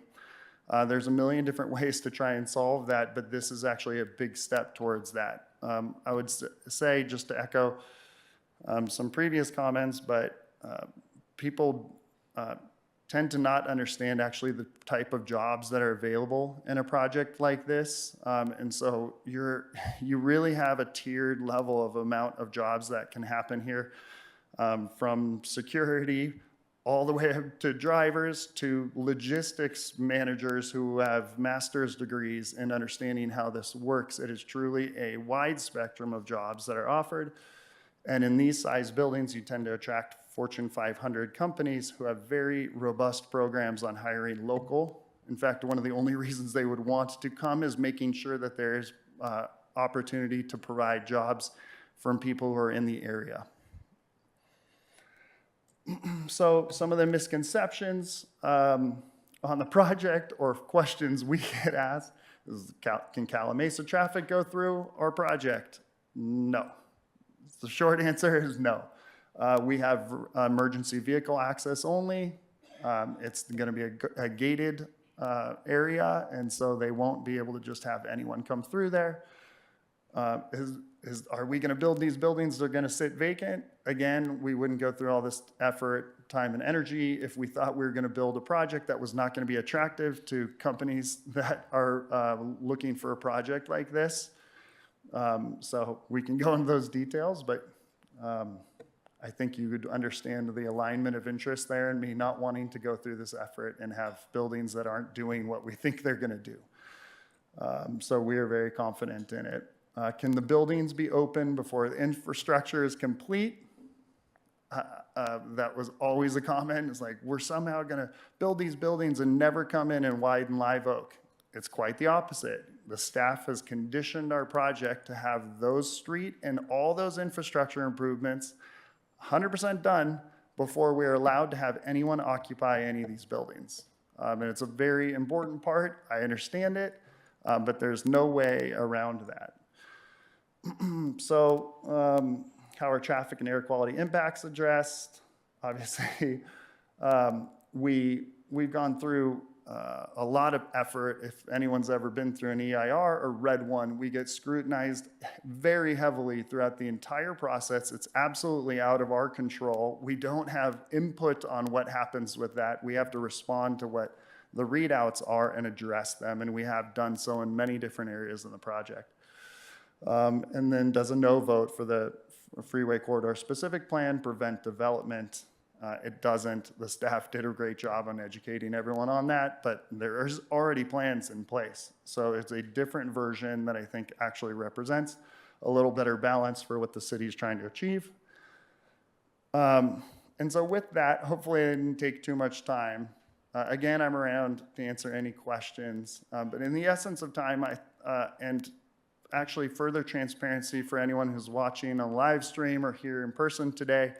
There's a million different ways to try and solve that, but this is actually a big step towards that. I would say, just to echo some previous comments, but people tend to not understand actually the type of jobs that are available in a project like this. And so you really have a tiered level of amount of jobs that can happen here, from security all the way up to drivers to logistics managers who have master's degrees in understanding how this works. It is truly a wide spectrum of jobs that are offered. And in these size buildings, you tend to attract Fortune 500 companies who have very robust programs on hiring local. In fact, one of the only reasons they would want to come is making sure that there is opportunity to provide jobs from people who are in the area. So some of the misconceptions on the project or questions we get asked is, can Calamasa traffic go through our project? No. The short answer is no. We have emergency vehicle access only. It's going to be a gated area, and so they won't be able to just have anyone come through there. Are we going to build these buildings that are going to sit vacant? Again, we wouldn't go through all this effort, time, and energy if we thought we were going to build a project that was not going to be attractive to companies that are looking for a project like this. So we can go into those details, but I think you would understand the alignment of interest there and me not wanting to go through this effort and have buildings that aren't doing what we think they're going to do. So we are very confident in it. Can the buildings be open before the infrastructure is complete? That was always a comment. It's like, we're somehow going to build these buildings and never come in and widen Live Oak. It's quite the opposite. The staff has conditioned our project to have those street and all those infrastructure improvements 100% done before we're allowed to have anyone occupy any of these buildings. And it's a very important part. I understand it, but there's no way around that. So how are traffic and air quality impacts addressed? Obviously, we've gone through a lot of effort. If anyone's ever been through an EIR or read one, we get scrutinized very heavily throughout the entire process. It's absolutely out of our control. We don't have input on what happens with that. We have to respond to what the readouts are and address them, and we have done so in many different areas in the project. And then does a no vote for the freeway corridor specific plan prevent development? It doesn't. The staff did a great job on educating everyone on that, but there's already plans in place. So it's a different version that I think actually represents a little better balance for what the city is trying to achieve. And so with that, hopefully I didn't take too much time. Again, I'm around to answer any questions, but in the essence of time, and actually further transparency for anyone who's watching on live stream or here in person today,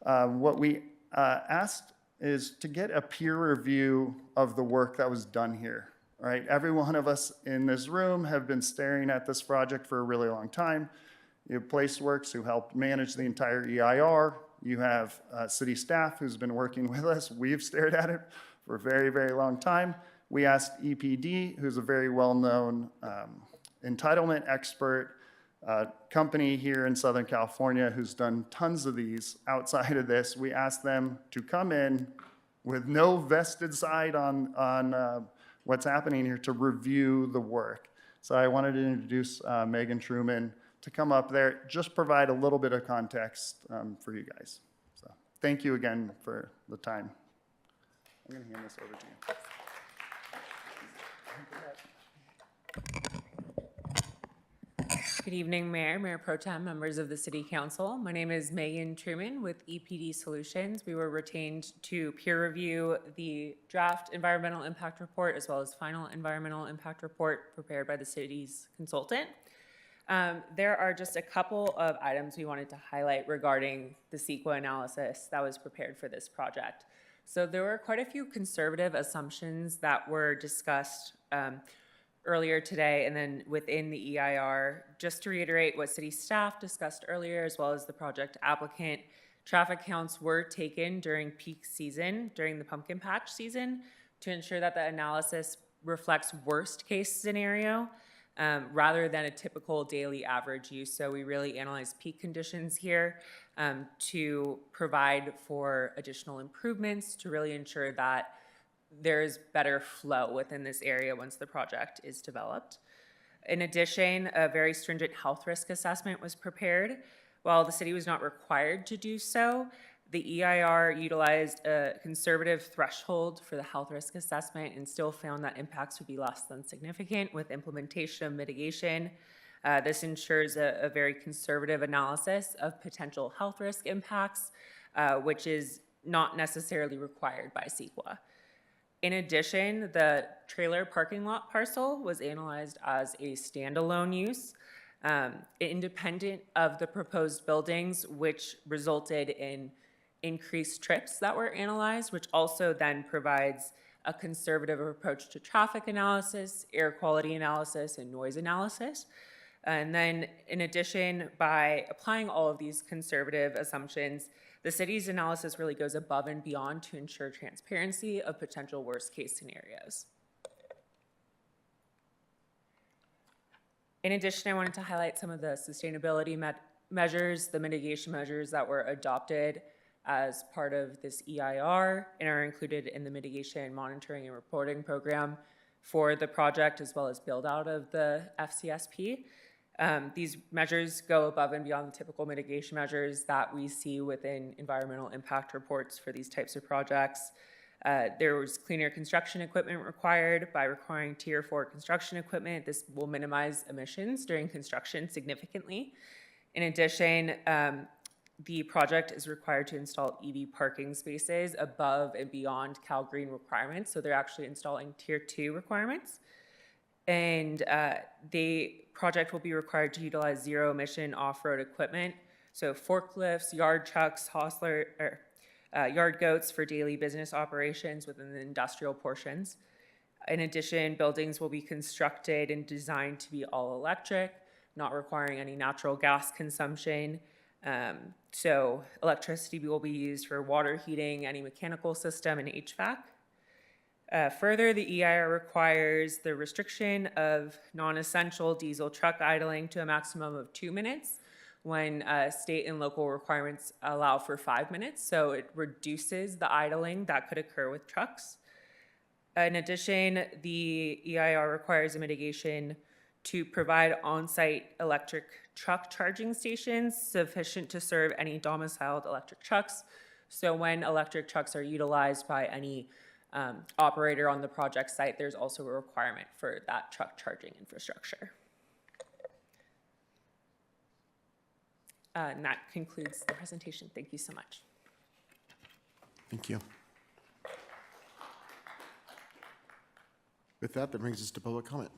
what we asked is to get a peer review of the work that was done here, right? Every one of us in this room have been staring at this project for a really long time. You have PlaceWorks who helped manage the entire EIR. You have city staff who's been working with us. We've stared at it for a very, very long time. We asked EPD, who's a very well-known entitlement expert, company here in Southern California who's done tons of these outside of this. We asked them to come in with no vested side on what's happening here to review the work. So I wanted to introduce Megan Truman to come up there, just provide a little bit of context for you guys. So thank you again for the time. I'm going to hand this over to you. Good evening, Mayor Pro Tem, members of the City Council. My name is Megan Truman with EPD Solutions. We were retained to peer review the draft environmental impact report as well as final environmental impact report prepared by the city's consultant. There are just a couple of items we wanted to highlight regarding the CEQA analysis that was prepared for this project. So there were quite a few conservative assumptions that were discussed earlier today and then within the EIR. Just to reiterate what city staff discussed earlier, as well as the project applicant, traffic counts were taken during peak season, during the pumpkin patch season, to ensure that the analysis reflects worst case scenario rather than a typical daily average use. So we really analyzed peak conditions here to provide for additional improvements to really ensure that there's better flow within this area once the project is developed. In addition, a very stringent health risk assessment was prepared. While the city was not required to do so, the EIR utilized a conservative threshold for the health risk assessment and still found that impacts would be less than significant with implementation of mitigation. This ensures a very conservative analysis of potential health risk impacts, which is not necessarily required by CEQA. In addition, the trailer parking lot parcel was analyzed as a standalone use, independent of the proposed buildings, which resulted in increased trips that were analyzed, which also then provides a conservative approach to traffic analysis, air quality analysis, and noise analysis. And then in addition, by applying all of these conservative assumptions, the city's analysis really goes above and beyond to ensure transparency of potential worst case scenarios. In addition, I wanted to highlight some of the sustainability measures, the mitigation measures that were adopted as part of this EIR and are included in the mitigation monitoring and reporting program for the project, as well as build out of the FCSP. These measures go above and beyond the typical mitigation measures that we see within environmental impact reports for these types of projects. There was cleaner construction equipment required. By requiring Tier 4 construction equipment, this will minimize emissions during construction significantly. In addition, the project is required to install EV parking spaces above and beyond Cal Green requirements, so they're actually installing Tier 2 requirements. And the project will be required to utilize zero emission off-road equipment, so forklifts, yard trucks, yard goats for daily business operations within the industrial portions. In addition, buildings will be constructed and designed to be all electric, not requiring any natural gas consumption. So electricity will be used for water heating, any mechanical system, and HVAC. Further, the EIR requires the restriction of non-essential diesel truck idling to a maximum of 2 minutes when state and local requirements allow for 5 minutes. So it reduces the idling that could occur with trucks. In addition, the EIR requires a mitigation to provide on-site electric truck charging stations sufficient to serve any domiciled electric trucks. So when electric trucks are utilized by any operator on the project site, there's also a requirement for that truck charging infrastructure. And that concludes the presentation. Thank you so much. Thank you. With that brings us to public comment.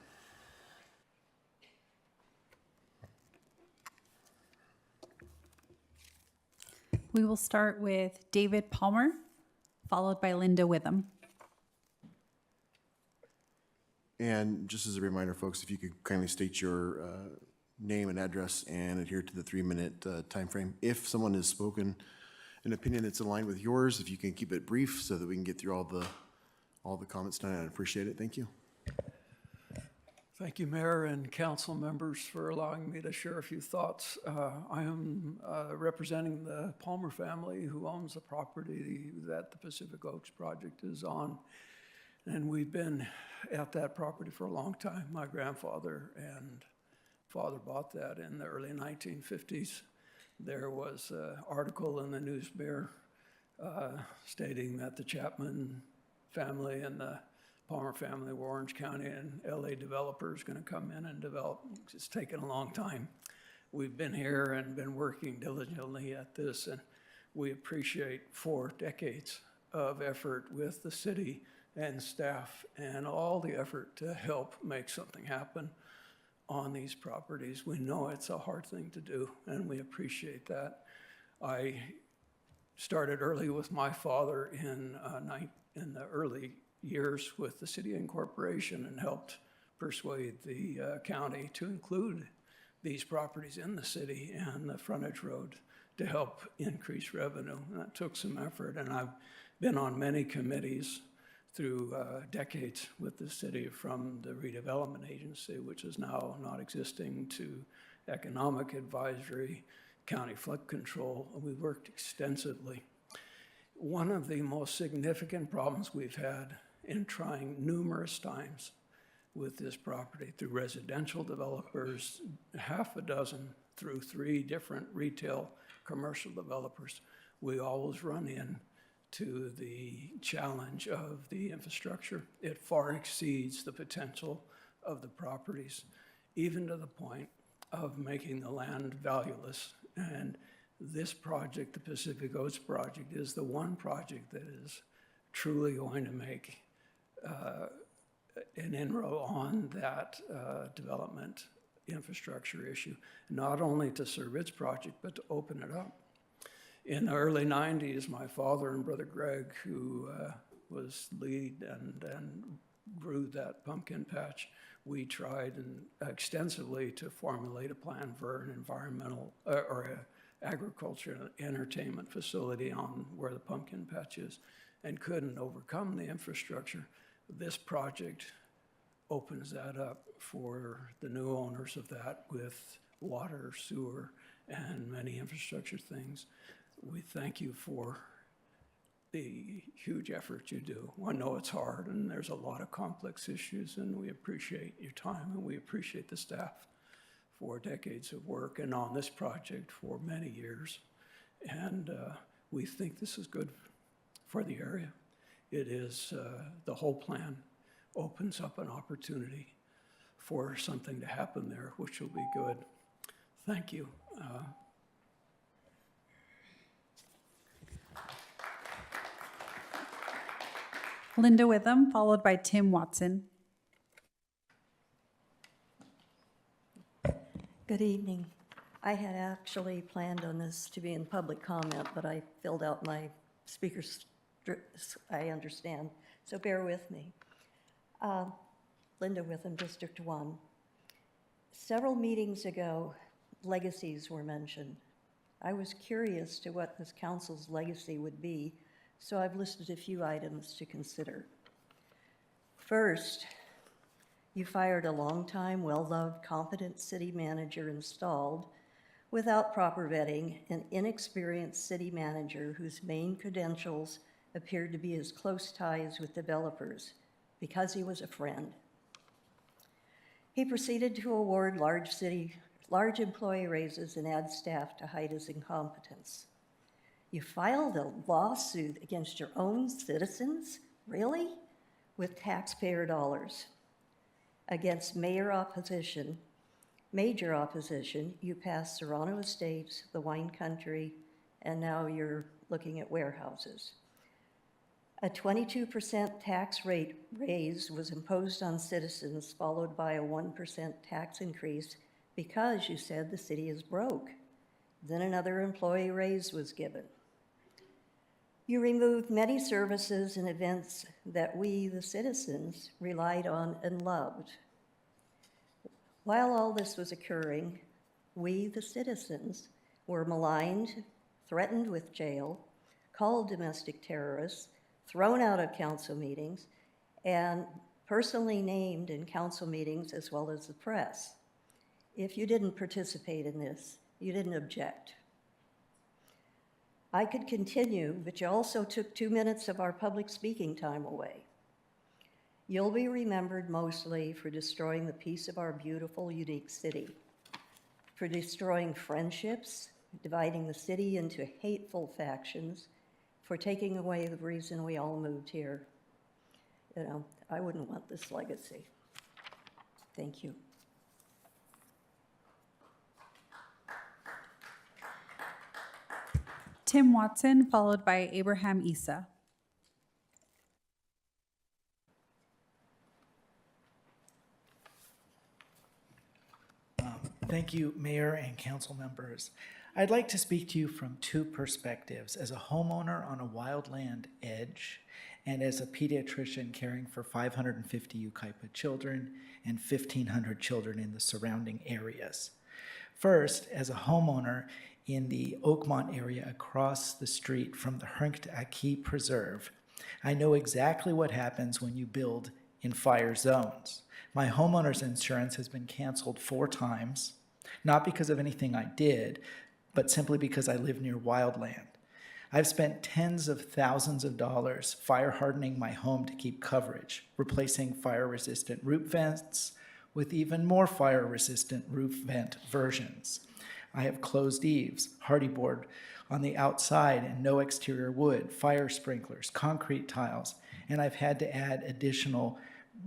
We will start with David Palmer, followed by Linda Witham. And just as a reminder, folks, if you could kindly state your name and address and adhere to the 3-minute time frame. If someone has spoken an opinion that's aligned with yours, if you can keep it brief so that we can get through all the comments tonight, I'd appreciate it. Thank you. Thank you, Mayor and council members, for allowing me to share a few thoughts. I am representing the Palmer family who owns the property that the Pacific Oaks project is on. And we've been at that property for a long time. My grandfather and father bought that in the early 1950s. There was an article in the News Mirror stating that the Chapman family and the Palmer family were Orange County and LA developers going to come in and develop. It's taken a long time. We've been here and been working diligently at this, and we appreciate 4 decades of effort with the city and staff and all the effort to help make something happen on these properties. We know it's a hard thing to do, and we appreciate that. I started early with my father in the early years with the city incorporation and helped persuade the county to include these properties in the city and the frontage road to help increase revenue. And that took some effort, and I've been on many committees through decades with the city, from the redevelopment agency, which is now not existing, to economic advisory, county flood control. We worked extensively. One of the most significant problems we've had in trying numerous times with this property through residential developers, 6 through 3 different retail commercial developers, we always run in to the challenge of the infrastructure. It far exceeds the potential of the properties, even to the point of making the land valueless. And this project, the Pacific Oaks project, is the one project that is truly going to make an inroad on that development infrastructure issue, not only to serve its project, but to open it up. In the early 90s, my father and brother Greg, who was lead and grew that pumpkin patch, we tried extensively to formulate a plan for an environmental or agriculture and entertainment facility on where the pumpkin patch is, and couldn't overcome the infrastructure. This project opens that up for the new owners of that with water, sewer, and many infrastructure things. We thank you for the huge effort you do. I know it's hard and there's a lot of complex issues, and we appreciate your time, and we appreciate the staff for decades of work and on this project for many years. And we think this is good for the area. It is, the whole plan opens up an opportunity for something to happen there, which will be good. Thank you. Linda Witham, followed by Tim Watson. Good evening. I had actually planned on this to be in public comment, but I filled out my speaker's, I understand, so bear with me. Linda Witham, District 1. Several meetings ago, legacies were mentioned. I was curious to what this council's legacy would be, so I've listed a few items to consider. First, you fired a longtime, well-loved, competent city manager installed without proper vetting, an inexperienced city manager whose main credentials appeared to be his close ties with developers because he was a friend. He proceeded to award large employee raises and add staff to hide his incompetence. You filed a lawsuit against your own citizens? Really? With taxpayer dollars. Against major opposition, you passed Serrano Estates, the wine country, and now you're looking at warehouses. A 22% tax rate raise was imposed on citizens, followed by a 1% tax increase because you said the city is broke. Then another employee raise was given. You removed many services and events that we, the citizens, relied on and loved. While all this was occurring, we, the citizens, were maligned, threatened with jail, called domestic terrorists, thrown out of council meetings, and personally named in council meetings as well as the press. If you didn't participate in this, you didn't object. I could continue, but you also took 2 minutes of our public speaking time away. You'll be remembered mostly for destroying the peace of our beautiful, unique city, for destroying friendships, dividing the city into hateful factions, for taking away the reason we all moved here. You know, I wouldn't want this legacy. Thank you. Tim Watson, followed by Abraham Issa. Thank you, Mayor and council members. I'd like to speak to you from two perspectives, as a homeowner on a wildland edge and as a pediatrician caring for 550 Yucaipa children and 1,500 children in the surrounding areas. First, as a homeowner in the Oakmont area across the street from the Hernkt Aki Preserve, I know exactly what happens when you build in fire zones. My homeowner's insurance has been canceled 4 times, not because of anything I did, but simply because I live near wildland. I've spent tens of thousands of dollars fire hardening my home to keep coverage, replacing fire-resistant roof vents with even more fire-resistant roof vent versions. I have closed eaves, hardy board on the outside and no exterior wood, fire sprinklers, concrete tiles, and I've had to add additional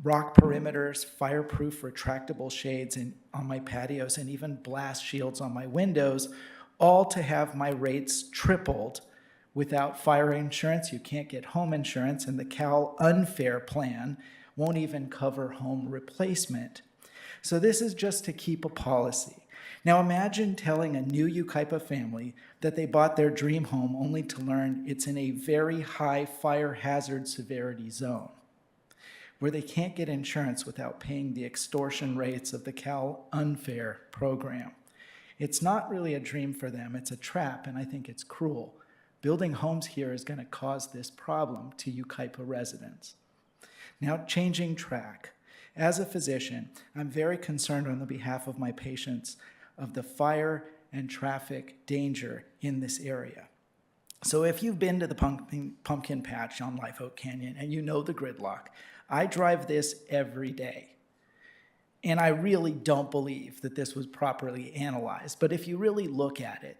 rock perimeters, fireproof retractable shades on my patios, and even blast shields on my windows, all to have my rates tripled. Without fire insurance, you can't get home insurance, and the Cal Unfair plan won't even cover home replacement. So this is just to keep a policy. Now imagine telling a new Yucaipa family that they bought their dream home only to learn it's in a very high fire hazard severity zone, where they can't get insurance without paying the extortion rates of the Cal Unfair program. It's not really a dream for them, it's a trap, and I think it's cruel. Building homes here is going to cause this problem to Yucaipa residents. Now, changing track. As a physician, I'm very concerned on the behalf of my patients of the fire and traffic danger in this area. So if you've been to the pumpkin patch on Live Oak Canyon and you know the gridlock, I drive this every day. And I really don't believe that this was properly analyzed. But if you really look at it,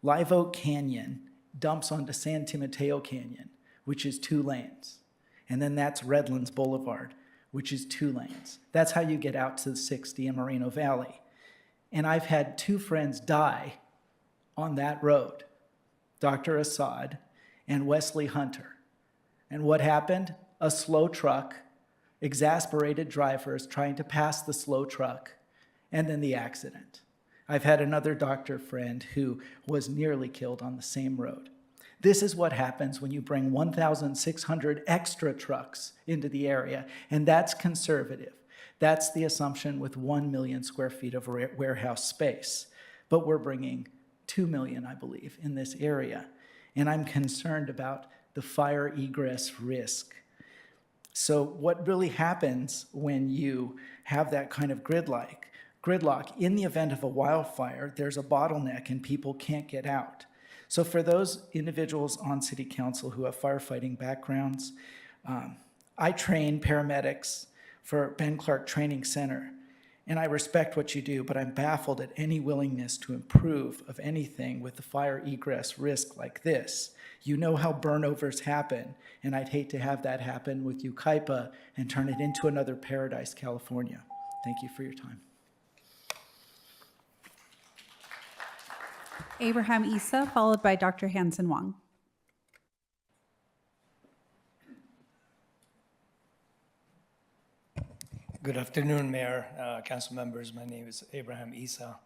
Live Oak Canyon dumps onto San Timoteo Canyon, which is 2 lanes. And then that's Redlands Boulevard, which is 2 lanes. That's how you get out to the 60 in Moreno Valley. And I've had 2 friends die on that road, Dr. Assad and Wesley Hunter. And what happened? A slow truck, exasperated drivers trying to pass the slow truck, and then the accident. I've had another doctor friend who was nearly killed on the same road. This is what happens when you bring 1,600 extra trucks into the area, and that's conservative. That's the assumption with 1 million square feet of warehouse space. But we're bringing 2 million, I believe, in this area. And I'm concerned about the fire egress risk. So what really happens when you have that kind of gridlock, in the event of a wildfire, there's a bottleneck and people can't get out. So for those individuals on city council who have firefighting backgrounds, I train paramedics for Ben Clark Training Center, and I respect what you do, but I'm baffled at any willingness to improve of anything with the fire egress risk like this. You know how burnovers happen, and I'd hate to have that happen with Yucaipa and turn it into another Paradise, California. Thank you for your time. Abraham Issa, followed by Dr. Hanson Wong. Good afternoon, Mayor, council members. My name is Abraham Issa.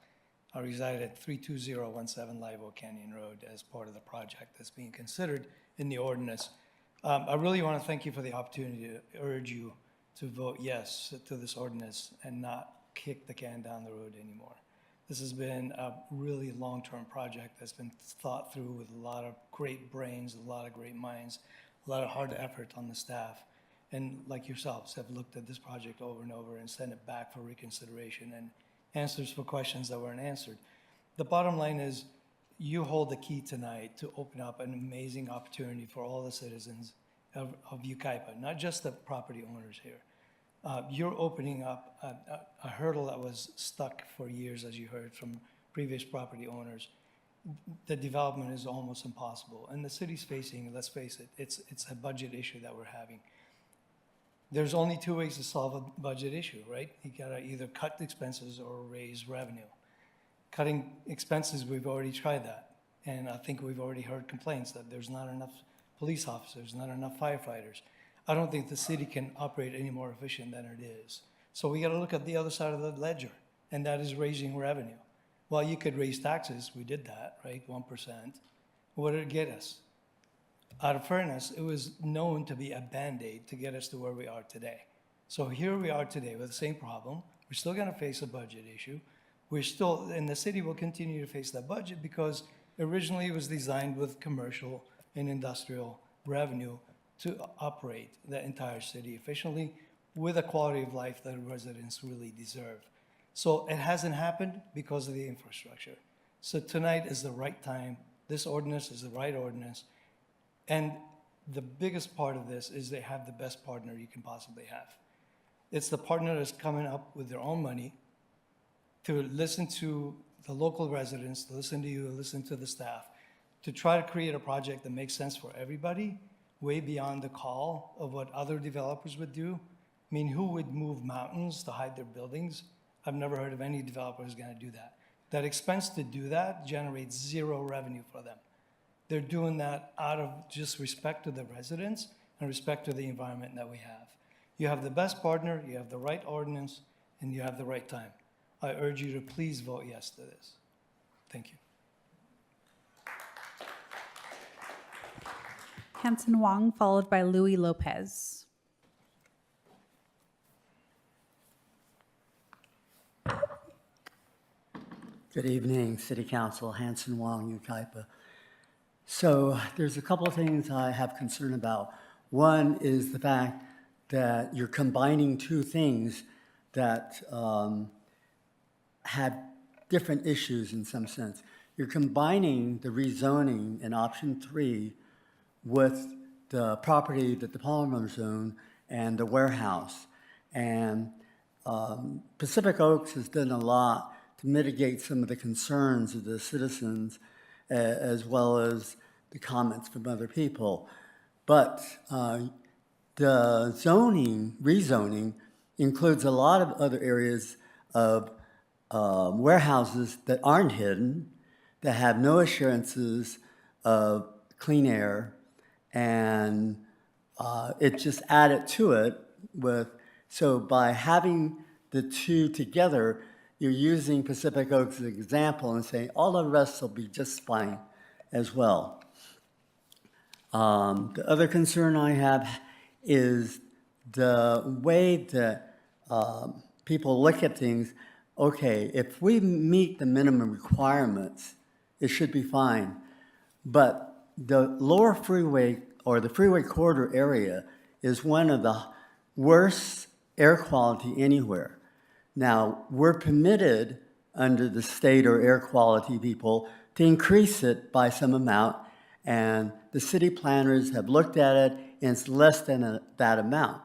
I reside at 32017 Live Oak Canyon Road as part of the project that's being considered in the ordinance. I really want to thank you for the opportunity to urge you to vote yes to this ordinance and not kick the can down the road anymore. This has been a really long-term project that's been thought through with a lot of great brains, a lot of great minds, a lot of hard effort on the staff. And like yourselves have looked at this project over and over and sent it back for reconsideration and answers for questions that weren't answered. The bottom line is you hold the key tonight to open up an amazing opportunity for all the citizens of Yucaipa, not just the property owners here. You're opening up a hurdle that was stuck for years, as you heard from previous property owners. The development is almost impossible. And the city's facing, let's face it, it's a budget issue that we're having. There's only two ways to solve a budget issue, right? You gotta either cut expenses or raise revenue. Cutting expenses, we've already tried that. And I think we've already heard complaints that there's not enough police officers, not enough firefighters. I don't think the city can operate any more efficient than it is. So we gotta look at the other side of the ledger, and that is raising revenue. Well, you could raise taxes, we did that, right, 1%. What did it get us? Out of fairness, it was known to be a Band-Aid to get us to where we are today. So here we are today with the same problem. We're still gonna face a budget issue. We're still, and the city will continue to face that budget because originally it was designed with commercial and industrial revenue to operate the entire city efficiently with a quality of life that residents really deserve. So it hasn't happened because of the infrastructure. So tonight is the right time. This ordinance is the right ordinance. And the biggest part of this is they have the best partner you can possibly have. It's the partner that's coming up with their own money to listen to the local residents, to listen to you, listen to the staff, to try to create a project that makes sense for everybody, way beyond the call of what other developers would do. I mean, who would move mountains to hide their buildings? I've never heard of any developer who's gonna do that. That expense to do that generates zero revenue for them. They're doing that out of just respect to the residents and respect to the environment that we have. You have the best partner, you have the right ordinance, and you have the right time. I urge you to please vote yes to this. Thank you. Hanson Wong, followed by Louis Lopez. Good evening, City Council, Hanson Wong, Yucaipa. So there's a couple of things I have concern about. One is the fact that you're combining two things that have different issues in some sense. You're combining the rezoning in option 3 with the property that the Palmer's own and the warehouse. And Pacific Oaks has done a lot to mitigate some of the concerns of the citizens as well as the comments from other people. But the rezoning includes a lot of other areas of warehouses that aren't hidden, that have no assurances of clean air, and it just added to it so by having the two together, you're using Pacific Oaks as an example and saying all the rest will be just fine as well. The other concern I have is the way that people look at things. Okay, if we meet the minimum requirements it should be fine. But the lower freeway or the freeway corridor area is one of the worst air quality anywhere. Now, we're permitted under the state or air quality people to increase it by some amount, and the city planners have looked at it, and it's less than that amount.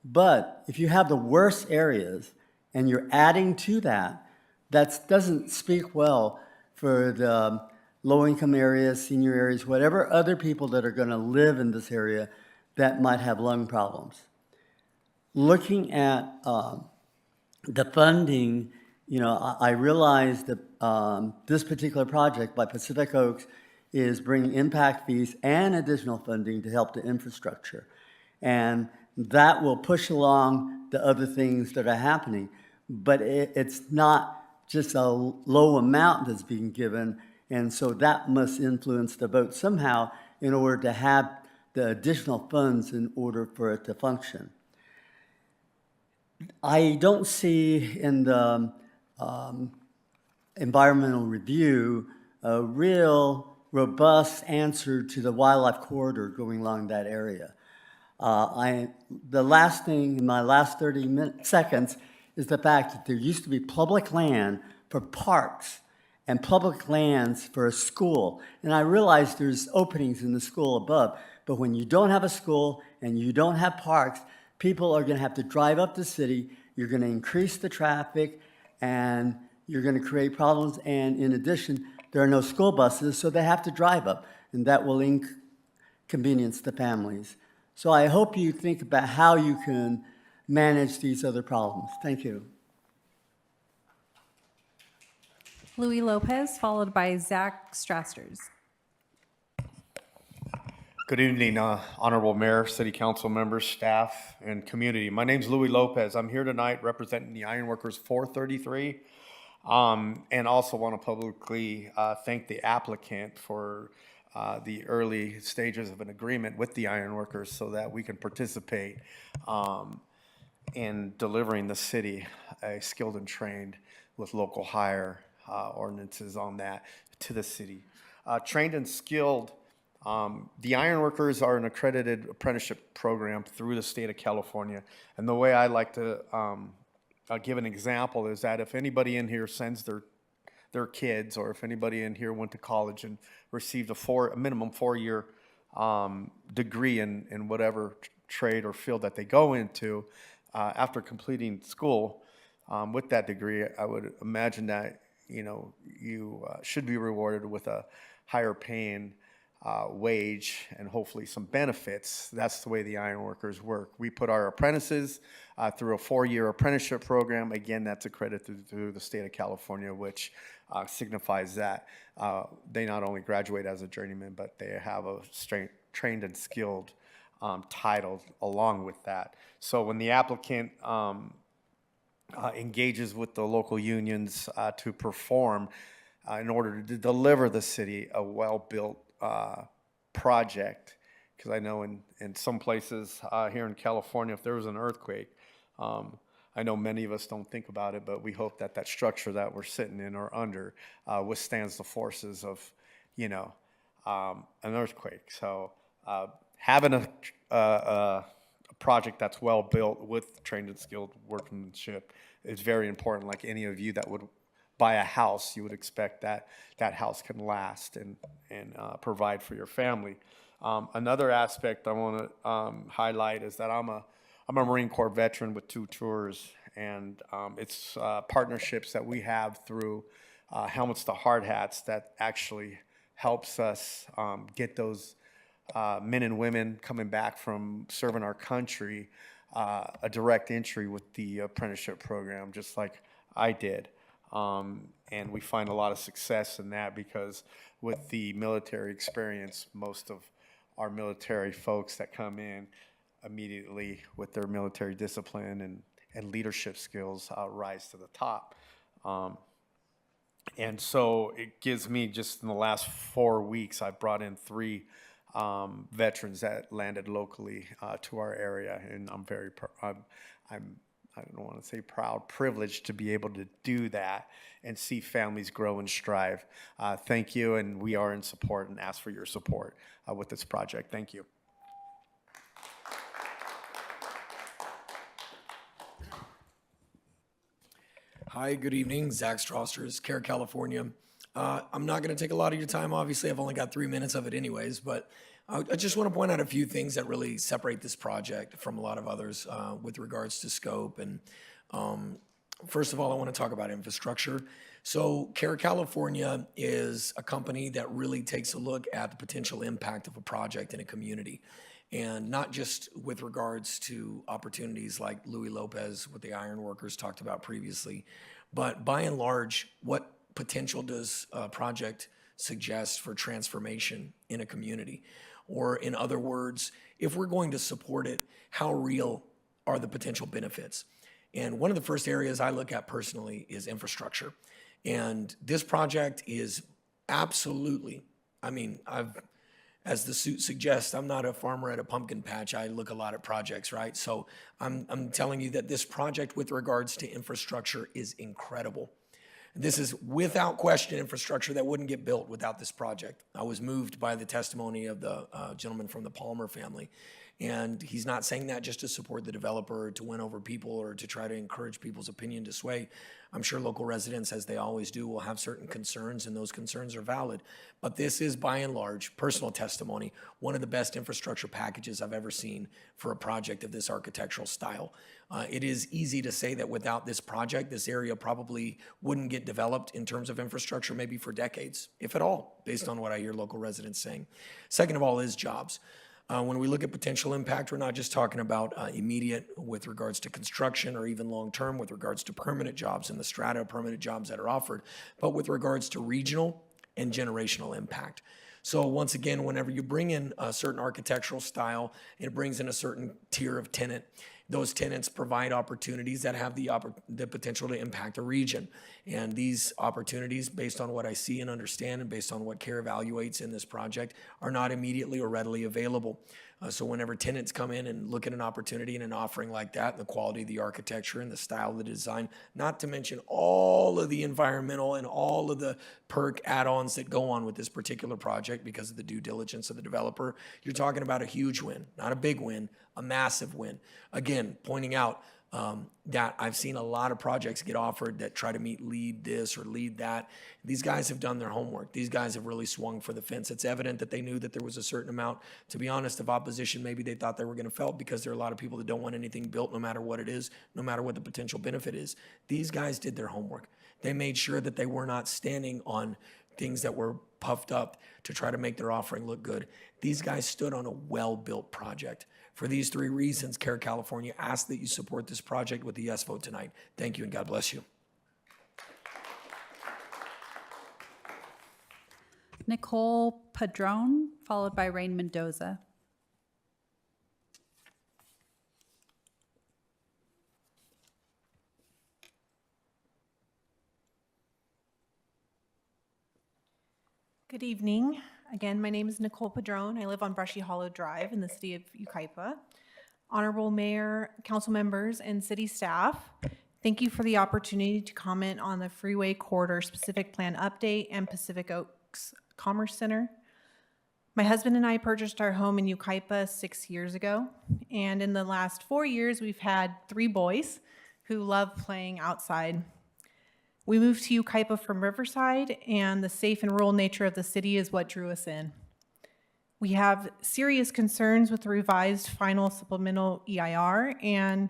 But if you have the worst areas and you're adding to that, that doesn't speak well for the low-income areas, senior areas, whatever other people that are going to live in this area that might have lung problems. Looking at the funding, you know, I realize that this particular project by Pacific Oaks is bringing impact fees and additional funding to help the infrastructure. And that will push along the other things that are happening. But it's not just a low amount that's being given, and so that must influence the vote somehow in order to have the additional funds in order for it to function. I don't see in the environmental review a real robust answer to the wildlife corridor going along that area. The last thing in my last 30 seconds is the fact that there used to be public land for parks and public lands for a school. And I realize there's openings in the school above, but when you don't have a school and you don't have parks, people are gonna have to drive up the city, you're gonna increase the traffic, and you're gonna create problems. And in addition, there are no school buses, so they have to drive up, and that will inconvenience the families. So I hope you think about how you can manage these other problems. Thank you. Louis Lopez, followed by Zach Strasters. Good evening, Honorable Mayor, City Council members, staff, and community. My name's Louis Lopez. I'm here tonight representing the Ironworkers 433, and also want to publicly thank the applicant for the early stages of an agreement with the Ironworkers so that we can participate in delivering the city a skilled and trained with local hire ordinances on that to the city. Trained and skilled, the Ironworkers are an accredited apprenticeship program through the state of California. And the way I like to give an example is that if anybody in here sends their kids, or if anybody in here went to college and received a minimum 4-year degree in whatever trade or field that they go into, after completing school with that degree, I would imagine that you should be rewarded with a higher paying wage and hopefully some benefits. That's the way the Ironworkers work. We put our apprentices through a 4-year apprenticeship program. Again, that's accredited through the state of California, which signifies that they not only graduate as a journeyman, but they have a trained and skilled title along with that. So when the applicant engages with the local unions to perform in order to deliver the city a well-built project, because I know in some places here in California, if there was an earthquake, I know many of us don't think about it, but we hope that that structure that we're sitting in or under withstands the forces of, an earthquake. So having a project that's well built with trained and skilled workmanship is very important. Like any of you that would buy a house, you would expect that that house can last and provide for your family. Another aspect I want to highlight is that I'm a Marine Corps veteran with 2 tours, and it's partnerships that we have through Helmets to Hard Hats that actually helps us get those men and women coming back from serving our country a direct entry with the apprenticeship program, just like I did. And we find a lot of success in that because with the military experience, most of our military folks that come in immediately with their military discipline and leadership skills rise to the top. And so it gives me, just in the last 4 weeks, I've brought in 3 veterans that landed locally to our area, and I'm I don't want to say proud, privileged to be able to do that and see families grow and strive. Thank you, and we are in support and ask for your support with this project. Thank you. Hi, good evening. Zach Strosters, Care, California. I'm not going to take a lot of your time. Obviously, I've only got 3 minutes of it anyways, but I just want to point out a few things that really separate this project from a lot of others with regards to scope. And first of all, I want to talk about infrastructure. So Care California is a company that really takes a look at the potential impact of a project in a community. And not just with regards to opportunities like Louis Lopez, what the iron workers talked about previously, but by and large, what potential does a project suggest for transformation in a community? Or in other words, if we're going to support it, how real are the potential benefits? And one of the first areas I look at personally is infrastructure. And this project is absolutely, as the suit suggests, I'm not a farmer at a pumpkin patch. I look a lot at projects, right? So I'm telling you that this project with regards to infrastructure is incredible. This is without question infrastructure that wouldn't get built without this project. I was moved by the testimony of the gentleman from the Palmer family. And he's not saying that just to support the developer or to win over people or to try to encourage people's opinion to sway. I'm sure local residents, as they always do, will have certain concerns, and those concerns are valid. But this is, by and large, personal testimony, one of the best infrastructure packages I've ever seen for a project of this architectural style. It is easy to say that without this project, this area probably wouldn't get developed in terms of infrastructure maybe for decades, if at all, based on what I hear local residents saying. Second of all is jobs. When we look at potential impact, we're not just talking about immediate with regards to construction or even long-term with regards to permanent jobs and the strata of permanent jobs that are offered, but with regards to regional and generational impact. So once again, whenever you bring in a certain architectural style, it brings in a certain tier of tenant. Those tenants provide opportunities that have the potential to impact a region. And these opportunities, based on what I see and understand and based on what CARE evaluates in this project, are not immediately or readily available. So whenever tenants come in and look at an opportunity and an offering like that, the quality of the architecture and the style of the design, not to mention all of the environmental and all of the perk add-ons that go on with this particular project because of the due diligence of the developer, you're talking about a huge win, not a big win, a massive win. Again, pointing out that I've seen a lot of projects get offered that try to meet lead this or lead that. These guys have done their homework. These guys have really swung for the fence. It's evident that they knew that there was a certain amount, to be honest, of opposition maybe they thought they were going to felt because there are a lot of people that don't want anything built no matter what it is, no matter what the potential benefit is. These guys did their homework. They made sure that they were not standing on things that were puffed up to try to make their offering look good. These guys stood on a well-built project. For these 3 reasons, CARE California asks that you support this project with the yes vote tonight. Thank you and God bless you. Nicole Padron, followed by Rain Mendoza. Good evening. Again, my name is Nicole Padron. I live on Brushy Hollow Drive in the city of Yucaipa. Honorable Mayor, council members, and city staff, thank you for the opportunity to comment on the Freeway Corridor Specific Plan Update and Pacific Oaks Commerce Center. My husband and I purchased our home in Yucaipa 6 years ago, and in the last 4 years, we've had 3 boys who love playing outside. We moved to Yucaipa from Riverside, and the safe and rural nature of the city is what drew us in. We have serious concerns with the revised final supplemental EIR and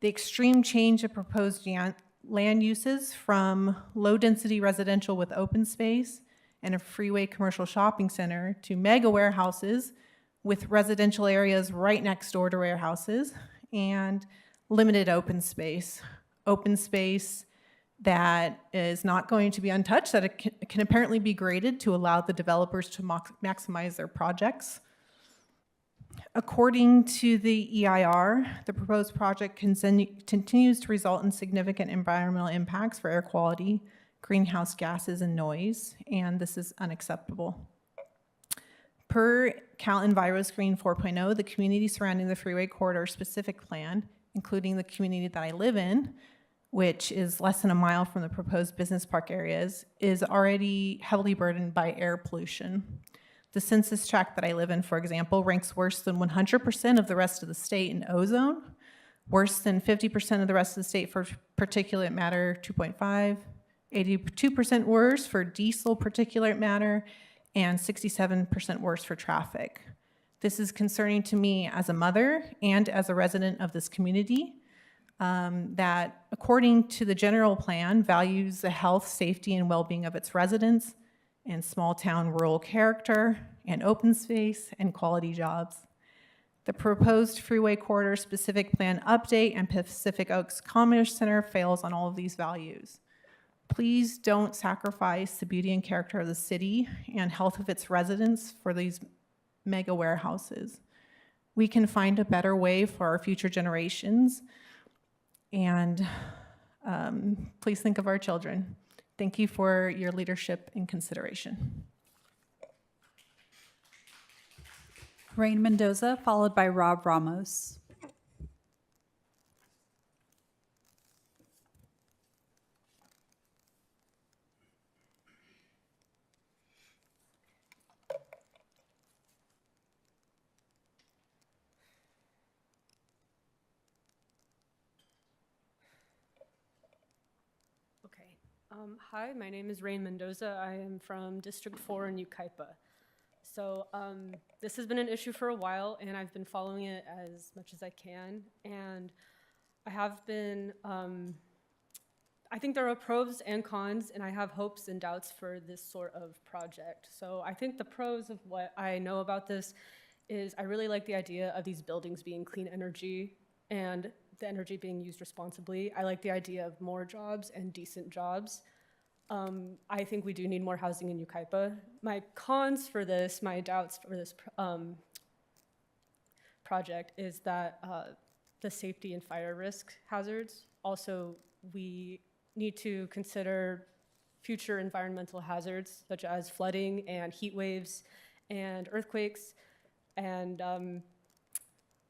the extreme change of proposed land uses from low-density residential with open space and a freeway commercial shopping center to mega warehouses with residential areas right next door to warehouses and limited open space. Open space that is not going to be untouched, that it can apparently be graded to allow the developers to maximize their projects. According to the EIR, the proposed project continues to result in significant environmental impacts for air quality, greenhouse gases, and noise, and this is unacceptable. Per Cal EnviroScreen 4.0, the community surrounding the Freeway Corridor Specific Plan including the community that I live in, which is less than a mile from the proposed business park areas, is already heavily burdened by air pollution. The census tract that I live in, for example, ranks worse than 100% of the rest of the state in ozone, worse than 50% of the rest of the state for particulate matter 2.5, 82% worse for diesel particulate matter, and 67% worse for traffic. This is concerning to me as a mother and as a resident of this community, that according to the general plan, values the health, safety, and well-being of its residents and small-town rural character and open space and quality jobs. The proposed freeway corridor specific plan update and Pacific Oaks Commerce Center fails on all of these values. Please don't sacrifice the beauty and character of the city and health of its residents for these mega warehouses. We can find a better way for our future generations, and please think of our children. Thank you for your leadership and consideration. Rain Mendoza, followed by Rob Ramos. Okay. Hi, my name is Rain Mendoza. I am from District 4 in Yucaipa. So this has been an issue for a while, and I've been following it as much as I can. And I have been, I think there are pros and cons, and I have hopes and doubts for this sort of project. So I think the pros of what I know about this is I really like the idea of these buildings being clean energy and the energy being used responsibly. I like the idea of more jobs and decent jobs. I think we do need more housing in Yucaipa. My cons for this, my doubts for this project is that the safety and fire risk hazards. Also, we need to consider future environmental hazards such as flooding and heat waves and earthquakes and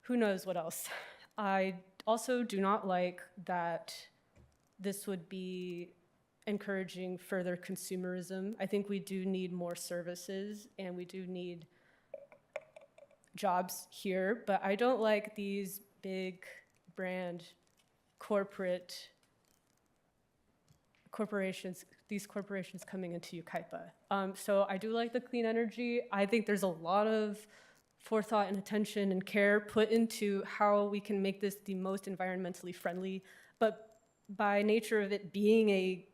who knows what else. I also do not like that this would be encouraging further consumerism. I think we do need more services and we do need jobs here, but I don't like these big brand these corporations coming into Yucaipa. So I do like the clean energy. I think there's a lot of forethought and attention and care put into how we can make this the most environmentally friendly, but by nature of it being a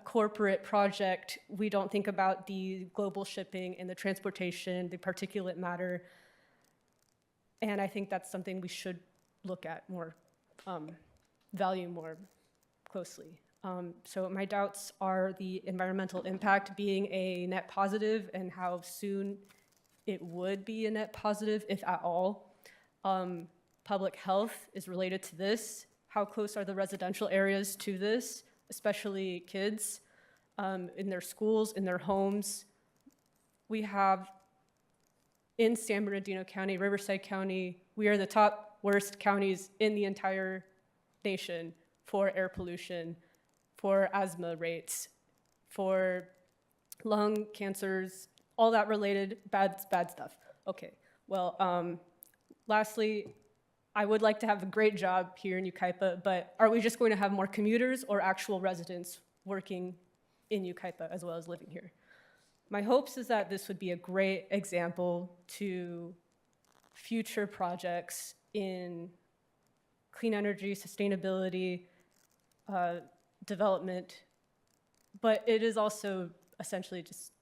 corporate project, we don't think about the global shipping and the transportation, the particulate matter, and I think that's something we should look at more, value more closely. So my doubts are the environmental impact being a net positive and how soon it would be a net positive, if at all. Public health is related to this. How close are the residential areas to this, especially kids in their schools, in their homes? We have in San Bernardino County, Riverside County, we are the top worst counties in the entire nation for air pollution, for asthma rates, for lung cancers, all that related bad stuff. Okay, well, lastly, I would like to have a great job here in Yucaipa, but are we just going to have more commuters or actual residents working in Yucaipa as well as living here? My hopes is that this would be a great example to future projects in clean energy, sustainability, development, but it is also essentially just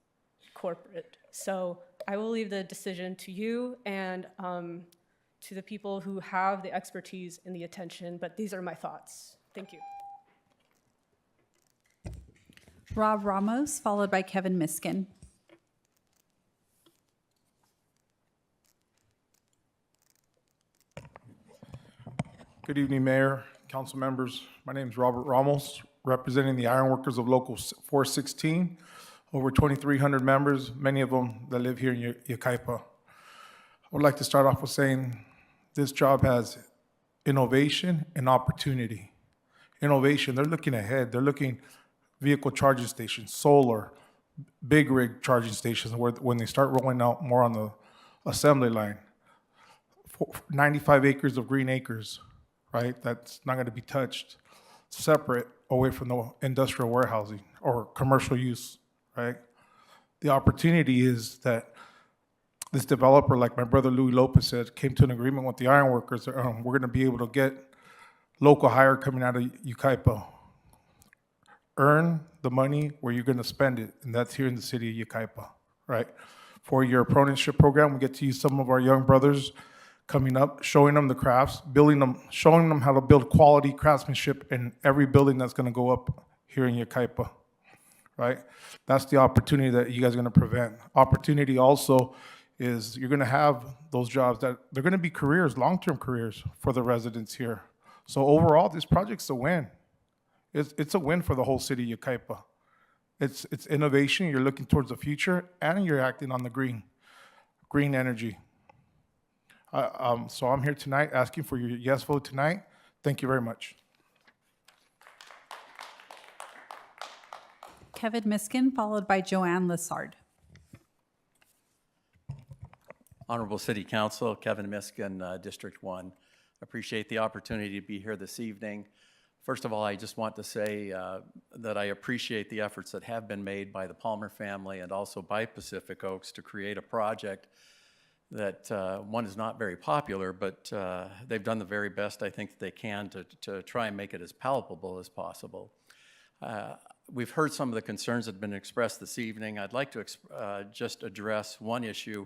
corporate. So I will leave the decision to you and to the people who have the expertise and the attention, but these are my thoughts. Thank you. Rob Ramos, followed by Kevin Miskin. Good evening, Mayor, council members. My name is Robert Ramos, representing the Ironworkers of Local 416, over 2,300 members, many of them that live here in Yucaipa. I would like to start off with saying this job has innovation and opportunity. Innovation, they're looking ahead. They're looking vehicle charging stations, solar, big rig charging stations, where when they start rolling out more on the assembly line. 95 acres of green acres, right? That's not going to be touched, separate away from the industrial warehousing or commercial use, right? The opportunity is that this developer, like my brother Louis Lopez said, came to an agreement with the ironworkers. We're going to be able to get local hire coming out of Yucaipa. Earn the money where you're going to spend it, and that's here in the city of Yucaipa, right? For your apprenticeship program, we get to use some of our young brothers coming up, showing them the crafts, building them, showing them how to build quality craftsmanship in every building that's going to go up here in Yucaipa, right? That's the opportunity that you guys are going to prevent. Opportunity also is you're going to have those jobs that they're going to be careers, long-term careers for the residents here. So overall, this project's a win. It's a win for the whole city of Yucaipa. It's innovation. You're looking towards the future, and you're acting on the green energy. So I'm here tonight asking for your yes vote tonight. Thank you very much. Kevin Miskin, followed by Joanne Lessard. Honorable City Council, Kevin Miskin, District 1. Appreciate the opportunity to be here this evening. First of all, I just want to say that I appreciate the efforts that have been made by the Palmer family and also by Pacific Oaks to create a project that, one, is not very popular, but they've done the very best I think that they can to try and make it as palpable as possible. We've heard some of the concerns that have been expressed this evening. I'd like to just address one issue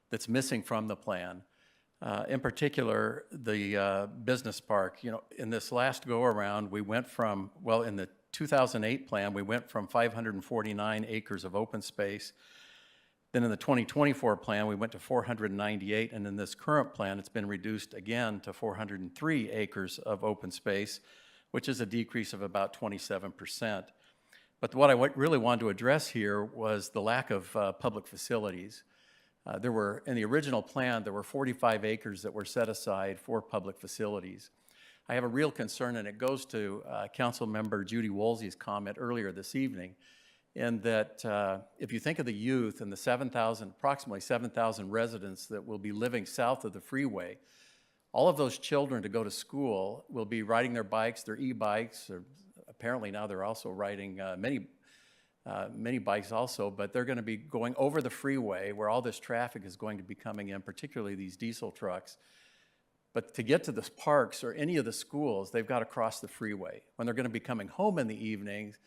that's missing from the plan. In particular, the business park. You know, in this last go-around, we went from, well, in the 2008 plan, we went from 549 acres of open space. Then in the 2024 plan, we went to 498, and in this current plan, it's been reduced again to 403 acres of open space, which is a decrease of about 27%. But what I really wanted to address here was the lack of public facilities. There were, in the original plan, there were 45 acres that were set aside for public facilities. I have a real concern, and it goes to Council Member Judy Woolsey's comment earlier this evening, in that if you think of the youth and the approximately 7,000 residents that will be living south of the freeway, all of those children to go to school will be riding their bikes, their e-bikes, or apparently now they're also riding many bikes also, but they're going to be going over the freeway where all this traffic is going to be coming in, particularly these diesel trucks. But to get to the parks or any of the schools, they've got to cross the freeway. When they're going to be coming home in the evenings,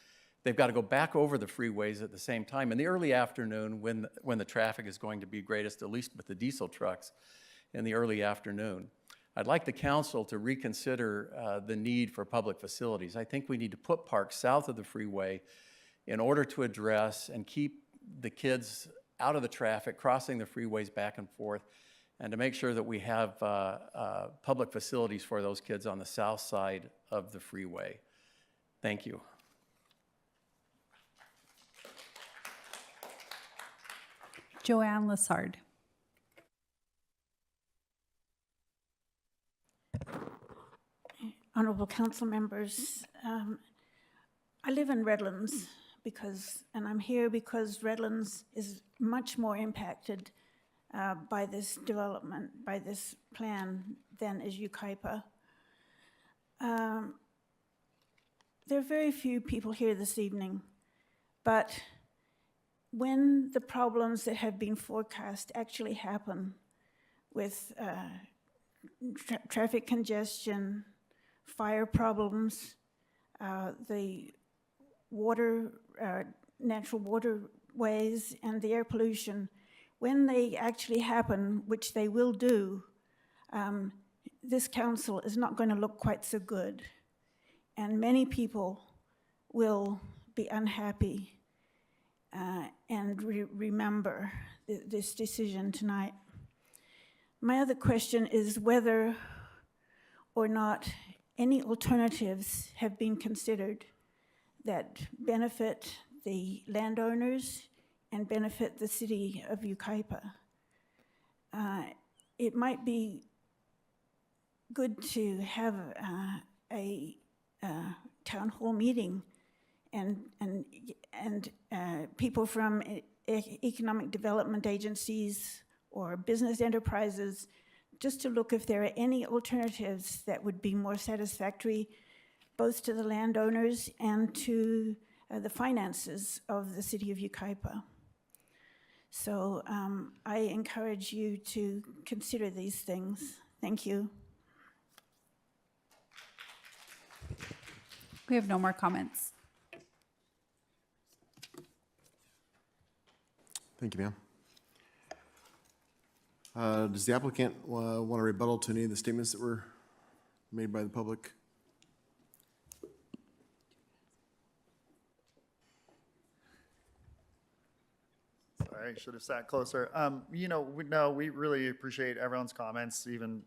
they've got to go back over the freeways at the same time. In the early afternoon, when the traffic is going to be greatest, at least with the diesel trucks, in the early afternoon. I'd like the council to reconsider the need for public facilities. I think we need to put parks south of the freeway in order to address and keep the kids out of the traffic, crossing the freeways back and forth, and to make sure that we have public facilities for those kids on the south side of the freeway. Thank you. Joanne Lessard. Honorable council members, I live in Redlands and I'm here because Redlands is much more impacted by this development, by this plan, than is Yucaipa. There are very few people here this evening, but when the problems that have been forecast actually happen with traffic congestion, fire problems, the water, natural waterways, and the air pollution, when they actually happen, which they will do, this council is not going to look quite so good. And many people will be unhappy and remember this decision tonight. My other question is whether or not any alternatives have been considered that benefit the landowners and benefit the city of Yucaipa. It might be good to have a town hall meeting and people from economic development agencies or business enterprises, just to look if there are any alternatives that would be more satisfactory both to the landowners and to the finances of the city of Yucaipa. So I encourage you to consider these things. Thank you. We have no more comments. Thank you, ma'am. Does the applicant want a rebuttal to any of the statements that were made by the public? Sorry, I should have sat closer. We really appreciate everyone's comments, even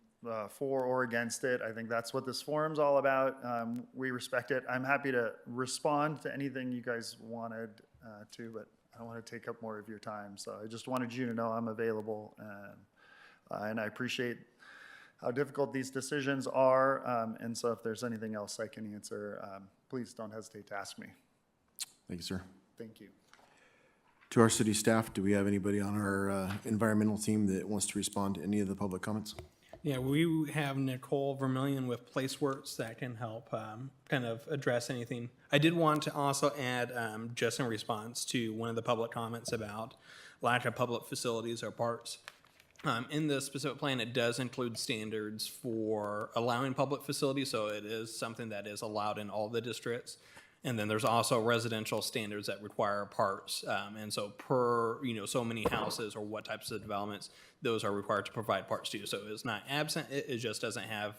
for or against it. I think that's what this forum's all about. We respect it. I'm happy to respond to anything you guys wanted to, but I don't want to take up more of your time. So I just wanted you to know I'm available, and I appreciate how difficult these decisions are. And so if there's anything else I can answer, please don't hesitate to ask me. Thank you, sir. Thank you. To our city staff, do we have anybody on our environmental team that wants to respond to any of the public comments? Yeah, we have Nicole Vermillion with PlaceWorks that can help kind of address anything. I did want to also add, just in response to one of the public comments about lack of public facilities or parks. In the specific plan, it does include standards for allowing public facilities, so it is something that is allowed in all the districts. And then there's also residential standards that require parks. And so per, so many houses or what types of developments, those are required to provide parks to. So it's not absent, it just doesn't have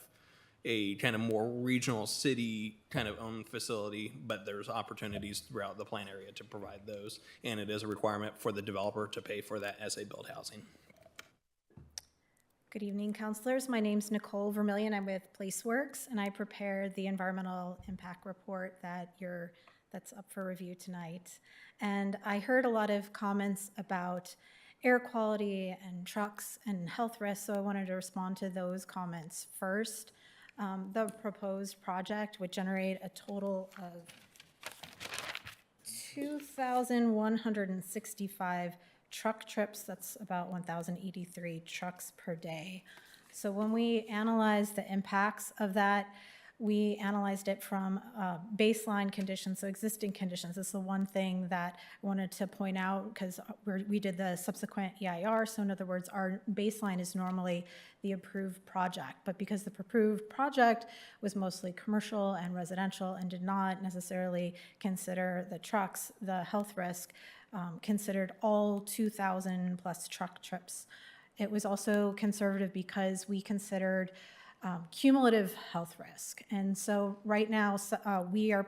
a kind of more regional city kind of owned facility, but there's opportunities throughout the plan area to provide those. And it is a requirement for the developer to pay for that as they build housing. Good evening, councilors. My name's Nicole Vermillion. I'm with PlaceWorks, and I prepared the environmental impact report that's up for review tonight. And I heard a lot of comments about air quality and trucks and health risks, so I wanted to respond to those comments first. The proposed project would generate a total of 2,165 truck trips. That's about 1,083 trucks per day. So when we analyzed the impacts of that, we analyzed it from baseline conditions, so existing conditions. This is the one thing that I wanted to point out because we did the subsequent EIR. So in other words, our baseline is normally the approved project. But because the approved project was mostly commercial and residential and did not necessarily consider the trucks, the health risk, considered all 2,000 plus truck trips. It was also conservative because we considered cumulative health risk. And so right now we are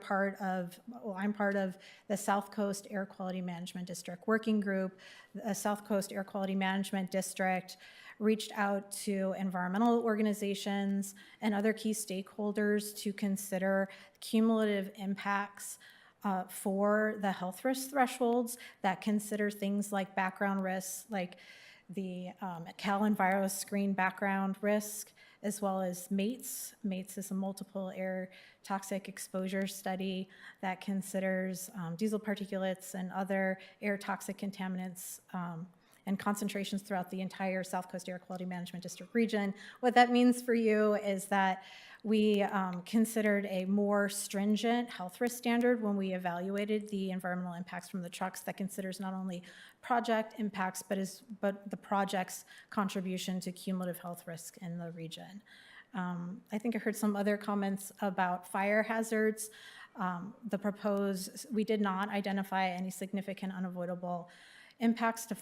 I'm part of the South Coast Air Quality Management District Working Group. The South Coast Air Quality Management District reached out to environmental organizations and other key stakeholders to consider cumulative impacts for the health risk thresholds that consider things like background risks, like the CalEnviro screen background risk, as well as MATES. MATES is a multiple air toxic exposure study that considers diesel particulates and other air toxic contaminants and concentrations throughout the entire South Coast Air Quality Management District region. What that means for you is that we considered a more stringent health risk standard when we evaluated the environmental impacts from the trucks that considers not only project impacts, but the project's contribution to cumulative health risk in the region. I think I heard some other comments about fire hazards. We did not identify any significant unavoidable impacts to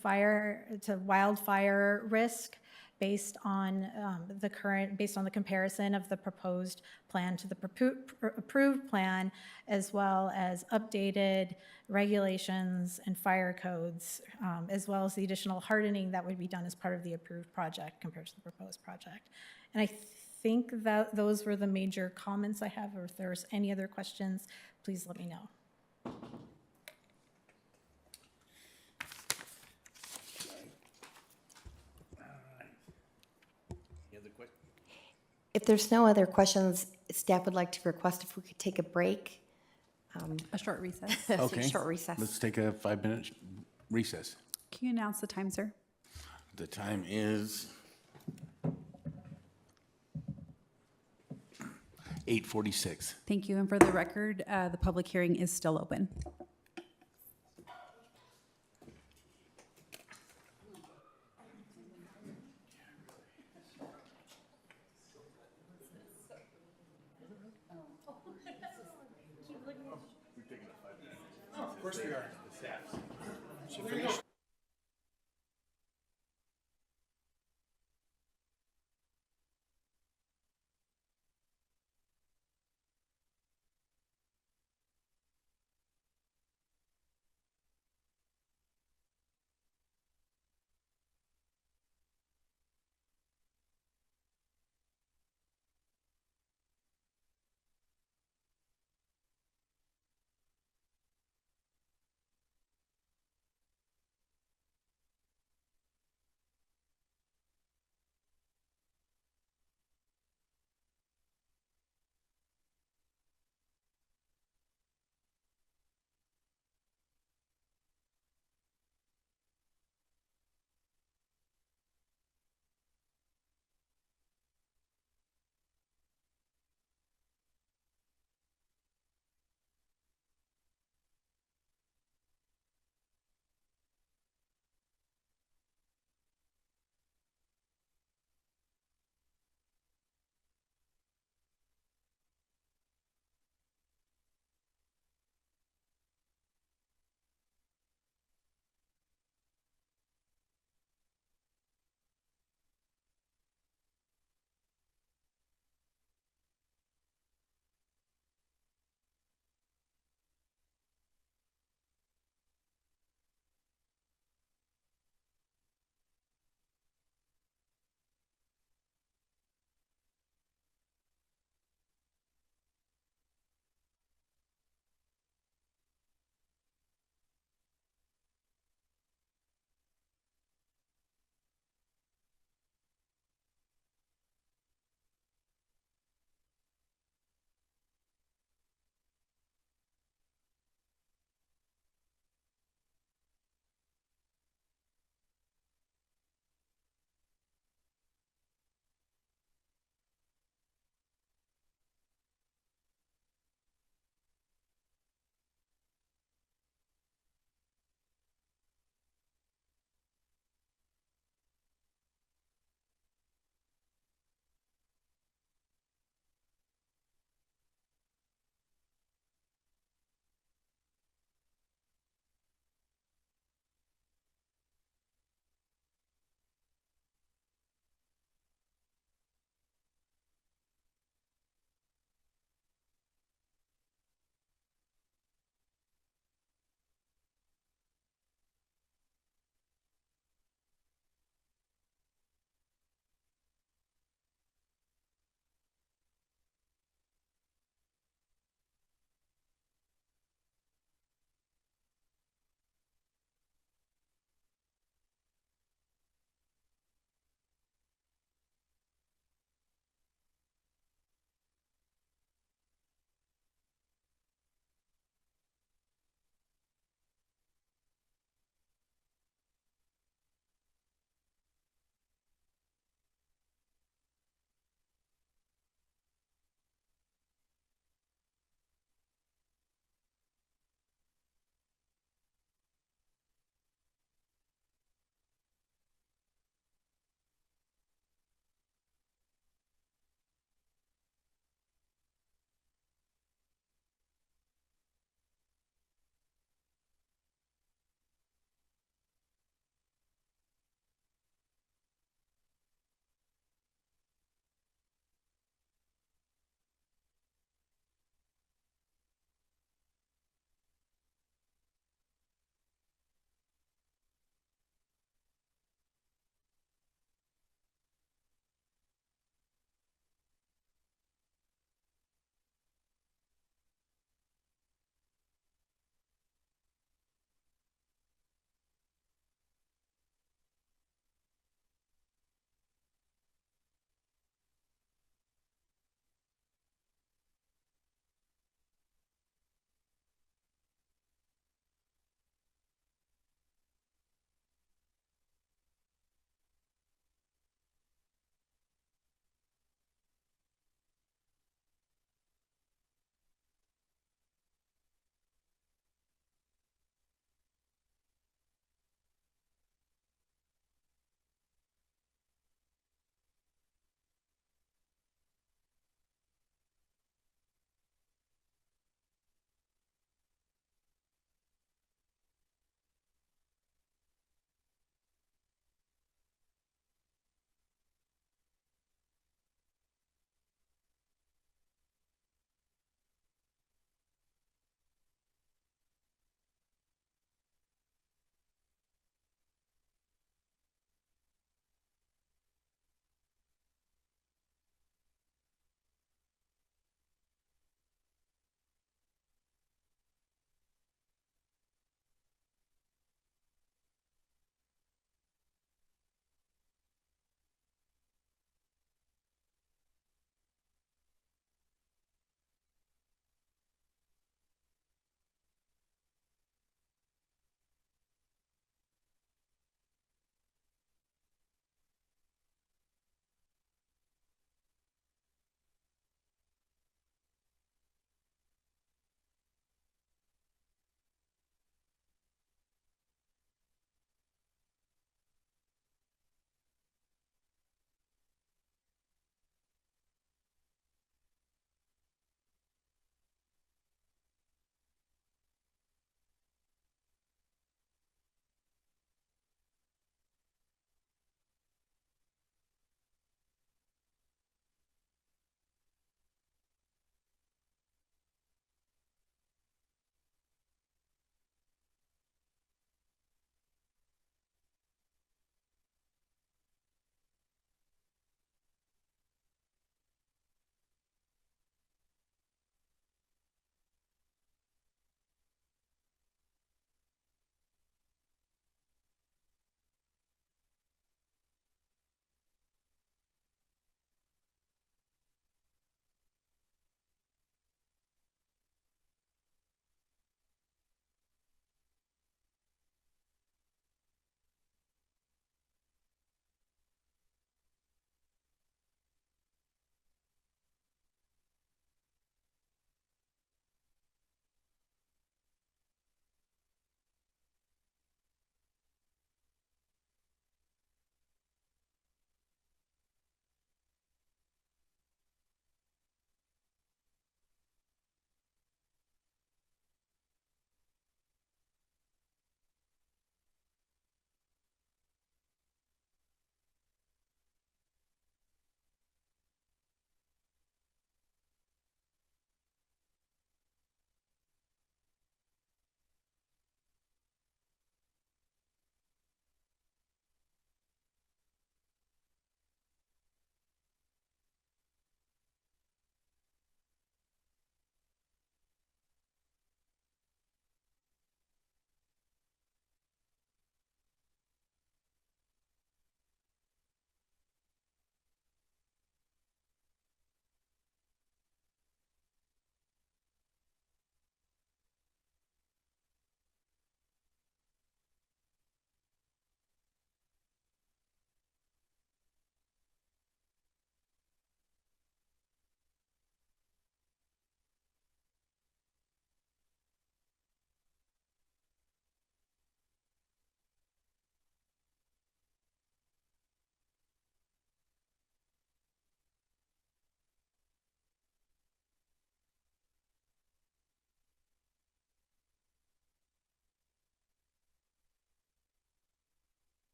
wildfire risk based on the comparison of the proposed plan to the approved plan, as well as updated regulations and fire codes, as well as the additional hardening that would be done as part of the approved project compared to the proposed project. And I think that those were the major comments I have, or if there's any other questions, please let me know. If there's no other questions, staff would like to request if we could take a break. A short recess. Okay. Short recess. Let's take a 5-minute recess. Can you announce the time, sir? The time is 8:46. Thank you. And for the record, the public hearing is still open. Of course we are. She finished.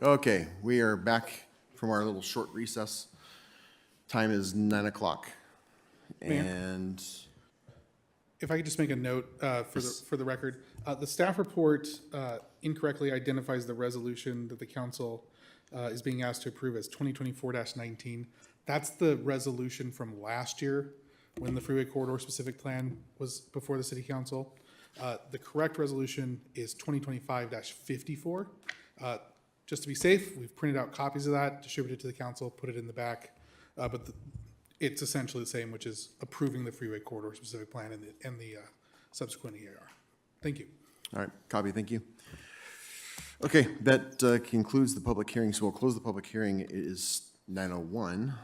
Okay, we are back from our little short recess. Time is 9 o'clock. Mayor? And If I could just make a note for the record, the staff report incorrectly identifies the resolution that the council is being asked to approve as 2024-19. That's the resolution from last year when the freeway corridor specific plan was before the city council. The correct resolution is 2025-54. Just to be safe, we've printed out copies of that, distributed to the council, put it in the back. But it's essentially the same, which is approving the freeway corridor specific plan and the subsequent EAR. Thank you. All right, copy, thank you. Okay, that concludes the public hearing, so we'll close the public hearing. It is 9:01,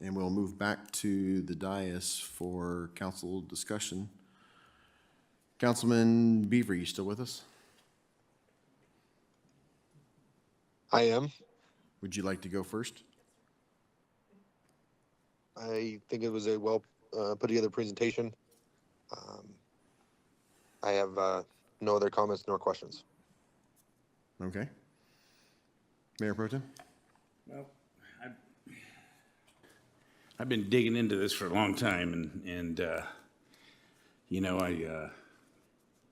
and we'll move back to the dais for council discussion. Councilman Beaver, you still with us? I am. Would you like to go first? I think it was a well put together presentation. I have no other comments nor questions. Okay. Mayor Pro Tem? Well, I've been digging into this for a long time, and you know, I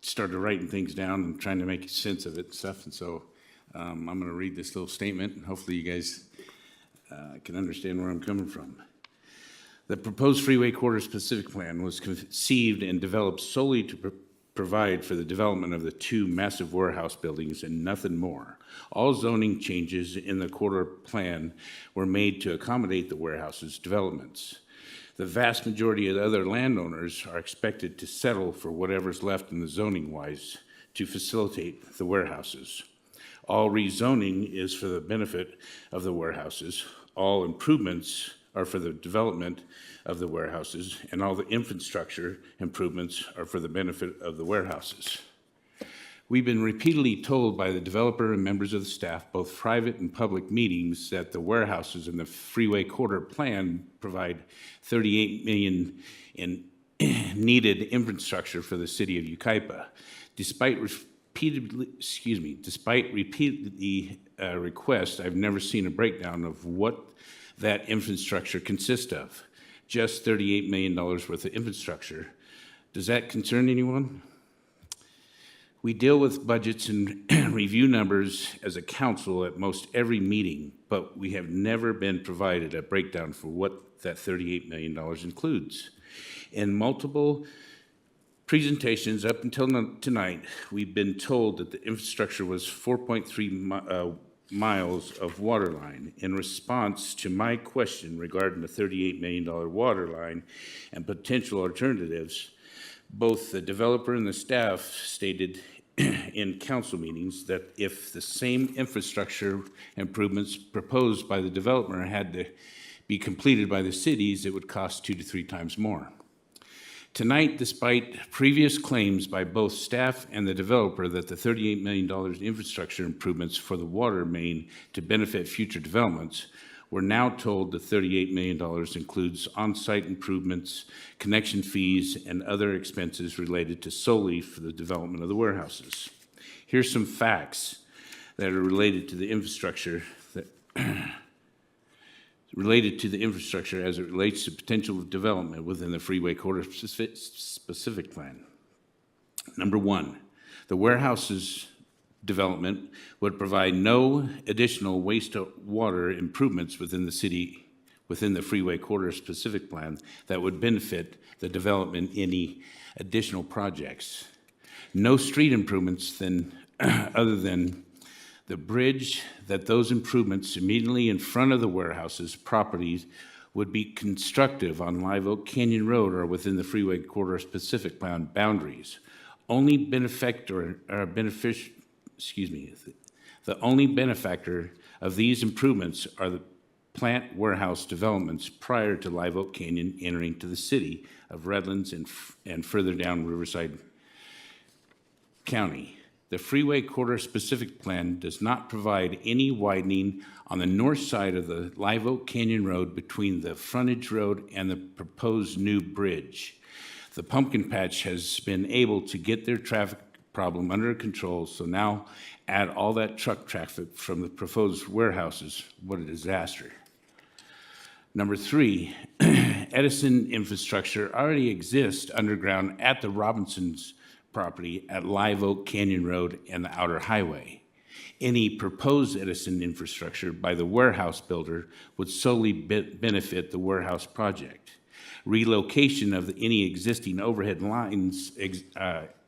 started writing things down and trying to make sense of it and stuff, and so I'm going to read this little statement, and hopefully you guys can understand where I'm coming from. The proposed freeway corridor specific plan was conceived and developed solely to provide for the development of the two massive warehouse buildings and nothing more. All zoning changes in the corridor plan were made to accommodate the warehouse's developments. The vast majority of the other landowners are expected to settle for whatever's left in the zoning-wise to facilitate the warehouses. All rezoning is for the benefit of the warehouses. All improvements are for the development of the warehouses, and all the infrastructure improvements are for the benefit of the warehouses. We've been repeatedly told by the developer and members of the staff, both private and public meetings, that the warehouses in the freeway corridor plan provide $38 million in needed infrastructure for the city of Yucaipa. Despite repeated requests, I've never seen a breakdown of what that infrastructure consists of. Just $38 million worth of infrastructure. Does that concern anyone? We deal with budgets and review numbers as a council at most every meeting, but we have never been provided a breakdown for what that $38 million includes. In multiple presentations up until tonight, we've been told that the infrastructure was 4.3 miles of water line. In response to my question regarding the $38 million water line and potential alternatives, both the developer and the staff stated in council meetings that if the same infrastructure improvements proposed by the developer had to be completed by the cities, it would cost 2 to 3 times more. Tonight, despite previous claims by both staff and the developer that the $38 million in infrastructure improvements for the water main to benefit future developments, we're now told the $38 million includes on-site improvements, connection fees, and other expenses related to solely for the development of the warehouses. Here's some facts that are related to the infrastructure as it relates to potential development within the freeway corridor specific plan. Number one, the warehouses development would provide no additional wastewater improvements within the city, within the freeway corridor specific plan that would benefit the development in any additional projects. No street improvements other than the bridge that those improvements immediately in front of the warehouses properties would be constructive on Live Oak Canyon Road or within the freeway corridor specific plan boundaries. The only benefactor of these improvements are the plant warehouse developments prior to Live Oak Canyon entering to the city of Redlands and further down Riverside County. The freeway corridor specific plan does not provide any widening on the north side of the Live Oak Canyon Road between the frontage road and the proposed new bridge. The pumpkin patch has been able to get their traffic problem under control, so now add all that truck traffic from the proposed warehouses, what a disaster. Number 3, Edison infrastructure already exists underground at the Robinsons property at Live Oak Canyon Road and the Outer Highway. Any proposed Edison infrastructure by the warehouse builder would solely benefit the warehouse project. Relocation of any existing overhead lines,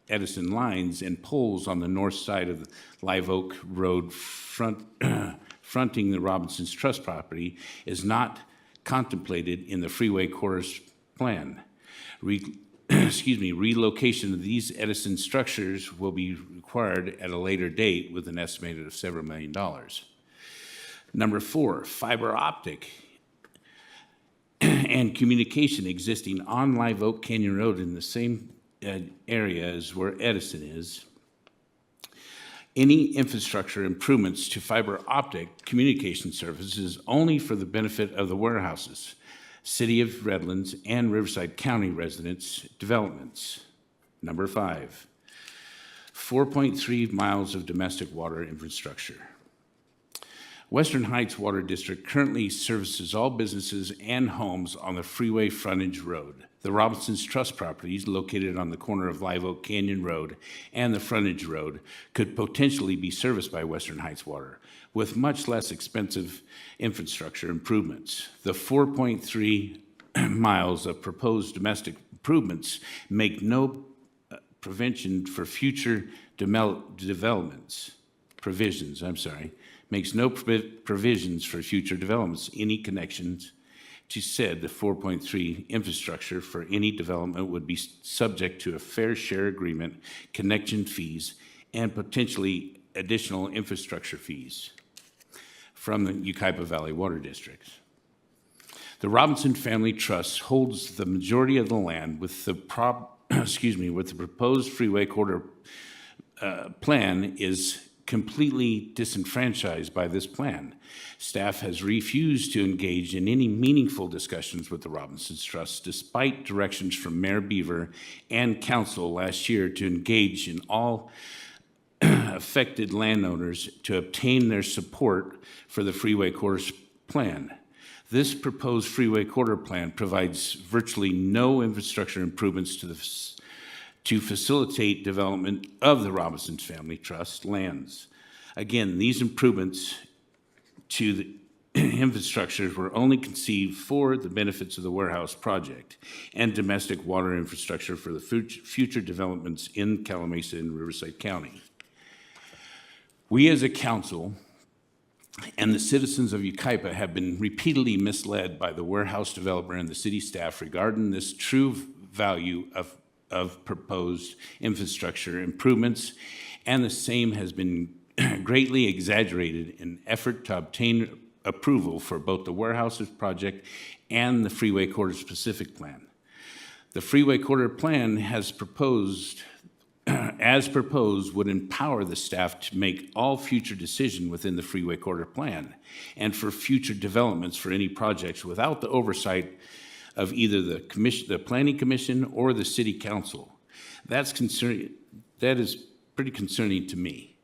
Edison lines and poles on the north side of the Live Oak Road fronting the Robinsons Trust property is not contemplated in the freeway corridors plan. Relocation of these Edison structures will be required at a later date with an estimated of several $1 million. Number 4, fiber optic and communication existing on Live Oak Canyon Road in the same area as where Edison is. Any infrastructure improvements to fiber optic communication services only for the benefit of the warehouses, City of Redlands, and Riverside County residents' developments. Number 5, 4.3 miles of domestic water infrastructure. Western Heights Water District currently services all businesses and homes on the freeway frontage road. The Robinsons Trust properties located on the corner of Live Oak Canyon Road and the frontage road could potentially be serviced by Western Heights Water with much less expensive infrastructure improvements. The 4.3 miles of proposed domestic improvements make no provisions for future developments. Makes no provisions for future developments, any connections to said the 4.3 infrastructure for any development would be subject to a fair share agreement, connection fees, and potentially additional infrastructure fees from the Yucaipa Valley Water District. The Robinson Family Trust holds the majority of the land with the proposed freeway corridor plan is completely disenfranchised by this plan. Staff has refused to engage in any meaningful discussions with the Robinsons Trust despite directions from Mayor Beaver and council last year to engage in all affected landowners to obtain their support for the freeway corridor plan. This proposed freeway corridor plan provides virtually no infrastructure improvements to facilitate development of the Robinsons Family Trust lands. Again, these improvements to the infrastructures were only conceived for the benefits of the warehouse project and domestic water infrastructure for the future developments in Calamasa and Riverside County. We as a council and the citizens of Yucaipa have been repeatedly misled by the warehouse developer and the city staff regarding this true value of proposed infrastructure improvements, and the same has been greatly exaggerated in effort to obtain approval for both the warehouses project and the freeway corridor specific plan. The freeway corridor plan as proposed would empower the staff to make all future decisions within the freeway corridor plan and for future developments for any projects without the oversight of either the Planning Commission or the City Council. That is pretty concerning to me.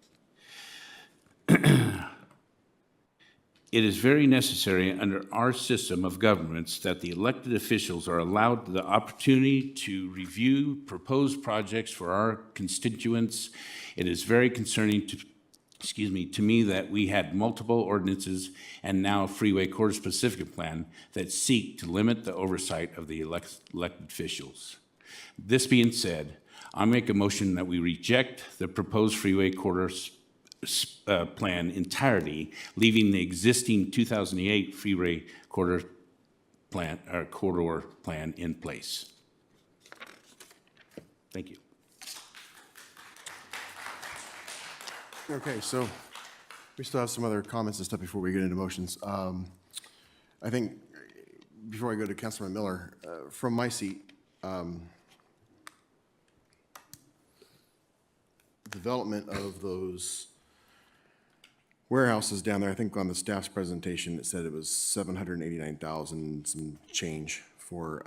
It is very necessary under our system of governments that the elected officials are allowed the opportunity to review proposed projects for our constituents. It is very concerning to me that we had multiple ordinances and now a freeway corridor specific plan that seek to limit the oversight of the elected officials. This being said, I make a motion that we reject the proposed freeway corridor plan entirely, leaving the existing 2008 freeway corridor plan in place. Thank you. Okay, so we still have some other comments and stuff before we get into motions. I think before I go to Councilman Miller, from my seat, development of those warehouses down there, I think on the staff's presentation, it said it was 789,000 some change for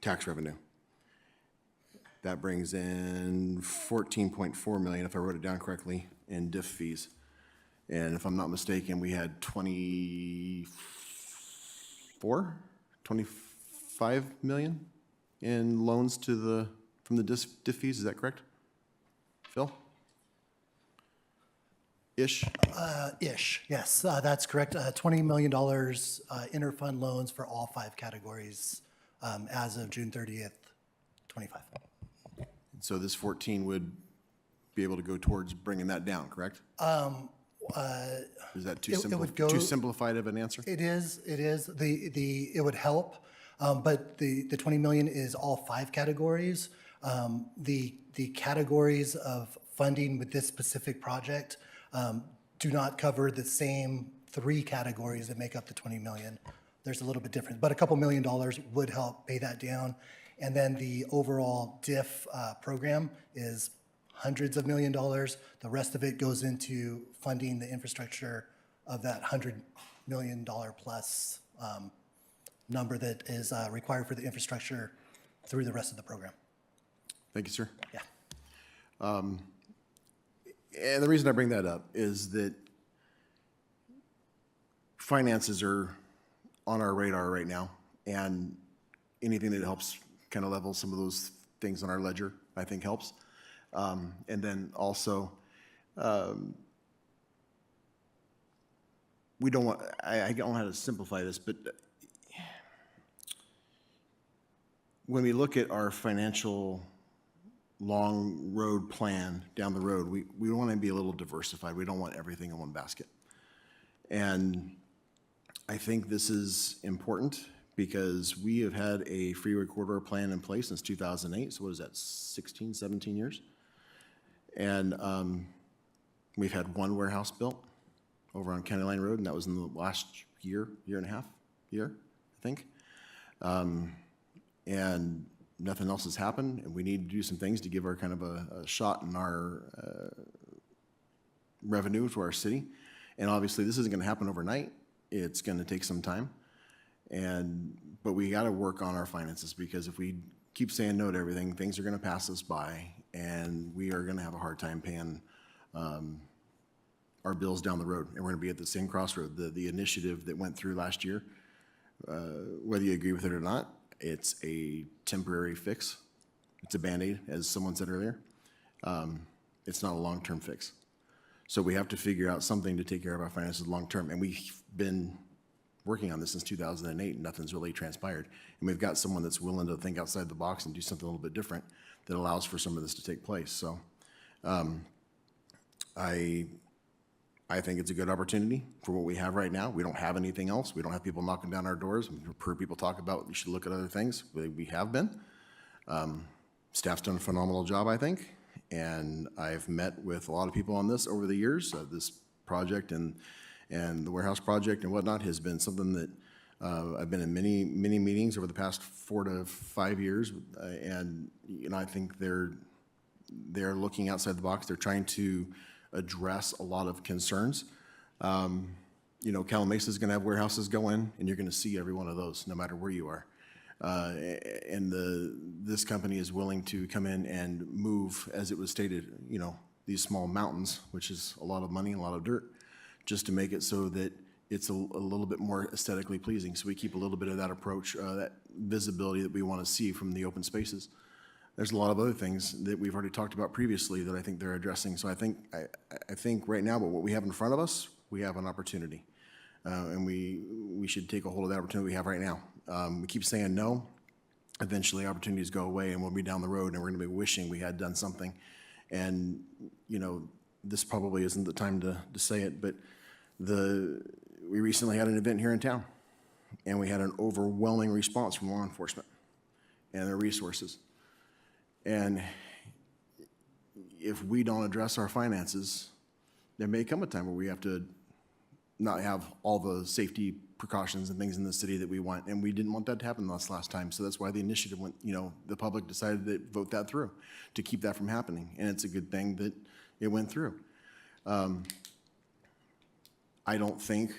tax revenue. That brings in 14.4 million, if I wrote it down correctly, in diff fees. And if I'm not mistaken, we had 25 million in loans from the diff fees, is that correct? Phil? Ish? Yes, that's correct. $20 million interfund loans for all 5 categories as of June 30th, 25. So this 14 would be able to go towards bringing that down, correct? Is that too simplified of an answer? It is. It would help, but the 20 million is all 5 categories. The categories of funding with this specific project do not cover the same 3 categories that make up the 20 million. There's a little bit different, but a couple $1 million would help pay that down. And then the overall diff program is hundreds of $1 million. The rest of it goes into funding the infrastructure of that $100 million plus number that is required for the infrastructure through the rest of the program. Thank you, sir. Yeah. And the reason I bring that up is that finances are on our radar right now, and anything that helps kind of level some of those things on our ledger, I think helps. And then also, we don't want, I don't know how to simplify this, but when we look at our financial long road plan down the road, we want to be a little diversified. We don't want everything in one basket. And I think this is important because we have had a freeway corridor plan in place since 2008. So what is that, 16, 17 years? And we've had one warehouse built over on County Line Road, and that was in the last year and a half, I think. And nothing else has happened, and we need to do some things to give our kind of a shot in our revenue to our city. And obviously, this isn't going to happen overnight. It's going to take some time. But we got to work on our finances, because if we keep saying no to everything, things are going to pass us by, and we are going to have a hard time paying our bills down the road. And we're going to be at the same crossroad. The initiative that went through last year, whether you agree with it or not, it's a temporary fix. It's a Band-Aid, as someone said earlier. It's not a long-term fix. So we have to figure out something to take care of our finances long-term. And we've been working on this since 2008, and nothing's really transpired. And we've got someone that's willing to think outside the box and do something a little bit different that allows for some of this to take place. So I think it's a good opportunity for what we have right now. We don't have anything else. We don't have people knocking down our doors. We've heard people talk about we should look at other things. We have been. Staff's done a phenomenal job, I think. And I've met with a lot of people on this over the years. This project and the warehouse project and whatnot has been something that I've been in many meetings over the past 4 to 5 years. And I think they're looking outside the box. They're trying to address a lot of concerns. Calamasa is going to have warehouses go in, and you're going to see every one of those, no matter where you are. And this company is willing to come in and move, as it was stated, these small mountains, which is a lot of money, a lot of dirt, just to make it so that it's a little bit more aesthetically pleasing. So we keep a little bit of that approach, that visibility that we want to see from the open spaces. There's a lot of other things that we've already talked about previously that I think they're addressing. So I think right now, but what we have in front of us, we have an opportunity. And we should take a hold of the opportunity we have right now. We keep saying no. Eventually, opportunities go away, and we'll be down the road, and we're going to be wishing we had done something. And, this probably isn't the time to say it, but we recently had an event here in town, and we had an overwhelming response from law enforcement and their resources. And if we don't address our finances, there may come a time where we have to not have all the safety precautions and things in the city that we want. And we didn't want that to happen last time. So that's why the initiative went, the public decided to vote that through to keep that from happening. And it's a good thing that it went through. I don't think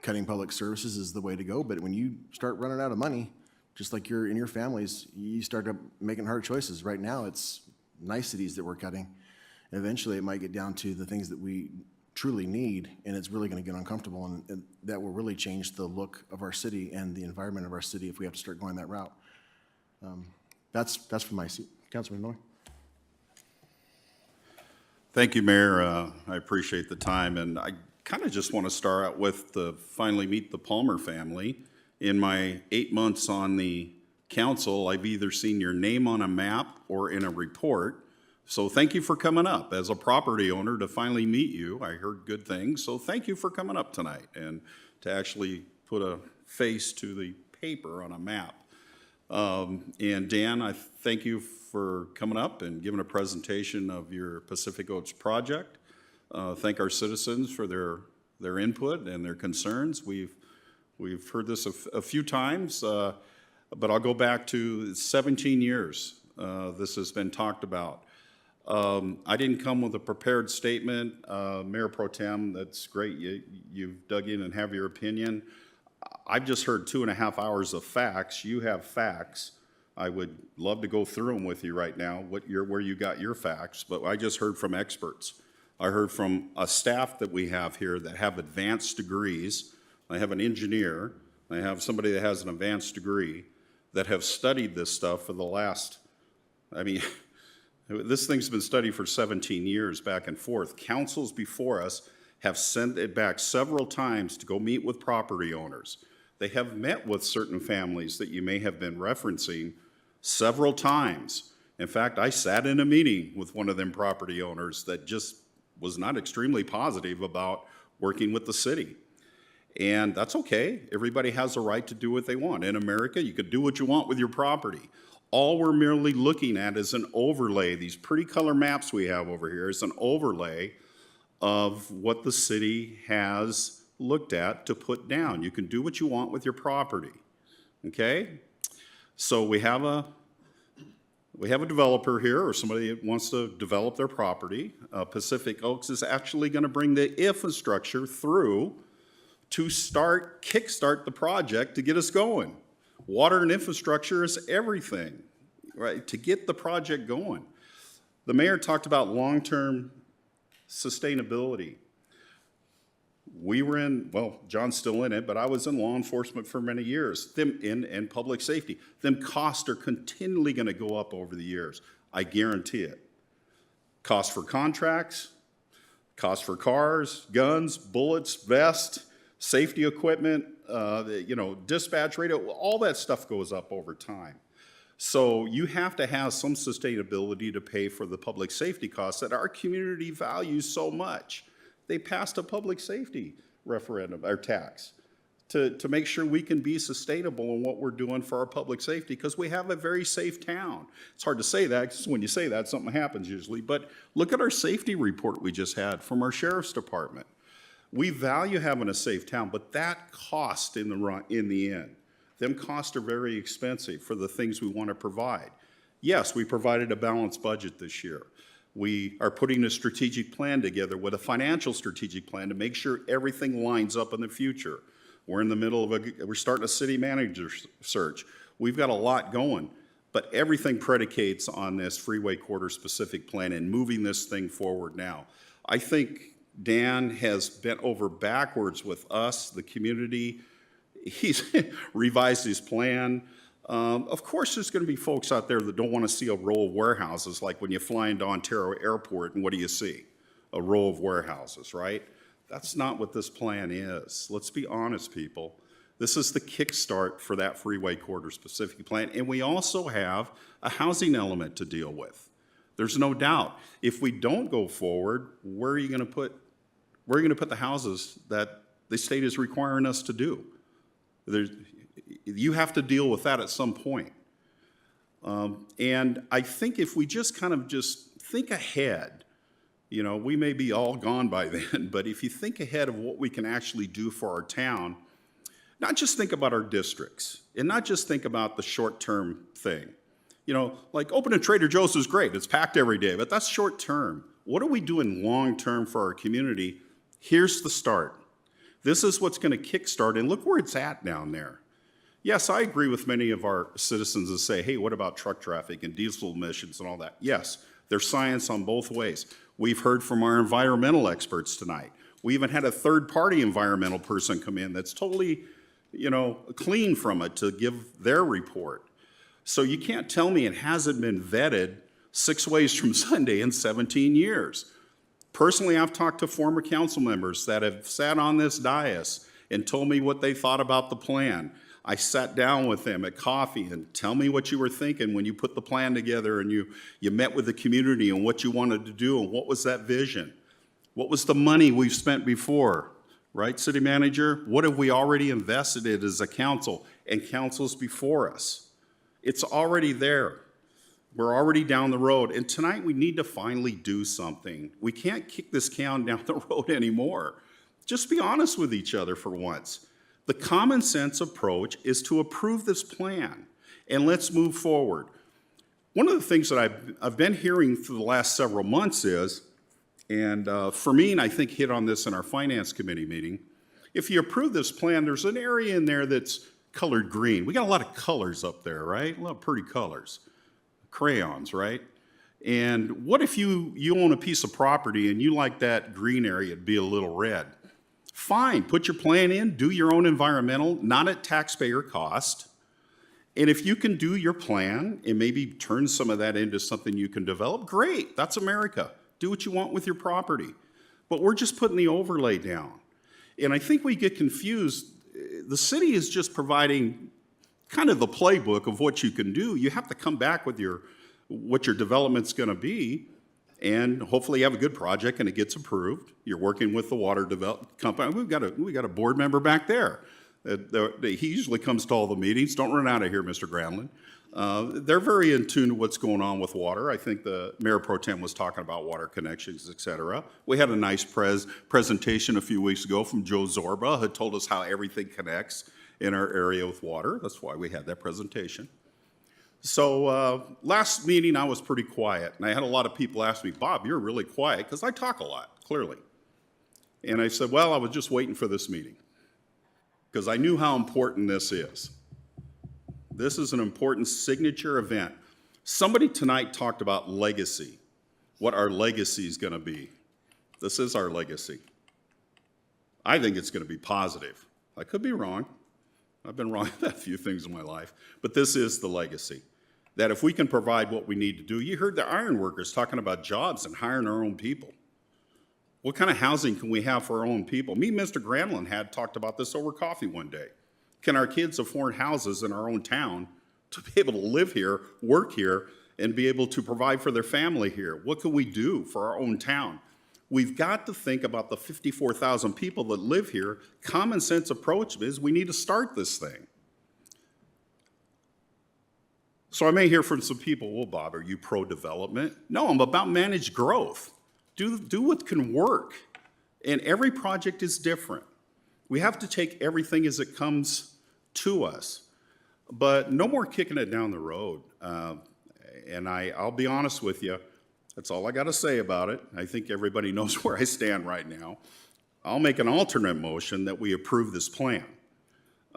cutting public services is the way to go, but when you start running out of money just like in your families, you start making hard choices. Right now, it's niceties that we're cutting. Eventually, it might get down to the things that we truly need, and it's really going to get uncomfortable, and that will really change the look of our city and the environment of our city if we have to start going that route. That's from my seat. Councilman Miller. Thank you, Mayor. I appreciate the time, and I kind of just want to start out with finally meet the Palmer family. In my 8 months on the council, I've either seen your name on a map or in a report. So thank you for coming up. As a property owner, to finally meet you, I heard good things. So thank you for coming up tonight and to actually put a face to the paper on a map. And Dan, I thank you for coming up and giving a presentation of your Pacific Oaks project. Thank our citizens for their input and their concerns. We've heard this a few times, but I'll go back to 17 years. This has been talked about. I didn't come with a prepared statement. Mayor Pro Tem, that's great. You've dug in and have your opinion. I've just heard 2.5 hours of facts. You have facts. I would love to go through them with you right now, where you got your facts, but I just heard from experts. I heard from a staff that we have here that have advanced degrees. I have an engineer. I have somebody that has an advanced degree that have studied this stuff for the last, this thing's been studied for 17 years back and forth. Councils before us have sent it back several times to go meet with property owners. They have met with certain families that you may have been referencing several times. In fact, I sat in a meeting with one of them property owners that just was not extremely positive about working with the city. And that's okay. Everybody has a right to do what they want. In America, you could do what you want with your property. All we're merely looking at is an overlay. These pretty color maps we have over here is an overlay of what the city has looked at to put down. You can do what you want with your property, okay? So we have a developer here, or somebody that wants to develop their property. Pacific Oaks is actually going to bring the infrastructure through to kickstart the project to get us going. Water and infrastructure is everything, right, to get the project going. The mayor talked about long-term sustainability. We were John's still in it, but I was in law enforcement for many years, and public safety. Them costs are continually going to go up over the years. I guarantee it. Cost for contracts, cost for cars, guns, bullets, vests, safety equipment, dispatch radio, all that stuff goes up over time. So you have to have some sustainability to pay for the public safety costs that our community values so much. They passed a public safety referendum, or tax, to make sure we can be sustainable in what we're doing for our public safety, because we have a very safe town. It's hard to say that, because when you say that, something happens usually. But look at our safety report we just had from our sheriff's department. We value having a safe town, but that cost in the end, them costs are very expensive for the things we want to provide. Yes, we provided a balanced budget this year. We are putting a strategic plan together with a financial strategic plan to make sure everything lines up in the future. We're in the middle of we're starting a city manager search. We've got a lot going, but everything predicates on this freeway corridor specific plan and moving this thing forward now. I think Dan has bent over backwards with us, the community. He's revised his plan. Of course, there's going to be folks out there that don't want to see a row of warehouses, like when you fly into Ontario Airport and what do you see? A row of warehouses, right? That's not what this plan is. Let's be honest, people. This is the kickstart for that freeway corridor specific plan, and we also have a housing element to deal with. There's no doubt. If we don't go forward, where are you going to put the houses that the state is requiring us to do? You have to deal with that at some point. And I think if we just think ahead, we may be all gone by then, but if you think ahead of what we can actually do for our town, not just think about our districts and not just think about the short-term thing. Like opening Trader Joe's is great. It's packed every day, but that's short-term. What are we doing long-term for our community? Here's the start. This is what's going to kickstart, and look where it's at down there. Yes, I agree with many of our citizens that say, hey, what about truck traffic and diesel emissions and all that? Yes, there's science on both ways. We've heard from our environmental experts tonight. We even had a third-party environmental person come in that's totally, clean from it to give their report. So you can't tell me it hasn't been vetted 6 ways from Sunday in 17 years. Personally, I've talked to former council members that have sat on this dais and told me what they thought about the plan. I sat down with them at coffee and tell me what you were thinking when you put the plan together and you met with the community and what you wanted to do and what was that vision. What was the money we've spent before, right, City Manager? What have we already invested in as a council and councils before us? It's already there. We're already down the road. And tonight we need to finally do something. We can't kick this can down the road anymore. Just be honest with each other for once. The common sense approach is to approve this plan and let's move forward. One of the things that I've been hearing for the last several months is, and Fermin, I think, hit on this in our Finance Committee meeting, if you approve this plan, there's an area in there that's colored green. We got a lot of colors up there, right? A lot of pretty colors. Crayons, right? And what if you own a piece of property and you like that green area to be a little red? Fine, put your plan in, do your own environmental, not at taxpayer cost. And if you can do your plan and maybe turn some of that into something you can develop, great, that's America. Do what you want with your property. But we're just putting the overlay down. And I think we get confused. The city is just providing kind of the playbook of what you can do. You have to come back with what your development's gonna be, and hopefully you have a good project and it gets approved. You're working with the water company. We got a board member back there. He usually comes to all the meetings. Don't run out of here, Mr. Granlund. They're very in tune to what's going on with water. I think the Mayor Pro Tem was talking about water connections, et cetera. We had a nice presentation a few weeks ago from Joe Zorba, who told us how everything connects in our area with water. That's why we had that presentation. So last meeting I was pretty quiet, and I had a lot of people ask me, Bob, you're really quiet, because I talk a lot, clearly. And I said, well, I was just waiting for this meeting, because I knew how important this is. This is an important signature event. Somebody tonight talked about legacy, what our legacy is going to be. This is our legacy. I think it's going to be positive. I could be wrong. I've been wrong about a few things in my life, but this is the legacy. That if we can provide what we need to do, you heard the iron workers talking about jobs and hiring our own people. What kind of housing can we have for our own people? Me and Mr. Granlund had talked about this over coffee one day. Can our kids afford houses in our own town to be able to live here, work here, and be able to provide for their family here? What can we do for our own town? We've got to think about the 54,000 people that live here. Common sense approach is we need to start this thing. So I may hear from some people, well, Bob, are you pro-development? No, I'm about managed growth. Do what can work. And every project is different. We have to take everything as it comes to us. But no more kicking it down the road. And I'll be honest with you, that's all I got to say about it. I think everybody knows where I stand right now. I'll make an alternate motion that we approve this plan.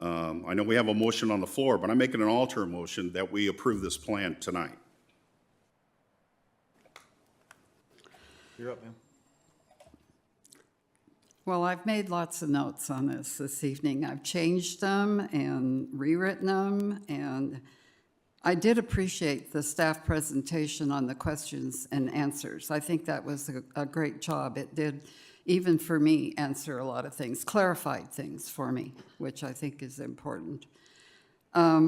I know we have a motion on the floor, but I'm making an alternate motion that we approve this plan tonight. You're up, ma'am. Well, I've made lots of notes on this evening. I've changed them and rewritten them, and I did appreciate the staff presentation on the questions and answers. I think that was a great job. It did, even for me, answer a lot of things, clarified things for me, which I think is important. I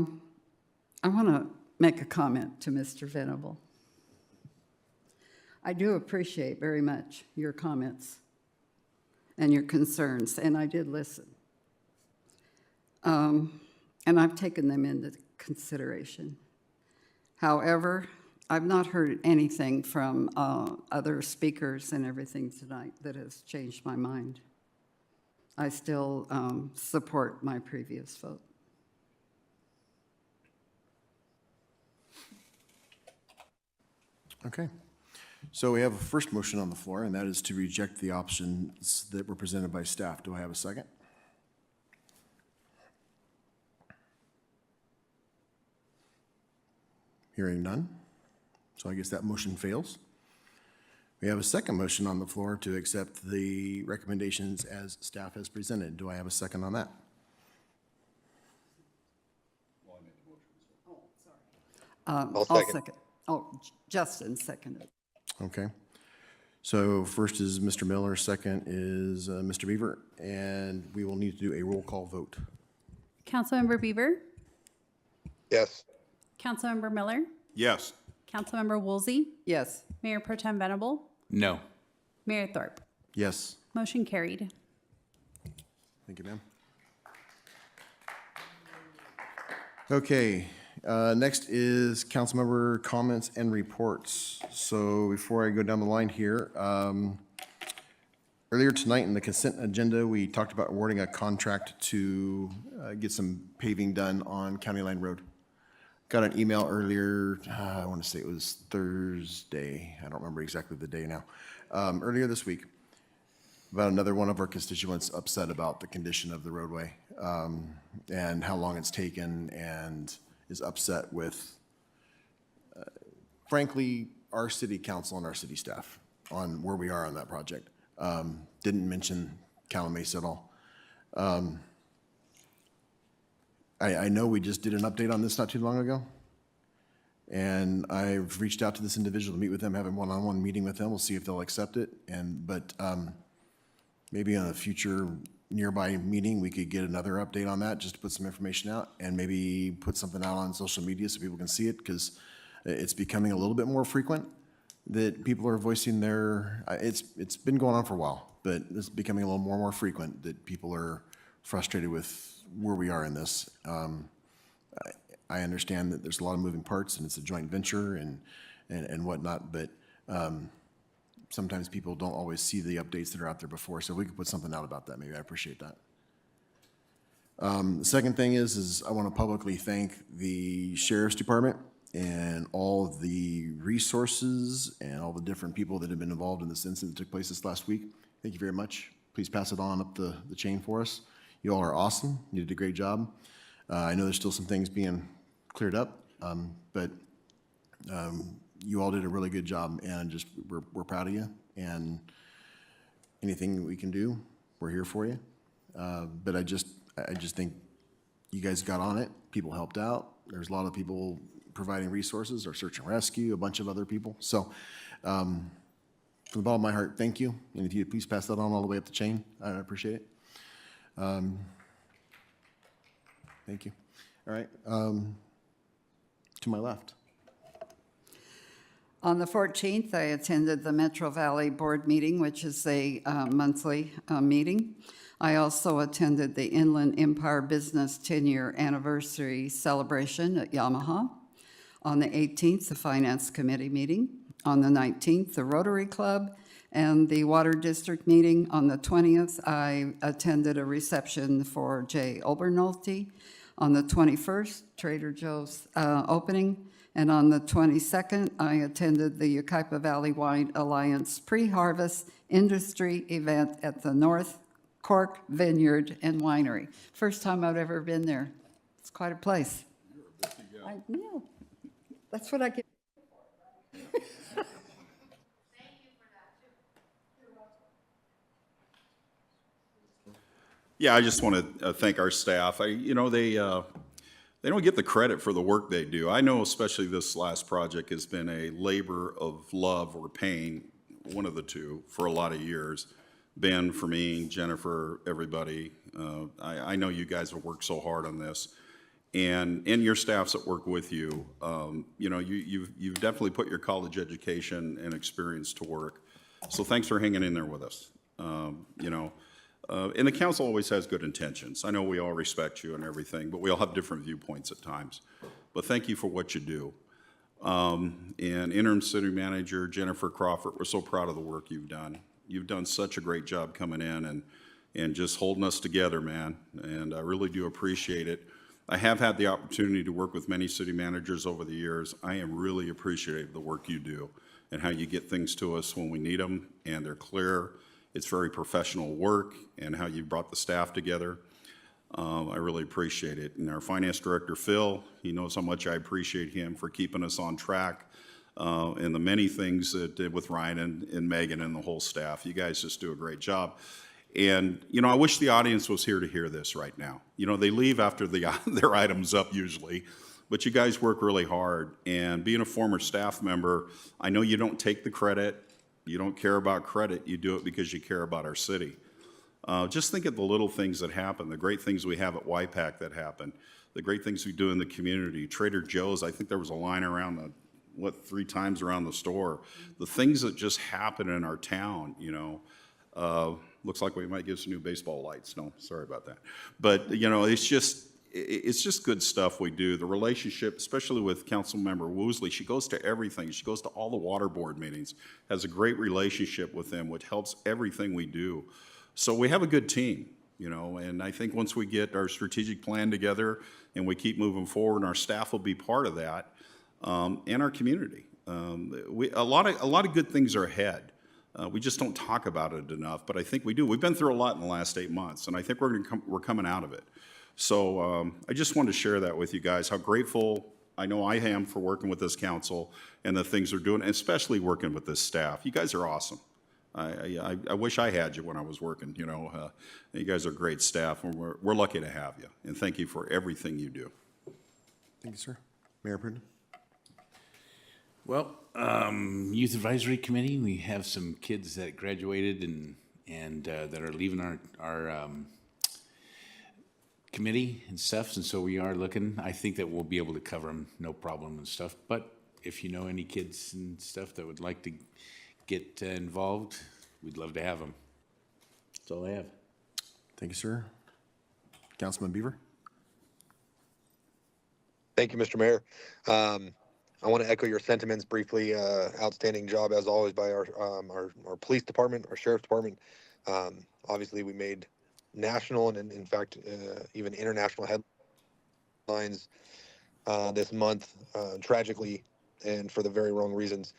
want to make a comment to Mr. Venable. I do appreciate very much your comments and your concerns, and I did listen. And I've taken them into consideration. However, I've not heard anything from other speakers and everything tonight that has changed my mind. I still support my previous vote. Okay. So we have a first motion on the floor, and that is to reject the options that were presented by staff. Do I have a second? Hearing none. So I guess that motion fails. We have a second motion on the floor to accept the recommendations as staff has presented. Do I have a second on that? I'll I'll second. second. Oh, Justin seconded. Okay. So first is Mr. Miller, second is Mr. Beaver, and we will need to do a roll call vote. Councilmember Beaver, Yes. Councilmember Miller, Yes. Councilmember Woolsey, Yes. Mayor Pro Tem Venable, No. Mayor Thorpe. Yes. Motion carried. Thank you, ma'am. Okay, next is council member comments and reports. So before I go down the line here, earlier tonight in the consent agenda, we talked about awarding a contract to get some paving done on County Line Road. Got an email earlier, I want to say it was Thursday, I don't remember exactly the day now, earlier this week, about another one of our constituents upset about the condition of the roadway and how long it's taken, and is upset with, frankly, our city council and our city staff on where we are on that project. Didn't mention Calamasa at all. I know we just did an update on this not too long ago, and I've reached out to this individual to meet with them, have a one-on-one meeting with them. We'll see if they'll accept it, but maybe on a future nearby meeting, we could get another update on that, just to put some information out, and maybe put something out on social media so people can see it, because it's becoming a little bit more frequent that people are voicing their, it's been going on for a while, but it's becoming a little more frequent that people are frustrated with where we are in this. I understand that there's a lot of moving parts and it's a joint venture and whatnot, but sometimes people don't always see the updates that are out there before, so if we could put something out about that, maybe. I appreciate that. The second thing is I want to publicly thank the Sheriff's Department and all of the resources and all the different people that have been involved in this incident that took place this last week. Thank you very much. Please pass it on up the chain for us. You all are awesome. You did a great job. I know there's still some things being cleared up, but you all did a really good job, and just we're proud of you. And anything we can do, we're here for you. But I just think you guys got on it. People helped out. There's a lot of people providing resources, or search and rescue, a bunch of other people. So from the bottom of my heart, thank you. And if you please pass that on all the way up the chain, I appreciate it. Thank you. All right. To my left. On the 14th, I attended the Metro Valley Board meeting, which is a monthly meeting. I also attended the Inland Empire Business 10-year anniversary celebration at Yamaha. On the 18th, the Finance Committee meeting. On the 19th, the Rotary Club and the Water District meeting. On the 20th, I attended a reception for Jay Obernolte. On the 21st, Trader Joe's opening. And on the 22nd, I attended the Yucaipa Valley Wine Alliance pre-harvest industry event at the North Cork Vineyard and Winery. First time I've ever been there. It's quite a place. I know. That's what I get. Yeah, I just want to thank our staff. They don't get the credit for the work they do. I know especially this last project has been a labor of love or pain, one of the two, for a lot of years. Ben, for me, Jennifer, everybody. I know you guys have worked so hard on this. And your staffs that work with you, you've definitely put your college education and experience to work. So thanks for hanging in there with us. And the council always has good intentions. I know we all respect you and everything, but we all have different viewpoints at times. But thank you for what you do. And interim city manager Jennifer Crawford, we're so proud of the work you've done. You've done such a great job coming in and just holding us together, man. And I really do appreciate it. I have had the opportunity to work with many city managers over the years. I am really appreciative of the work you do and how you get things to us when we need them, and they're clear. It's very professional work, and how you brought the staff together. I really appreciate it. And our finance director, Phil, he knows how much I appreciate him for keeping us on track and the many things that did with Ryan and Megan and the whole staff. You guys just do a great job. And, you know, I wish the audience was here to hear this right now. You know, they leave after their item's up usually, but you guys work really hard. And being a former staff member, I know you don't take the credit. You don't care about credit. You do it because you care about our city. Just think of the little things that happen, the great things we have at YPAC that happen, the great things we do in the community. Trader Joe's, I think there was a line around 3 times around the store. The things that just happen in our town, you know. Looks like we might get some new baseball lights. No, sorry about that. But, you know, it's just good stuff we do. The relationship, especially with Councilmember Woosley, she goes to everything. She goes to all the water board meetings, has a great relationship with them, which helps everything we do. So we have a good team, you know, and I think once we get our strategic plan together and we keep moving forward, our staff will be part of that, and our community. A lot of good things are ahead. We just don't talk about it enough, but I think we do. We've been through a lot in the last 8 months, and I think we're coming out of it. So I just wanted to share that with you guys, how grateful I know I am for working with this council and the things they're doing, and especially working with this staff. You guys are awesome. I wish I had you when I was working, you know. You guys are great staff, and we're lucky to have you. And thank you for everything you do. Thank you, sir. Mayor Pruden? Well, Youth Advisory Committee, we have some kids that graduated and that are leaving our committee and stuff, and so we are looking. I think that we'll be able to cover them, no problem and stuff. But if you know any kids and stuff that would like to get involved, we'd love to have them. That's all I have. Thank you, sir. Councilman Beaver? Thank you, Mr. Mayor. I want to echo your sentiments briefly. Outstanding job as always by our police department, our sheriff's department. Obviously, we made national and in fact even international headlines this month, tragically, and for the very wrong reasons.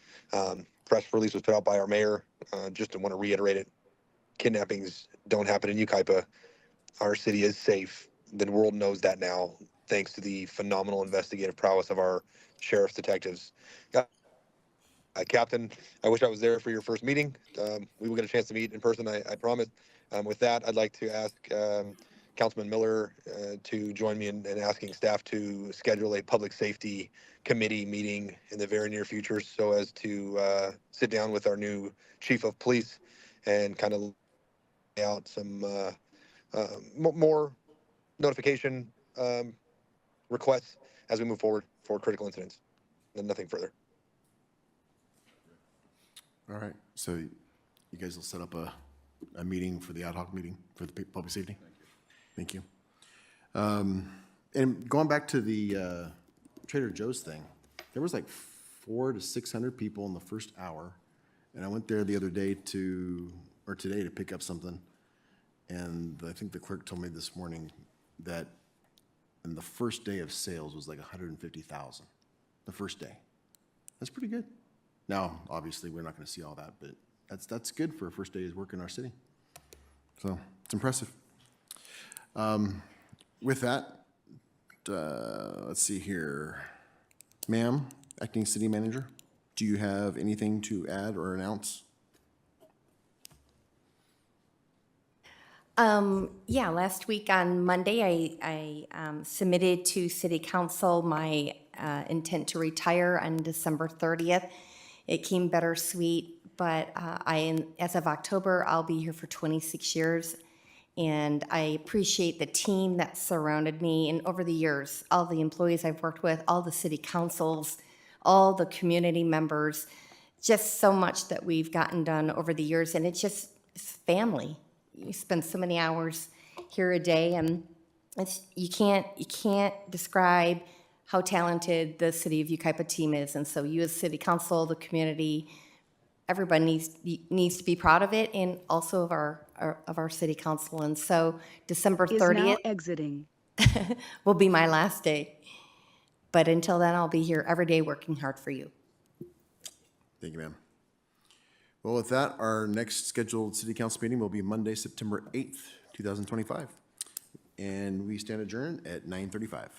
Press release was put out by our mayor. Just to want to reiterate it: kidnappings don't happen in Yucaipa. Our city is safe. The world knows that now, thanks to the phenomenal investigative prowess of our sheriff's detectives. Captain, I wish I was there for your first meeting. We will get a chance to meet in person, I promise. With that, I'd like to ask Councilman Miller to join me in asking staff to schedule a public safety committee meeting in the very near future so as to sit down with our new chief of police and kind of lay out some more notification requests as we move forward for critical incidents. And nothing further. All right, so you guys will set up a meeting for the ad hoc meeting for the public safety? Thank you. And going back to the Trader Joe's thing, there was like 400 to 600 people in the first hour, and I went there the other day today to pick up something, and I think the clerk told me this morning that in the first day of sales was like 150,000, the first day. That's pretty good. Now, obviously, we're not going to see all that, but that's good for a first day's work in our city. So it's impressive. With that, let's see here. Ma'am, Acting City Manager, do you have anything to add or announce? Yeah, last week on Monday, I submitted to City Council my intent to retire on December 30th. It came bittersweet, but as of October, I'll be here for 26 years. And I appreciate the team that surrounded me. And over the years, all the employees I've worked with, all the city councils, all the community members, just so much that we've gotten done over the years. And it's family. You spend so many hours here a day, and you can't describe how talented the City of Yucaipa team is. And so you as City Council, the community, everybody needs to be proud of it, and also of our City Council. And so December 30th exiting will be my last day. But until then, I'll be here every day working hard for you. Thank you, ma'am. Well, with that, our next scheduled City Council meeting will be Monday, September 8th, 2025. And we stand adjourned at 9:35.